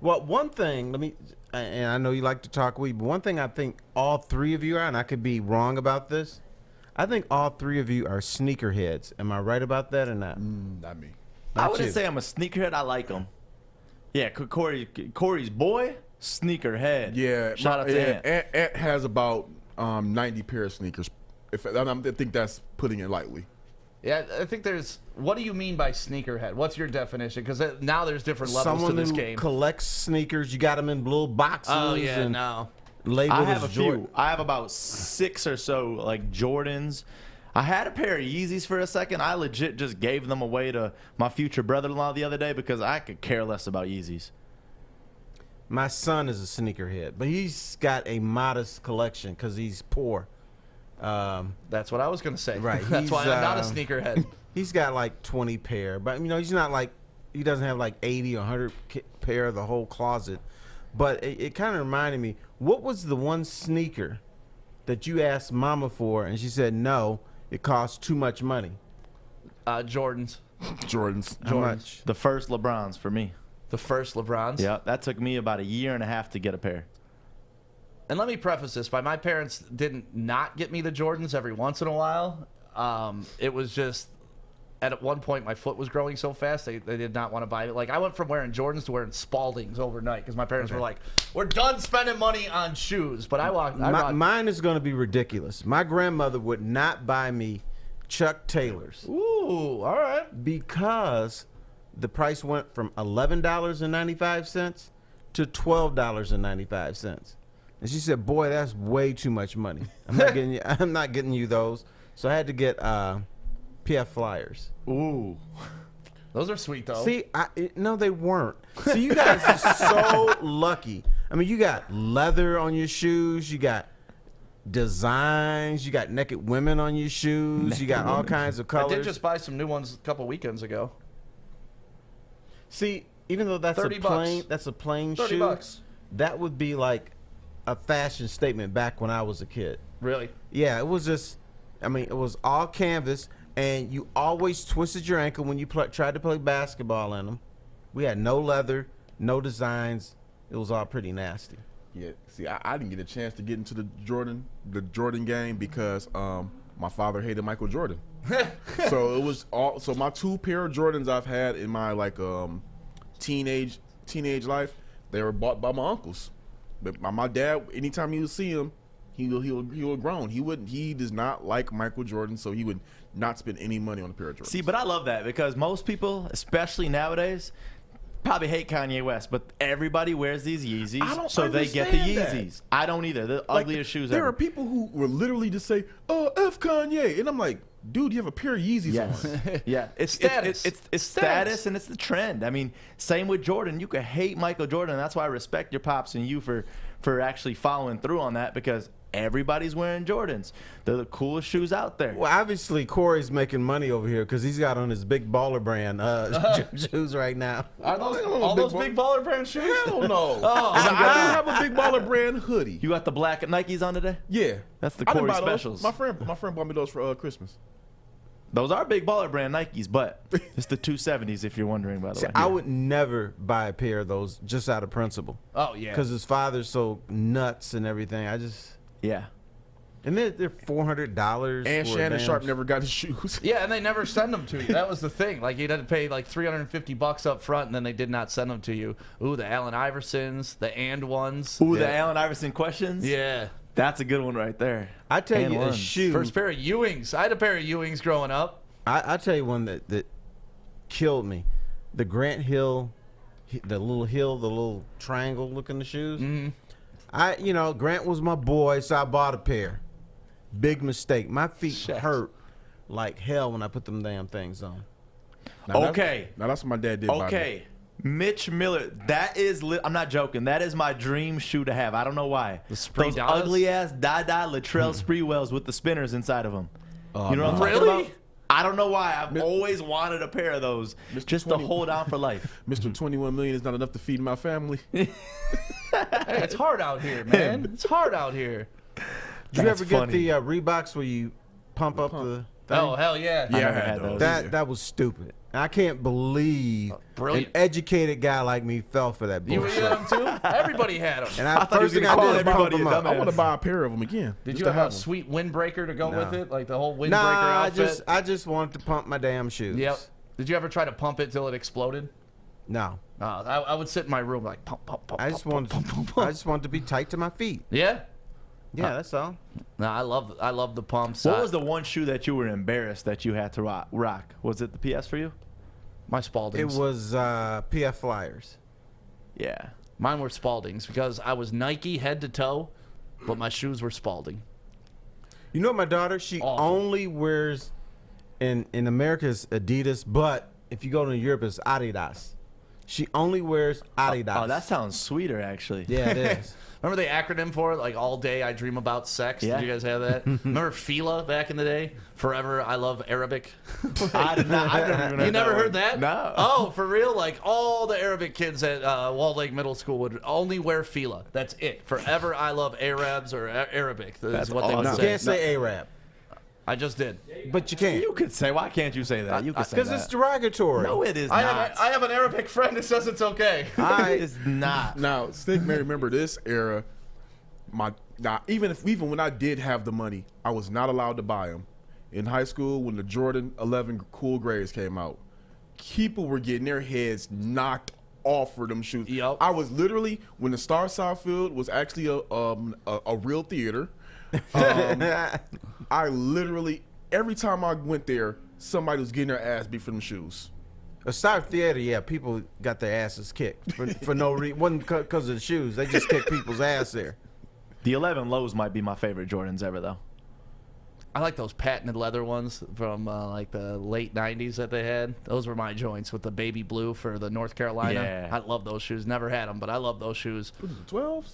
Well, one thing, and I know you like to talk weed, but one thing I think all three of you are, and I could be wrong about this, I think all three of you are sneakerheads. Am I right about that or not? Not me. I wouldn't say I'm a sneakerhead. I like them. Yeah, Corey's boy, sneakerhead. Yeah, Shout out to Ant. Ant has about 90 pair of sneakers. I think that's putting it lightly. Yeah, I think there's. What do you mean by sneakerhead? What's your definition? Because now there's different levels to this Someone game. who collects sneakers. You got them in little boxes. Oh yeah, and no. Labeled I have as a Jordan. few. I have about 6 or so like Jordans. I had a pair of Yeezys for a second. I legit just gave them away to my future brother-in-law the other day because I could care less about Yeezys. My son is a sneakerhead, but he's got a modest collection because he's poor. That's what I was going to say. Right. That's why I'm not a sneakerhead. He's got like 20 pair, but he's not like, he doesn't have like 80 or 100 pair of the whole closet. But it kind of reminded me, what was the one sneaker that you asked Mama for and she said no, it costs too much money? Jordans. How much? The first LeBrons for me. The first LeBrons? Yeah, that took me about a year and a half to get a pair. And let me preface this by my parents didn't not get me the Jordans every once in a while. It was just at one point my foot was growing so fast they did not want to buy it. Like I went from wearing Jordans to wearing Spaldings overnight because my parents were like, "We're done spending money on shoes." But mine is going to be ridiculous. My grandmother would not buy me Chuck Taylors. Ooh, all right. Because the price went from $11.95 to $12.95. And she said, "Boy, that's way too much money. I'm not getting you those." So I had to get PF Flyers. Ooh, those are sweet though. See, no, they weren't. See, you guys are so lucky. I mean, you got leather on your shoes. You got designs. You got naked women on your shoes. You got all kinds of colors. I did just buy some new ones a couple weekends ago. See, even though that's $30. a plain $30 shoe, that would be like a fashion statement back when I was a kid. Really? Yeah, it was just, it was all canvas, and you always twisted your ankle when you tried to play basketball in them. We had no leather, no designs. It was all pretty nasty. Yeah, see, I didn't get a chance to get into the Jordan game because my father hated Michael Jordan. So it was so my 2 pair of Jordans I've had in my teenage life, they were bought by my uncles. But my dad, anytime he would see him, he would groan. He does not like Michael Jordan, so he would not spend any money on a pair of Jordans. See, but I love that because most people, especially nowadays, probably hate Kanye West, but everybody wears these Yeezys, so they get the Yeezys. I don't either. The ugliest shoes ever. There are people who will literally just say, F Kanye. And I'm like, dude, you have a pair of Yeezys on. Yeah. It's status. It's status, and it's the trend. I mean, same with Jordan. You could hate Michael Jordan, and that's why I respect your pops and you for actually following through on that because everybody's wearing Jordans. They're the coolest shoes out there. Well, obviously, Corey's making money over here because he's got on his Big Baller Brand shoes right now. Are those Big Baller Brand shoes? Hell no. I do have a Big Baller Brand hoodie. You got the black Nikes on today? Yeah. That's the I didn't Corey buy those. specials. My friend bought me those for Christmas. Those are Big Baller Brand Nikes, but it's the 270s if you're wondering, by the way. I would never buy a pair of those just out of principle. Oh, yeah. Because his father's so nuts and everything. Yeah. And they're $400. And Shannon Sharp never got his shoes. Yeah, and they never send them to you. That was the thing. Like, you'd have to pay like $350 up front, and then they did not send them to you. Ooh, the Allen Iversons, the and ones. Ooh, the Allen Iverson questions? Yeah. That's a good one right there. I tell you, a shoe. First pair of Ewings. I had a pair of Ewings growing up. I tell you one that killed me. The Grant Hill, the little triangle looking shoes. Mm-hmm. Grant was my boy, so I bought a pair. Big mistake. My feet hurt like hell when I put them damn things on. Now that's what my dad did. Okay. Mitch Miller, that is I'm not joking. That is my dream shoe to have. I don't know why. Those ugly ass Dada Latrell Sprewells with the spinners inside of them. You know what I'm talking about? I don't know why. I've always wanted a pair of those just to hold on for life. Mr. 21 million is not enough to feed my family. Hey, it's hard out here, man. It's hard out here. Did you ever get the Reeboks where you pump up the thing? Oh, hell yeah. Yeah, I had those. That was stupid. I can't believe Brilliant. an educated guy like me fell for that You bullshit. had them too? Everybody had them. And first thing I did is pump them up. I want to buy a pair of them again. Did just you to have a them. sweet windbreaker to go No. with it? Like the whole windbreaker Nah, outfit? I just wanted to pump my damn shoes. Yep. Did you ever try to pump it till it exploded? No. I would sit in my room like pump, pump, pump. I just wanted to be tight to my feet. Yeah. Yeah, that's all. No, I love the pumps. What was the one shoe that you were embarrassed that you had to rock? Was it the PS for you? My Spaldings. It was PF Flyers. Yeah. Mine were Spaldings because I was Nike head to toe, but my shoes were Spalding. You know my daughter? She only wears in America it's Adidas, but if you go to Europe it's Adidas. She only wears Adidas. Oh, that sounds sweeter actually. Yeah, it is. Remember the acronym for it? Like all day I dream about sex. Yeah. Did you guys have that? Remember FILA back in the day? Forever I love Arabic. I did not. I never even You never heard that? No. Oh, for real? Like all the Arabic kids at Walled Lake Middle School would only wear FILA. That's it. Forever I love Arabs or Arabic. That's what they would You say. can't say Arab. I just did. But you can't. You could say. Why can't you say that? You could say that. Because it's derogatory. No, it is I not. have an Arabic friend who says it's okay. It is not. Now, Stick may remember this era. Even when I did have the money, I was not allowed to buy them. In high school, when the Jordan 11 Cool Grays came out, people were getting their heads knocked off for them shoes. Yep. I was literally, when the Star Southfield was actually a real theater, I literally, every time I went there, somebody was getting their ass beat for them shoes. A Star Theater, yeah, people got their asses kicked for no reason. Wasn't because of the shoes. They just kicked people's ass there. The 11 lows might be my favorite Jordans ever, though. I like those patented leather ones from like the late 90s that they had. Those were my joints with the baby blue for the North Carolina. Yeah. I love those shoes. Never had them, but I love those shoes. 12s?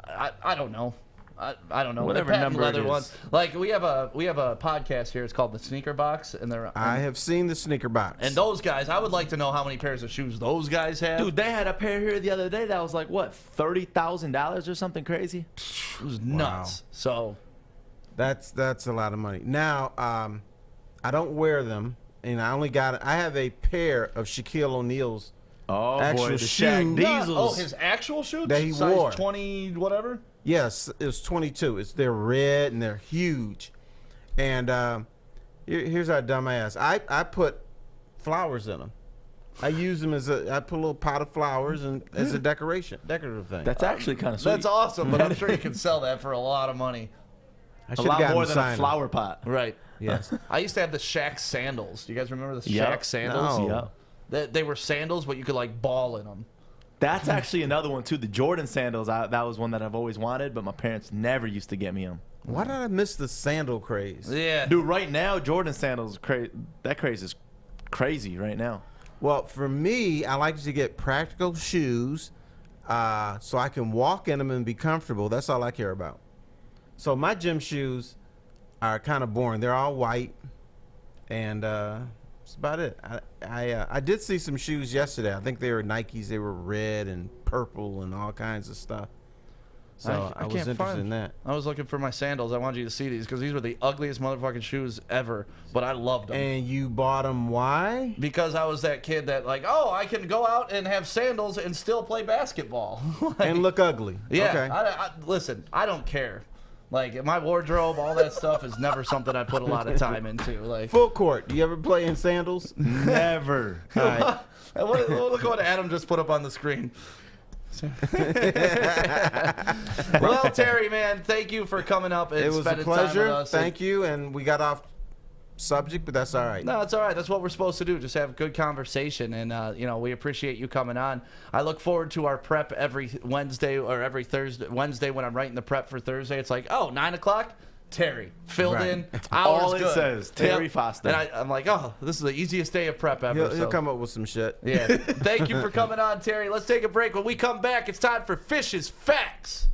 I don't know. I don't know. Whatever They're patent number it leather is. ones. Like we have a podcast here. It's called the Sneaker Box, and I have seen the sneaker box. and those guys. I would like to know how many pairs of shoes those guys have. Dude, they had a pair here the other day that was like, what, $30,000 or something crazy? It was nuts. So That's a lot of money. Now, I don't wear them, and I have a pair of Shaquille O'Neal's Oh, actual boy, the shoes. Shaq Diesels. oh, his actual shoes That he size wore. 20 whatever. Yes, it was 22. They're red and they're huge. And here's our dumb ass. I put flowers in them. I use them I put a little pot of flowers and as a decorative thing. That's actually kind of sweet. That's awesome, but I'm sure you can sell that for a lot of money. I a should've lot gotten more to than a sign 'em. flower pot. Right. Yes. I used to have the Shaq sandals. Do you guys remember the Yep. Shaq sandals? No. They were sandals, but you could like ball in them. That's actually another one, too. The Jordan sandals, that was one that I've always wanted, but my parents never used to get me them. Why did I miss the sandal craze? Yeah. Dude, right now, Jordan sandals, that craze is crazy right now. Well, for me, I like to get practical shoes so I can walk in them and be comfortable. That's all I care about. So my gym shoes are kind of boring. They're all white, and that's about it. I did see some shoes yesterday. I think they were Nikes. They were red and purple and all kinds of stuff. So I was can't interested find- in that. I was looking for my sandals. I wanted you to see these because these were the ugliest motherfucking shoes ever, but I loved them. And you bought them? Why? Because I was that kid that like, oh, I can go out and have sandals and still play basketball. And look ugly. Yeah. Okay. Listen, I don't care. Like my wardrobe, all that stuff is never something I put a lot of time into. Like Full court. Do you ever play in sandals? Never. All right. Look what Adam just put up on the screen. Well, Terry, man, thank you for coming up and It was a spending time with pleasure. us. Thank you. And we got off subject, but that's all right. No, it's all right. That's what we're supposed to do. Just have good conversation, and we appreciate you coming on. I look forward to our prep every Wednesday or every Thursday. Wednesday when I'm writing the prep for Thursday, it's like, 9 o'clock. Terry filled Right. in. That's Hours all it good. says, Terry Yep. Foster. And I'm like, this is the easiest day of prep ever. He'll so. come up with some shit. Yeah. Thank you for coming on, Terry. Let's take a break. When we come back, it's time for Fish's Facts.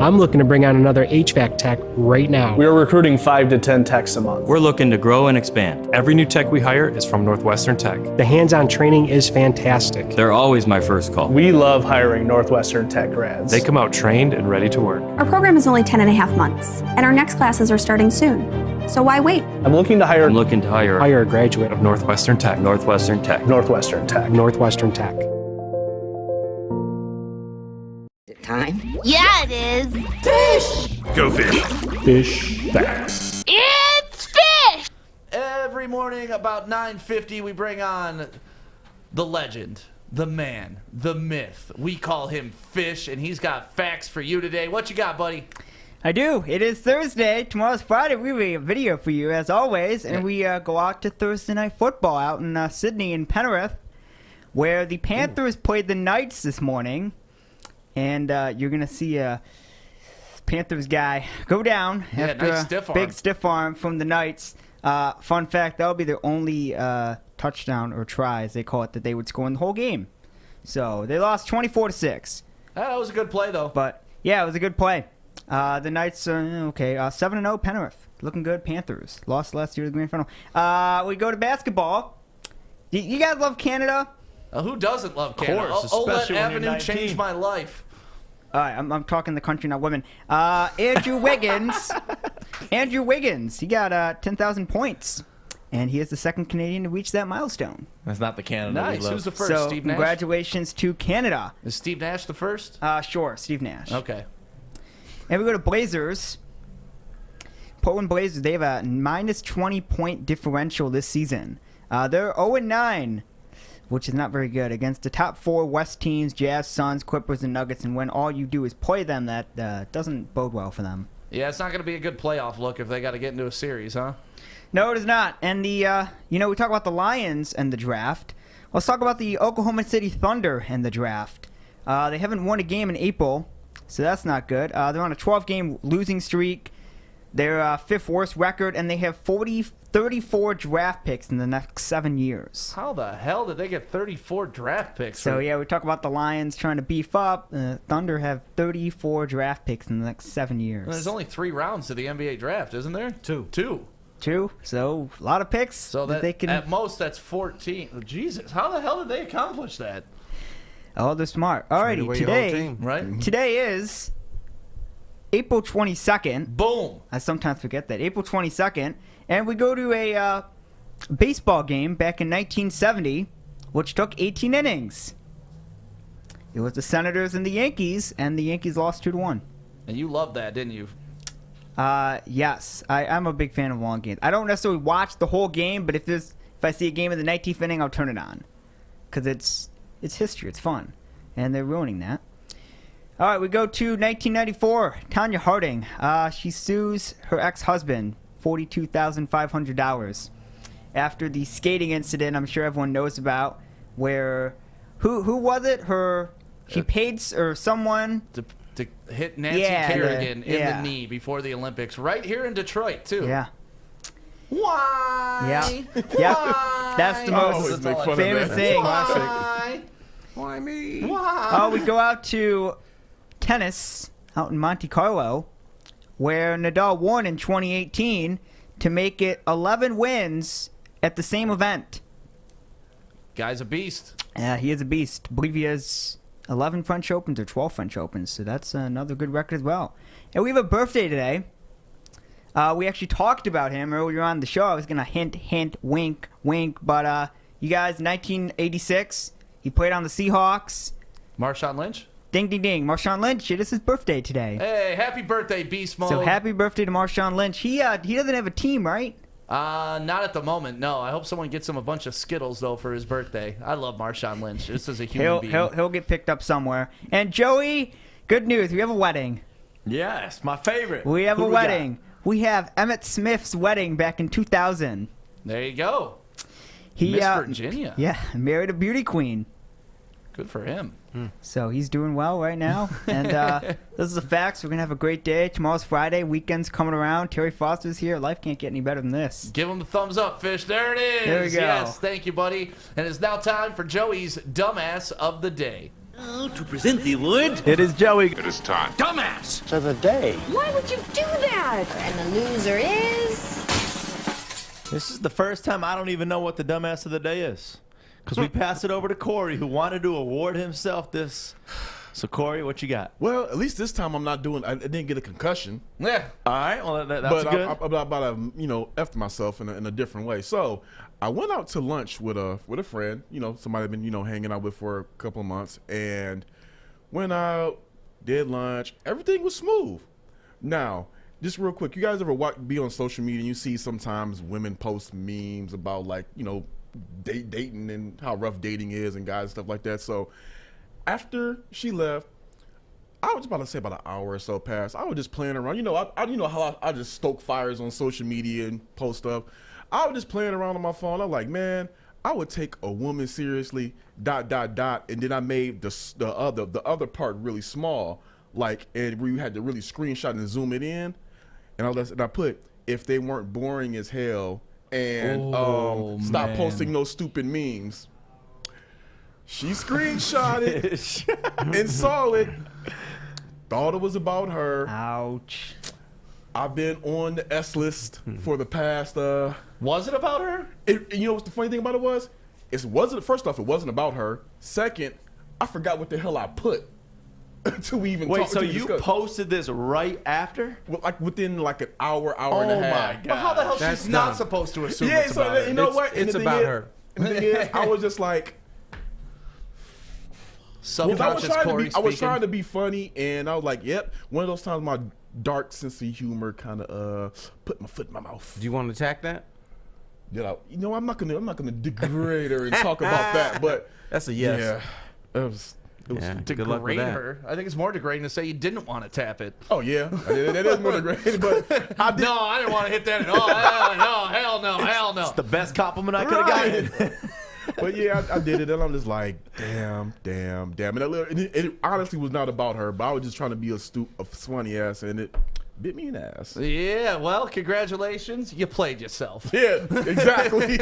I'm looking to bring on another HVAC tech right now. We are recruiting 5 to 10 techs a month. We're looking to grow and expand. Every new tech we hire is from Northwestern Tech. The hands-on training is fantastic. They're always my first call. We love hiring Northwestern Tech grads. They come out trained and ready to work. Our program is only 10.5 months, and our next classes are starting soon. So why wait? I'm looking to hire Hire a graduate of Northwestern Tech. Northwestern Tech. Northwestern Tech. Northwestern Tech. Time? Yeah, it is. Fish! Go fish. Fish facts. It's fish! Every morning about 9:50, we bring on the legend, the man, the myth. We call him Fish, and he's got facts for you today. What you got, buddy? I do. It is Thursday. Tomorrow's Friday. We have a video for you, as always. And we go out to Thursday Night Football out in Sydney and Penrith, where the Panthers played the Knights this morning. And you're going to see a Panthers guy go down after nice stiff arm. Big stiff arm from the Knights. Fun fact, that'll be their only touchdown or try, as they call it, that they would score in the whole game. So they lost 24-6. That was a good play, though. But, yeah, it was a good play. The Knights are, 7-0 Penrith. Looking good, Panthers. Lost last year to the grand final. We go to basketball. You guys love Canada? Who doesn't love Canada? course, especially Olet when you're Avenue 19. changed my life. All right, I'm talking the country, not women. Andrew Wiggins. Andrew Wiggins. He got 10,000 points. And he is the second Canadian to reach that milestone. That's not the Canada we Nice. love. Who's the first? So, Steve Nash? congratulations to Canada. Is Steve Nash the first? Sure, Steve Nash. Okay. And we go to Blazers. Portland Blazers, they have a minus 20-point differential this season. They're 0-9, which is not very good, against the top 4 West teams, Jazz, Suns, Clippers, and Nuggets. And when all you do is play them, that doesn't bode well for them. Yeah, it's not going to be a good playoff look if they got to get into a series, huh? No, it is not. And we talk about the Lions and the draft. Let's talk about the Oklahoma City Thunder and the draft. They haven't won a game in April, so that's not good. They're on a 12-game losing streak. They're fifth worst record, and they have 34 draft picks in the next 7 years. How the hell did they get 34 draft picks? So, yeah, we talk about the Lions trying to beef up. Thunder have 34 draft picks in the next 7 years. There's only 3 rounds to the NBA draft, isn't there? Two. So, a lot of picks. So that they can. At most, that's 14. Oh, Jesus, how the hell did they accomplish that? Oh, they're smart. Alrighty, today is April 22nd. Boom. I sometimes forget that. April 22nd. And we go to a baseball game back in 1970, which took 18 innings. It was the Senators and the Yankees lost 2-1. And you loved that, didn't you? Yes. I'm a big fan of long games. I don't necessarily watch the whole game, but if I see a game in the 19th inning, I'll turn it on. Because it's history. It's fun. And they're ruining that. All right, we go to 1994. Tanya Harding. She sues her ex-husband $42,500 after the skating incident I'm sure everyone knows about, where who was it? She paid someone to hit Nancy Kerrigan in the knee before the Olympics, right here in Detroit too. Yeah. Why? Yeah. Yep. That's the most famous thing. Why me? Why? We go out to tennis out in Monte Carlo, where Nadal won in 2018 to make it 11 wins at the same event. Guy's a beast. Yeah, he is a beast. I believe he has 11 French Opens or 12 French Opens, so that's another good record as well. And we have a birthday today. We actually talked about him earlier on the show. I was going to hint, wink, but you guys, 1986, he played on the Seahawks. Marshawn Lynch? Ding, ding, ding. Marshawn Lynch, it is his birthday today. Hey, happy birthday, Beast Mode. So happy birthday to Marshawn Lynch. He doesn't have a team, right? Not at the moment, no. I hope someone gets him a bunch of Skittles, though, for his birthday. I love Marshawn Lynch, just as a human being. He'll get picked up somewhere. And Joey, good news. We have a wedding. Yes, my favorite. We have a wedding. We have Emmett Smith's wedding back in 2000. There you go. Miss Virginia. Yeah, married a beauty queen. Good for him. So he's doing well right now. And this is the facts. We're going to have a great day. Tomorrow's Friday. Weekend's coming around. Terry Foster's here. Life can't get any better than this. Give him the thumbs up, Fish. There it is. There we go. Yes, thank you, buddy. And it's now time for Joey's Dumbass of the Day. To present the award. It is Joey. It is time. Dumbass. To the day. Why would you do that? And the loser is... This is the first time I don't even know what the dumbass of the day is. Because we pass it over to Corey, who wanted to award himself this. So, Corey, what you got? Well, at least this time I didn't get a concussion. Yeah. All right. Well, that's but good. I'm about to, F myself in a different way. So I went out to lunch with a friend, somebody I've been, hanging out with for a couple of months, and went out, did lunch. Everything was smooth. Now, just real quick, you guys ever be on social media and you see sometimes women post memes about dating and how rough dating is and guys and stuff like that. So after she left, I was about to say about an hour or so passed. I was just playing around. How I just stoke fires on social media and post stuff. I was just playing around on my phone. I'm like, man, I would take a woman seriously, ... And then I made the other part really small, and where you had to really screenshot and zoom it in. And I put, if they weren't boring as hell and stop posting those stupid memes. She screenshot it and saw it. Thought it was about her. Ouch. I've been on the S list for the past. Was it about her? What the funny thing about it was? First off, it wasn't about her. Second, I forgot what the hell I put. To even Wait, talk, so to you discuss. posted this right after? Well, within an hour and a half. Oh my god! But how the hell That's she's not dumb. supposed to assume Yeah, it's so about her? you know what? It's about her. And the thing is, I was just like, Subconscious Corey I was speaking. trying to be funny, and I was like, yep, one of those times my dark sense of humor kind of put my foot in my mouth. Do you want to attack that? I'm not gonna degrade her and talk about that, but That's a yes. Yeah, it was Good luck with Degrade that. her. I think it's more degrading to say you didn't want to tap it. Oh yeah, that is more degrading. But No, I didn't want to hit that at all. Hell no. It's the best compliment I could have gotten. But yeah, I did it, and I'm just like, damn. And it honestly was not about her, but I was just trying to be a funny ass, and it bit me in the ass. Yeah, well, congratulations. You played yourself. Yeah, exactly.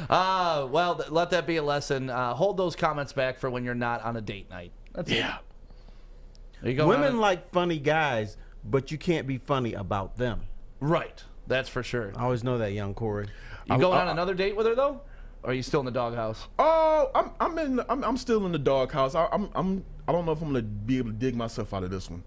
Well, let that be a lesson. Hold those comments back for when you're not on a date night. That's it. Are you going Women on like funny guys, but you can't be funny about them. Right. That's for sure. I always know that, young Corey. You going on another date with her though? Or are you still in the doghouse? Oh, I'm still in the doghouse. I don't know if I'm gonna be able to dig myself out of this one.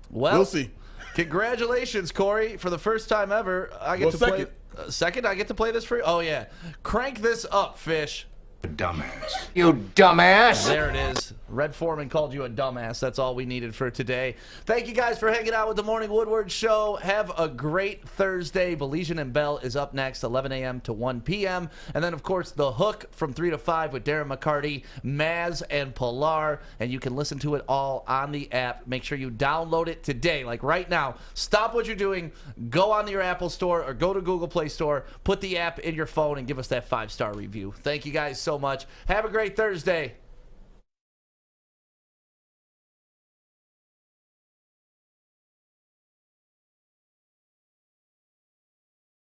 Well, we'll see. Congratulations, Corey. For the first time ever, I get to play. Second, I get to play this for you? Oh, yeah. Crank this up, Fish. Dumbass. You dumbass. There it is. Red Foreman called you a dumbass. That's all we needed for today. Thank you guys for hanging out with the Morning Woodward Show. Have a great Thursday. Baligian and Bell is up next, 11 a.m. to 1 p.m. And then, of course, The Hook from 3 to 5 with Darren McCarty, Maz, and Pilar. And you can listen to it all on the app. Make sure you download it today. Like right now, stop what you're doing. Go on your Apple Store or go to Google Play Store. Put the app in your phone and give us that 5-star review. Thank you guys so much. Have a great Thursday.